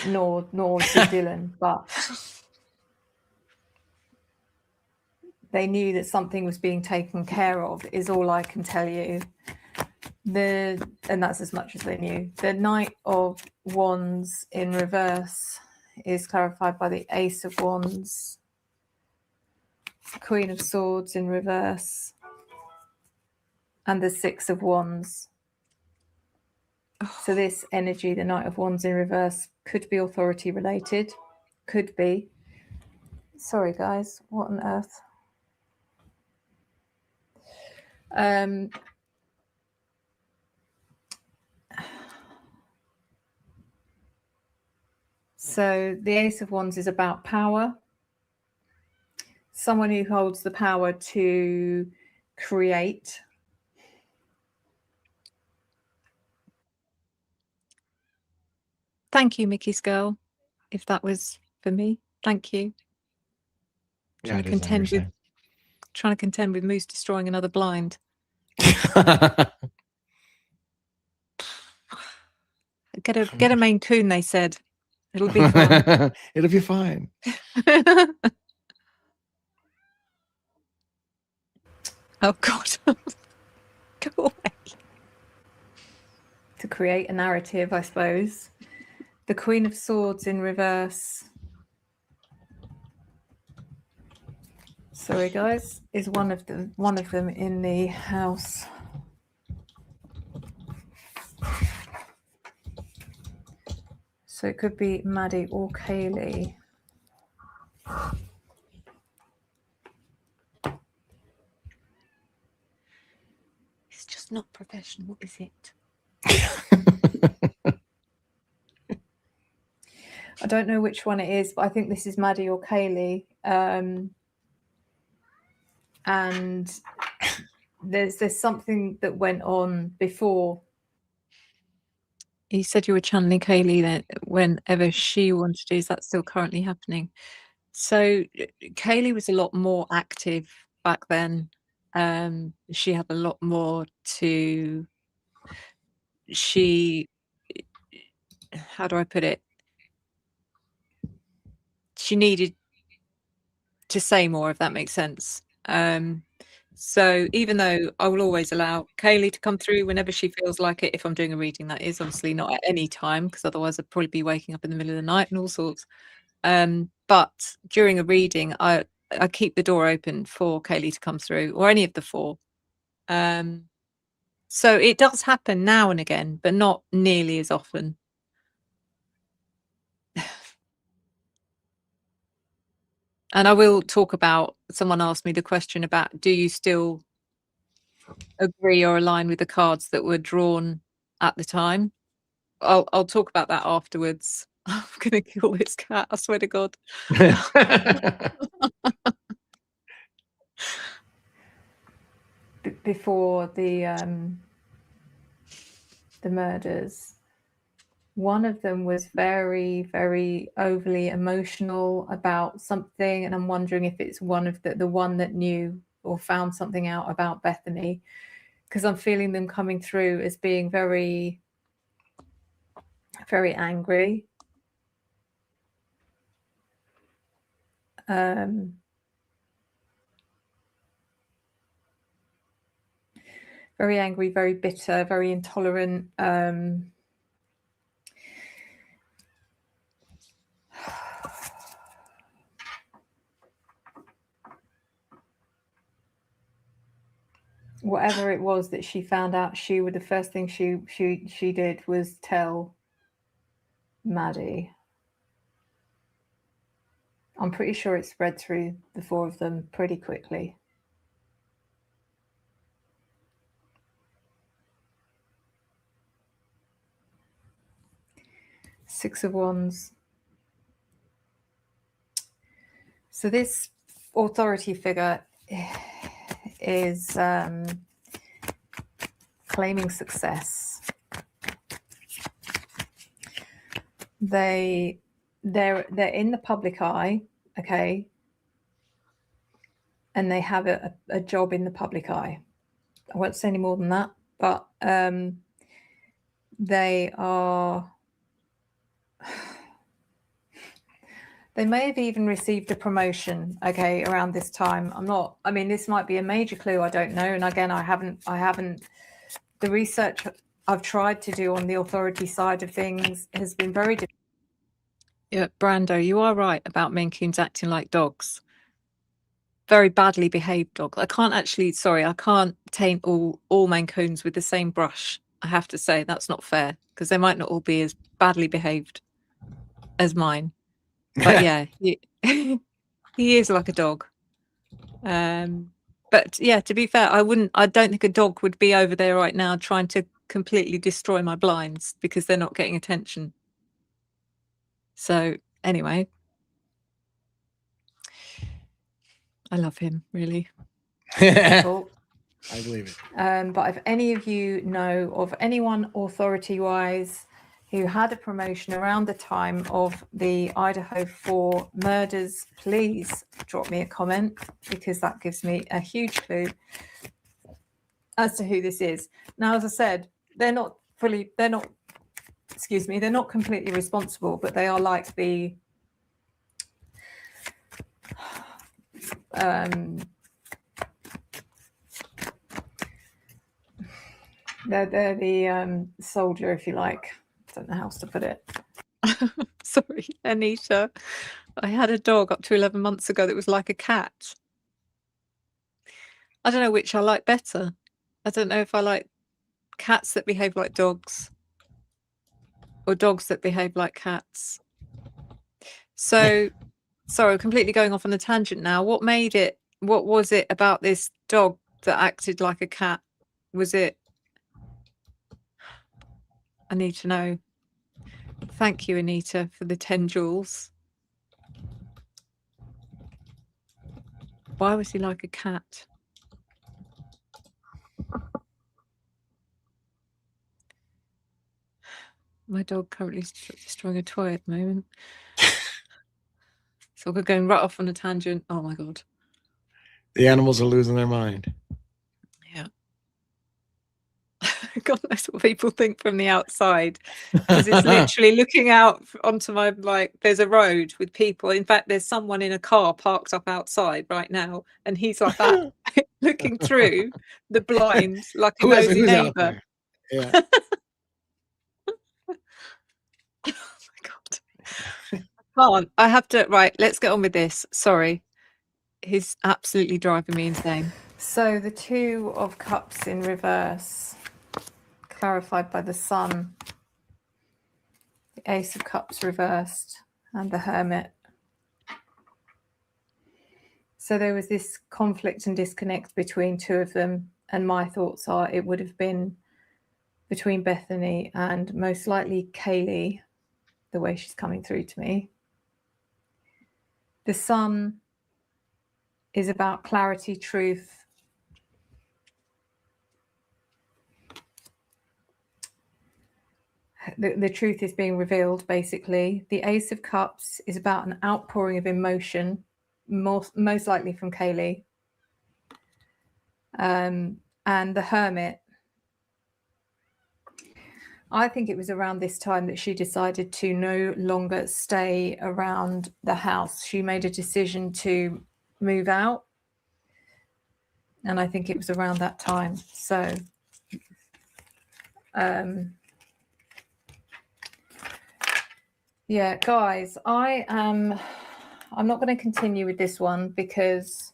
nor did Dylan, but they knew that something was being taken care of, is all I can tell you. And that's as much as they knew. The Knight of Wands in reverse is clarified by the Ace of Wands, Queen of Swords in reverse, and the Six of Wands. So this energy, the Knight of Wands in reverse, could be authority related, could be. Sorry guys, what on earth? So the Ace of Wands is about power. Someone who holds the power to create. Thank you, Mickey's girl. If that was for me, thank you. Yeah, Trying to contend with Moose destroying another blind. Get a Maine Coon, they said. It'll be fine. It'll be fine. Oh God. Go away. To create a narrative, I suppose. The Queen of Swords in reverse. Sorry guys, is one of them in the house. So it could be Maddie or Kaylee. It's just not professional, is it? I don't know which one it is, but I think this is Maddie or Kaylee. And there's something that went on before. You said you were channeling Kaylee then whenever she wanted to. Is that still currently happening? So Kaylee was a lot more active back then. She had a lot more to. How do I put it? She needed to say more, if that makes sense. So even though I will always allow Kaylee to come through whenever she feels like it, if I'm doing a reading, that is obviously not at any time, because otherwise I'd probably be waking up in the middle of the night and all sorts. But during a reading, I keep the door open for Kaylee to come through, or any of the four. So it does happen now and again, but not nearly as often. And I will talk about, someone asked me the question about, do you still agree or align with the cards that were drawn at the time? I'll talk about that afterwards. I'm going to kill this cat, I swear to God. before the murders. One of them was very, very overly emotional about something, and I'm wondering if it's one of the one that knew or found something out about Bethany, because I'm feeling them coming through as being very, very angry. Very angry, very bitter, very intolerant. Whatever it was that she found out, the first thing she did was tell Maddie. I'm pretty sure it spread through the four of them pretty quickly. Six of Wands. So this authority figure is claiming success. They're in the public eye, okay, and they have a job in the public eye. I won't say any more than that, but they are. They may have even received a promotion, okay, around this time. I mean, this might be a major clue, I don't know. And again, I haven't, the research I've tried to do on the authority side of things has been very difficult. Yeah, Brando, you are right about Maine Coons acting like dogs. Very badly behaved dogs. I can't taint all Maine Coons with the same brush. I have to say that's not fair, because they might not all be as badly behaved as mine. But yeah, he is like a dog. But yeah, to be fair, I don't think a dog would be over there right now trying to completely destroy my blinds because they're not getting attention. So anyway, I love him, really. I believe it. But if any of you know of anyone authority-wise who had a promotion around the time of the Idaho 4 murders, please drop me a comment, because that gives me a huge clue as to who this is. Now, as I said, they're not completely responsible, but they are like the they're the soldier, if you like. I don't know how else to put it. Sorry, Anita. I had a dog up to 11 months ago that was like a cat. I don't know which I like better. I don't know if I like cats that behave like dogs or dogs that behave like cats. So, sorry, completely going off on a tangent now. What was it about this dog that acted like a cat? I need to know. Thank you, Anita, for the 10 jewels. Why was he like a cat? My dog currently is destroying a toy at the moment. So we're going right off on a tangent. Oh my God. The animals are losing their mind. Yeah. God knows what people think from the outside, because it's literally looking out onto my, there's a road with people. In fact, there's someone in a car parked up outside right now, and he's like that, looking through the blinds like a nosy neighbour. Yeah. Oh my God. I have to, right, let's get on with this. Sorry. He's absolutely driving me insane. So the Two of Cups in reverse, clarified by the Sun, the Ace of Cups reversed, and the Hermit. So there was this conflict and disconnect between two of them, and my thoughts are it would have been between Bethany and most likely Kaylee, the way she's coming through to me. The Sun is about clarity, truth, the truth is being revealed, basically. The Ace of Cups is about an outpouring of emotion, most likely from Kaylee. And the Hermit, I think it was around this time that she decided to no longer stay around the house. She made a decision to move out. And I think it was around that time. So, yeah, guys, I'm not going to continue with this one because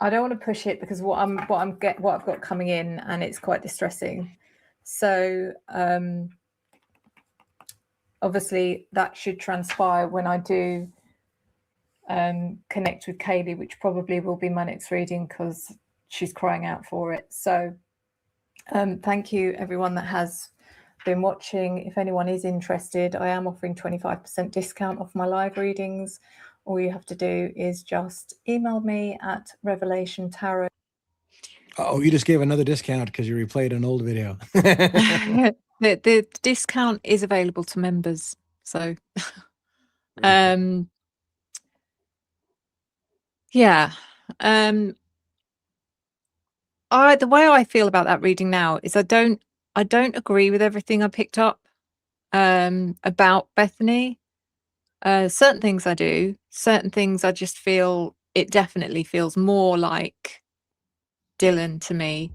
I don't want to push it because what I've got coming in, and it's quite distressing. So obviously that should transpire when I do connect with Kaylee, which probably will be my next reading because she's crying out for it. So thank you everyone that has been watching. If anyone is interested, I am offering 25% discount off my live readings. All you have to do is just email me at Revelation Tarot. Oh, you just gave another discount because you replayed an old video. The discount is available to members. So, yeah. The way I feel about that reading now is I don't agree with everything I picked up about Bethany. Certain things I do, certain things I just feel it definitely feels more like Dylan to me.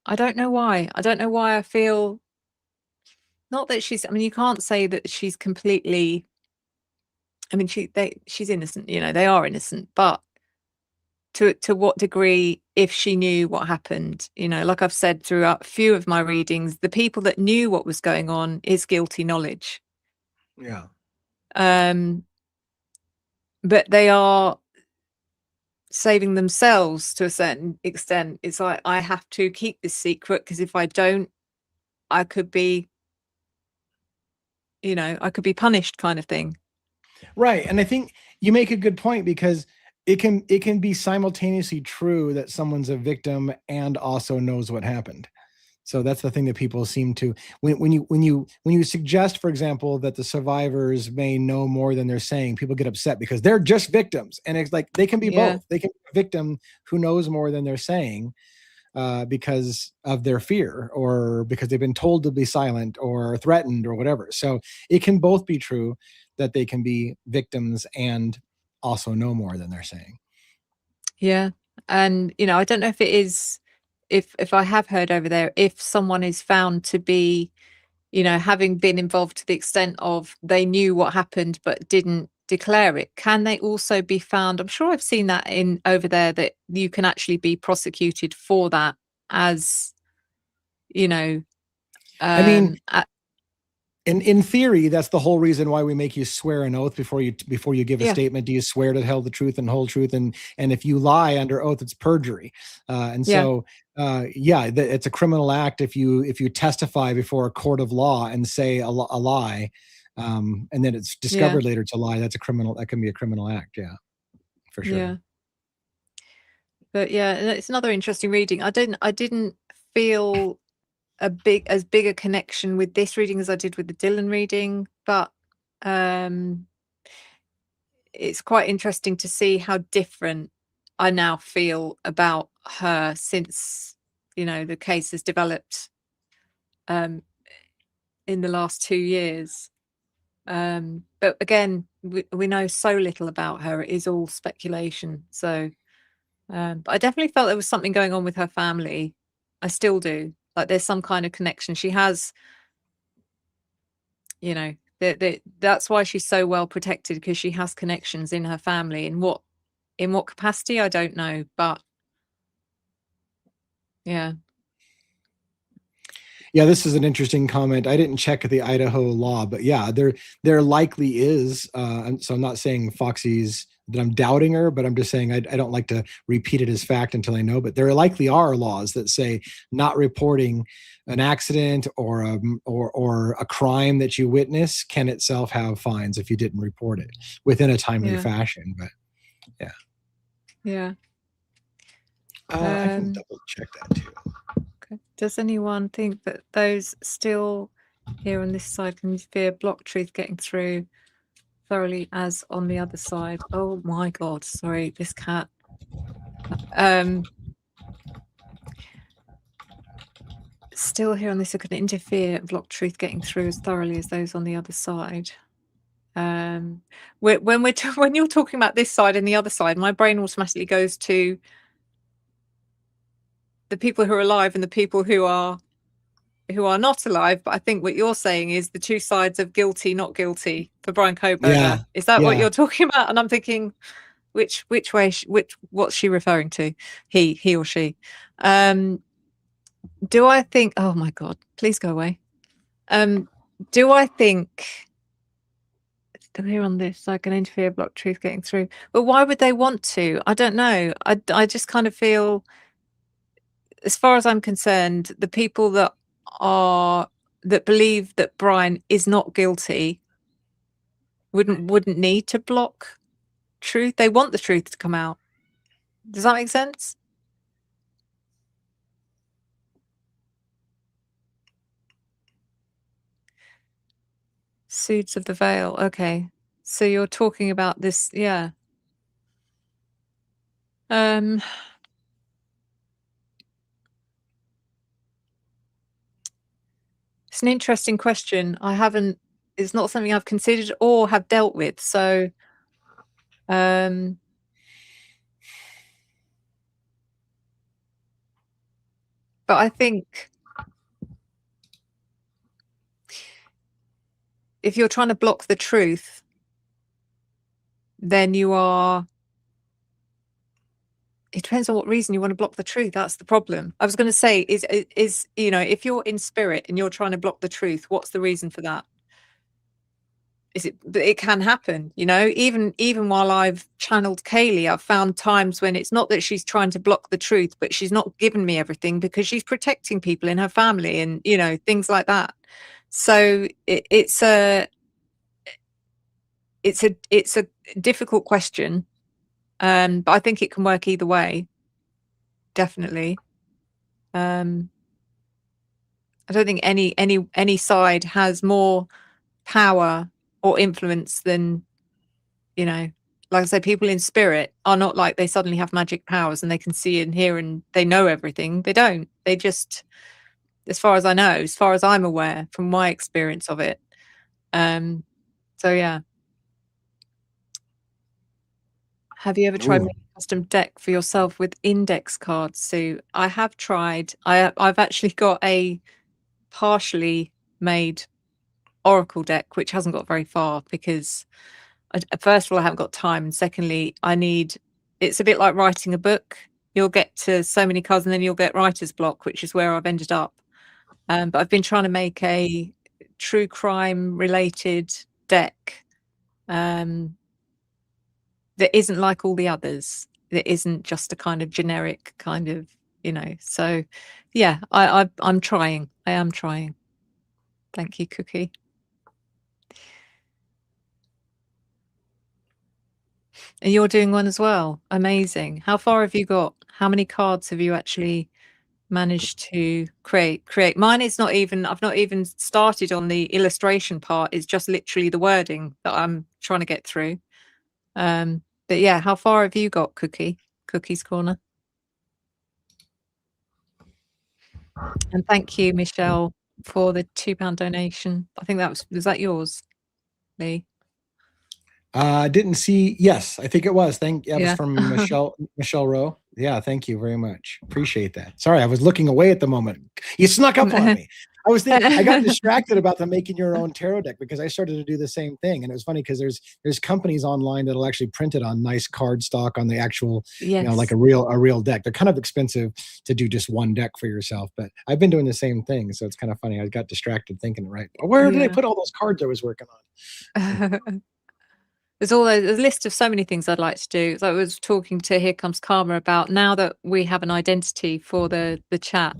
I don't know why. I don't know why I feel not that she's, I mean, you can't say that she's completely, I mean, she's innocent, you know, they are innocent, but to what degree, if she knew what happened, you know, like I've said throughout a few of my readings, the people that knew what was going on is guilty knowledge. Yeah. But they are saving themselves to a certain extent. It's like, I have to keep this secret because if I don't, I could be, you know, I could be punished kind of thing. Right. And I think you make a good point because it can be simultaneously true that someone's a victim and also knows what happened. So that's the thing that people seem to, when you suggest, for example, that the survivors may know more than they're saying, people get upset because they're just victims. And it's like, they can be both. They can be a victim who knows more than they're saying because of their fear or because they've been told to be silent or threatened or whatever. So it can both be true that they can be victims and also know more than they're saying. Yeah. And, you know, I don't know if it is, if I have heard over there, if someone is found to be, you know, having been involved to the extent of they knew what happened but didn't declare it, can they also be found? I'm sure I've seen that in over there, that you can actually be prosecuted for that, as, you know, I mean, in theory, that's the whole reason why we make you swear an oath before you give a statement. Do you swear to tell the truth and whole truth? And if you lie under oath, it's perjury. So it's a criminal act if you testify before a court of law and say a lie, and then it's discovered later to lie. That can be a criminal act. Yeah, for sure. Yeah. But yeah, it's another interesting reading. I didn't feel as big a connection with this reading as I did with the Dylan reading, but it's quite interesting to see how different I now feel about her since, you know, the case has developed in the last 2 years. But again, we know so little about her. It is all speculation. So but I definitely felt there was something going on with her family. I still do. Like there's some kind of connection. She has, you know, that's why she's so well protected, because she has connections in her family. In what capacity, I don't know. But yeah. Yeah, this is an interesting comment. I didn't check the Idaho law, but yeah, there likely is. So I'm not saying Foxy's that I'm doubting her, but I'm just saying I don't like to repeat it as fact until I know. But there likely are laws that say not reporting an accident or a crime that you witness can itself have fines if you didn't report it within a timely fashion. But yeah. Yeah. I can double check that too. Okay. Does anyone think that those still here on this side can fear block truth getting through thoroughly as on the other side? Oh my God, sorry, this cat. Still here on this, it can interfere and block truth getting through as thoroughly as those on the other side. When you're talking about this side and the other side, my brain automatically goes to the people who are alive and the people who are not alive. But I think what you're saying is the two sides of guilty, not guilty for Bryan Kohberger. Yeah, Is that what yeah. you're talking about? And I'm thinking, which way, what's she referring to? He or she? Do I think? Oh my God! Please go away. Do I think? Still here on this, I can interfere, block truth getting through. But why would they want to? I don't know. I just kind of feel, as far as I'm concerned, the people that believe that Bryan is not guilty wouldn't need to block truth. They want the truth to come out. Does that make sense? Suits of the veil. Okay. So you're talking about this, yeah. It's an interesting question. It's not something I've considered or have dealt with. So but I think if you're trying to block the truth, then you are. It depends on what reason you want to block the truth. That's the problem. I was going to say is if you're in spirit and you're trying to block the truth, what's the reason for that? It can happen, even while I've channeled Kaylee, I've found times when it's not that she's trying to block the truth, but she's not given me everything because she's protecting people in her family and, things like that. So it's a difficult question. But I think it can work either way. Definitely. I don't think any side has more power or influence than, like I say, people in spirit are not like they suddenly have magic powers and they can see and hear and they know everything. They don't. They just, as far as I know, as far as I'm aware from my experience of it. So yeah. Have you ever tried making a custom deck for yourself with index cards, Sue? I have tried. I've actually got a partially made Oracle deck, which hasn't got very far because, first of all, I haven't got time. And secondly, it's a bit like writing a book. You'll get to so many cards and then you'll get writer's block, which is where I've ended up. But I've been trying to make a true crime related deck. That isn't like all the others. That isn't just a kind of generic kind of, So, yeah, I'm trying. I am trying. Thank you, Cookie. And you're doing one as well. Amazing. How far have you got? How many cards have you actually managed to create? Mine is not even. I've not even started on the illustration part. It's just literally the wording that I'm trying to get through. But yeah, how far have you got, Cookie's Corner? And thank you, Michelle, for the £2 donation. I think was that yours, Lee? Didn't see. Yes, I think it was. It was from Michelle Rowe. Yeah, thank you very much. Appreciate that. Sorry, I was looking away at the moment. You snuck up on me. I was thinking, I got distracted about the making your own tarot deck because I started to do the same thing. And it was funny because there's companies online that'll actually print it on nice card stock on the actual, like a real deck. They're kind of expensive to do just one deck for yourself, but I've been doing the same thing. So it's kind of funny. I got distracted thinking, where did I put all those cards I was working on? There's a list of so many things I'd like to do. So I was talking to Here Comes Karma about now that we have an identity for the chat,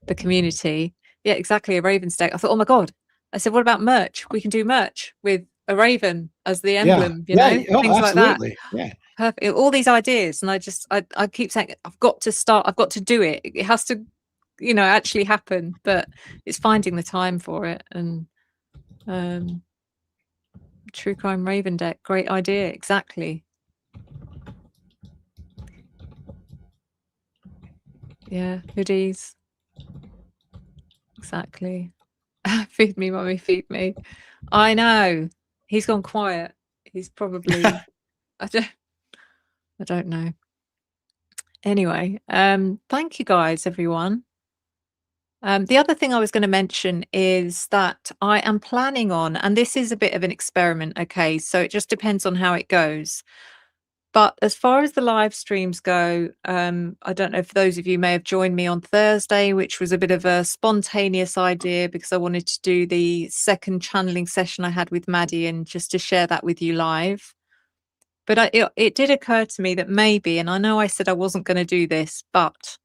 the community. Yeah, exactly. A Ravens deck. I thought, oh my God. I said, what about merch? We can do merch with a raven as the emblem, things like that. Yeah. perfect. All these ideas, and I keep saying I've got to start. I've got to do it. It has to, actually happen. But it's finding the time for it. And True Crime Raven deck, great idea. Exactly. Yeah, hoodies. Exactly. Feed me, mummy, feed me. I know. He's gone quiet. He's probably I don't know. Anyway, thank you guys, everyone. The other thing I was going to mention is that I am planning on, and this is a bit of an experiment, okay, so it just depends on how it goes. But as far as the live streams go, I don't know if those of you may have joined me on Thursday, which was a bit of a spontaneous idea because I wanted to do the second channeling session I had with Maddie and just to share that with you live. But it did occur to me that maybe, and I know I said I wasn't going to do this, but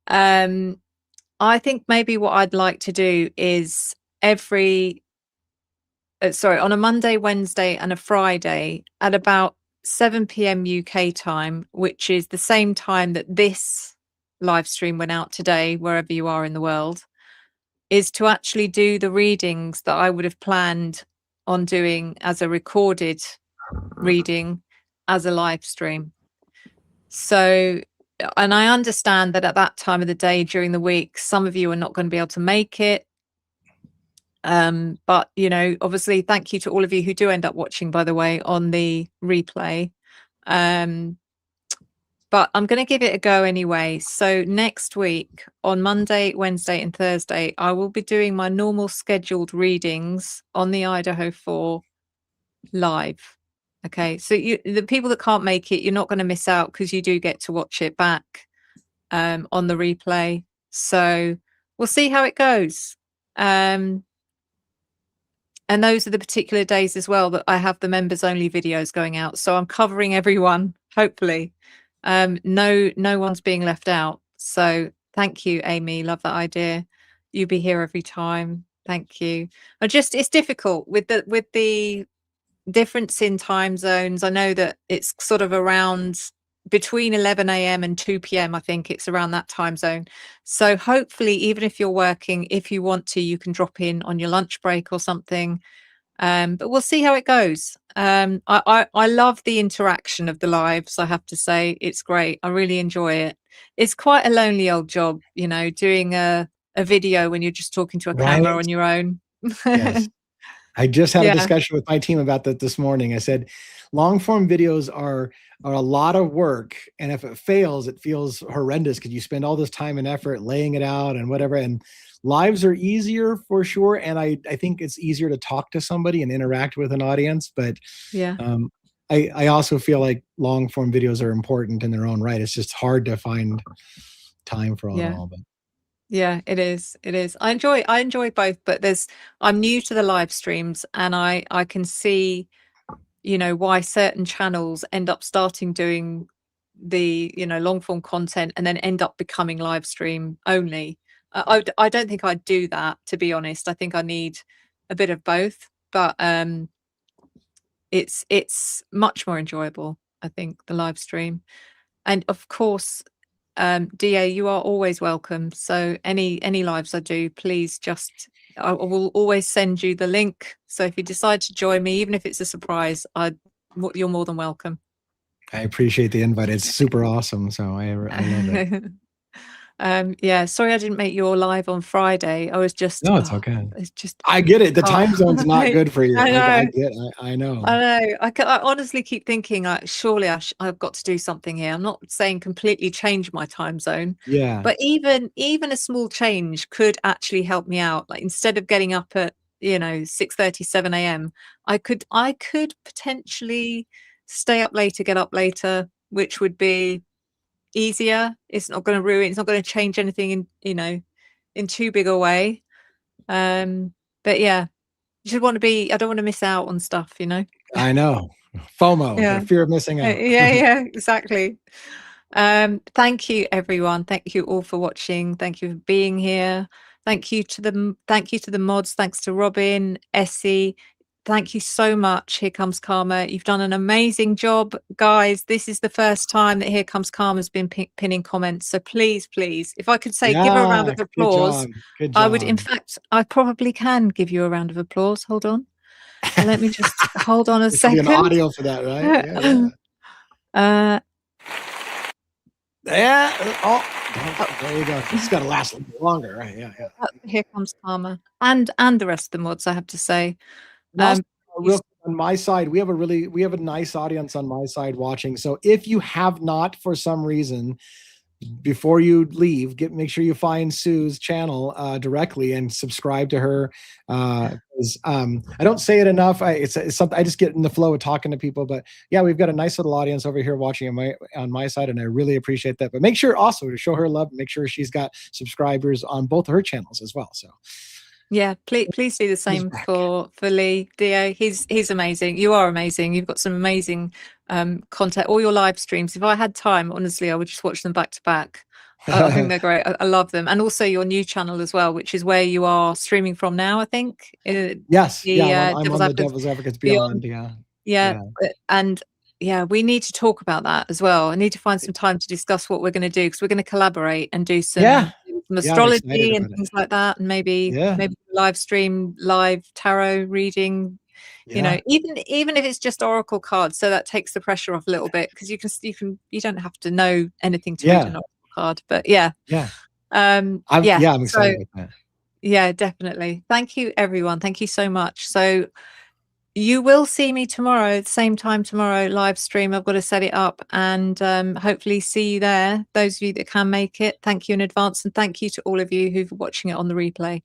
I think maybe what I'd like to do is on a Monday, Wednesday and a Friday at about 7 p.m. UK time, which is the same time that this live stream went out today, wherever you are in the world, is to actually do the readings that I would have planned on doing as a recorded reading as a live stream. So, and I understand that at that time of the day during the week, some of you are not going to be able to make it. But obviously thank you to all of you who do end up watching, by the way, on the replay. But I'm going to give it a go anyway. So next week on Monday, Wednesday and Thursday, I will be doing my normal scheduled readings on the Idaho 4 live. Okay, so the people that can't make it, you're not going to miss out because you do get to watch it back on the replay. So we'll see how it goes. And those are the particular days as well that I have the members only videos going out. So I'm covering everyone, hopefully. No one's being left out. So thank you, Amy. Love that idea. You'll be here every time. Thank you. It's difficult with the difference in time zones. I know that it's sort of around between 11 a.m. and 2 p.m. I think it's around that time zone. So hopefully, even if you're working, if you want to, you can drop in on your lunch break or something. But we'll see how it goes. I love the interaction of the lives. I have to say, it's great. I really enjoy it. It's quite a lonely old job, doing a video when you're just talking to a camera on your own. Yes. I just had a discussion with my team about that this morning. I said, long form videos are a lot of work. And if it fails, it feels horrendous because you spend all this time and effort laying it out and whatever. And lives are easier for sure. And I think it's easier to talk to somebody and interact with an audience. But I also feel like long form videos are important in their own right. It's just hard to find time for all. But yeah, it is. I enjoy both, but I'm new to the live streams and I can see, why certain channels end up starting doing the, long form content and then end up becoming live stream only. I don't think I'd do that, to be honest. I think I need a bit of both, but it's much more enjoyable, I think, the live stream. And of course, DA, you are always welcome. So any lives I do, please I will always send you the link. So if you decide to join me, even if it's a surprise, you're more than welcome. I appreciate the invite. It's super awesome. So I love it. Sorry I didn't make your live on Friday. I was just it's okay. It's just I get it. The time zone's not good for you. I know. I know. I honestly keep thinking surely I've got to do something here. I'm not saying completely change my time zone. Yeah. But even a small change could actually help me out. Like instead of getting up at 6:30, 7 a.m., I could potentially stay up later, get up later, which would be easier. It's not going to change anything in too big a way. But yeah, you should I don't want to miss out on stuff, I know. FOMO, fear of missing out. Yeah, exactly. Thank you everyone. Thank you all for watching. Thank you for being here. Thank you to the mods. Thanks to Robin, Essie, thank you so much. Here Comes Karma. You've done an amazing job, guys. This is the first time that Here Comes Karma's been pinning comments. So please, if I could say, give her a round of applause. Good I would, in job. fact, I probably can give you a round of applause. Hold on. Let me just hold on a second. An audio for that, right? Yeah. Oh, there you go. It's got to last a little longer, right? Yeah. Here Comes Karma, and the rest of the mods, I have to say. On my side, we have a nice audience on my side watching. So if you have not, for some reason, before you leave, make sure you find Sue's channel directly and subscribe to her. I don't say it enough. It's something I just get in the flow of talking to people. But yeah, we've got a nice little audience over here watching on my side, and I really appreciate that. But make sure also to show her love. And make sure she's got subscribers on both of her channels as well. So. Yeah, please do the same for Lee. Dio, he's amazing. You are amazing. You've got some amazing content. All your live streams. If I had time, honestly, I would just watch them back to back. I think they're great. I love them. And also your new channel as well, which is where you are streaming from now, I think. Yes. I'm on the Devil's Advocates Beyond. Yeah. And yeah, we need to talk about that as well. I need to find some time to discuss what we're going to do, because we're going to collaborate and do some astrology and things like that, and maybe live stream live tarot reading. You know, even if it's just oracle cards, so that takes the pressure off a little bit, because you don't have to know anything to read an oracle card. But I'm excited about that. Yeah, definitely. Thank you, everyone. Thank you so much. So you will see me tomorrow, same time tomorrow, live stream. I've got to set it up, and hopefully see you there. Those of you that can make it, thank you in advance, and thank you to all of you who've watching it on the replay.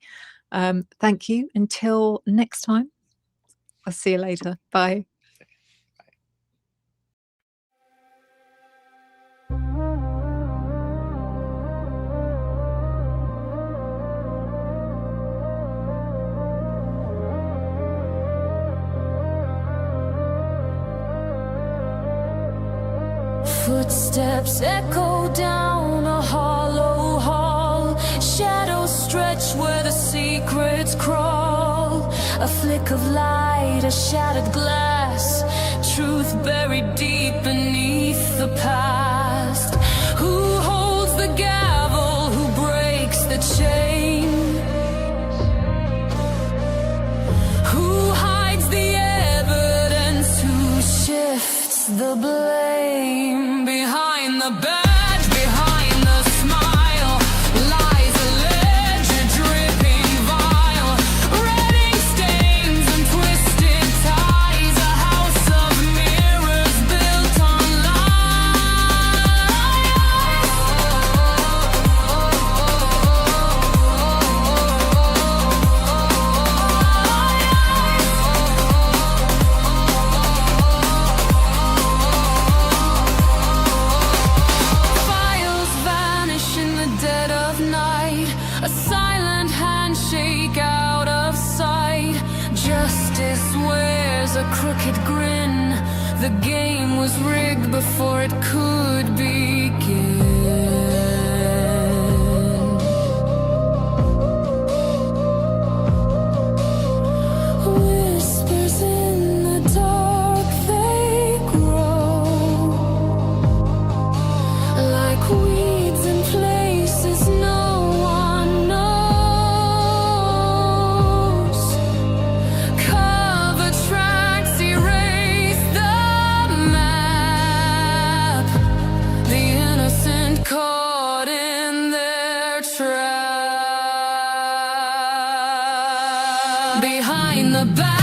Thank you. Until next time, I'll see you later. Bye. Footsteps echo down a hollow hall. Shadows stretch where the secrets crawl. A flick of light, a shattered glass. Truth buried deep beneath the past. Who holds the gavel? Who breaks the chain? Who hides the evidence? Who shifts the blame? Behind the badge, behind the smile, lies a ledger dripping vile. Redding stains and twisted ties, a house of mirrors built on a silent handshake out of sight. Justice wears a crooked grin. The game was rigged before it could begin. Whispers in the dark, they grow like weeds in places no one knows. Cover tracks erase the map. The innocent caught in their trap. Behind the back.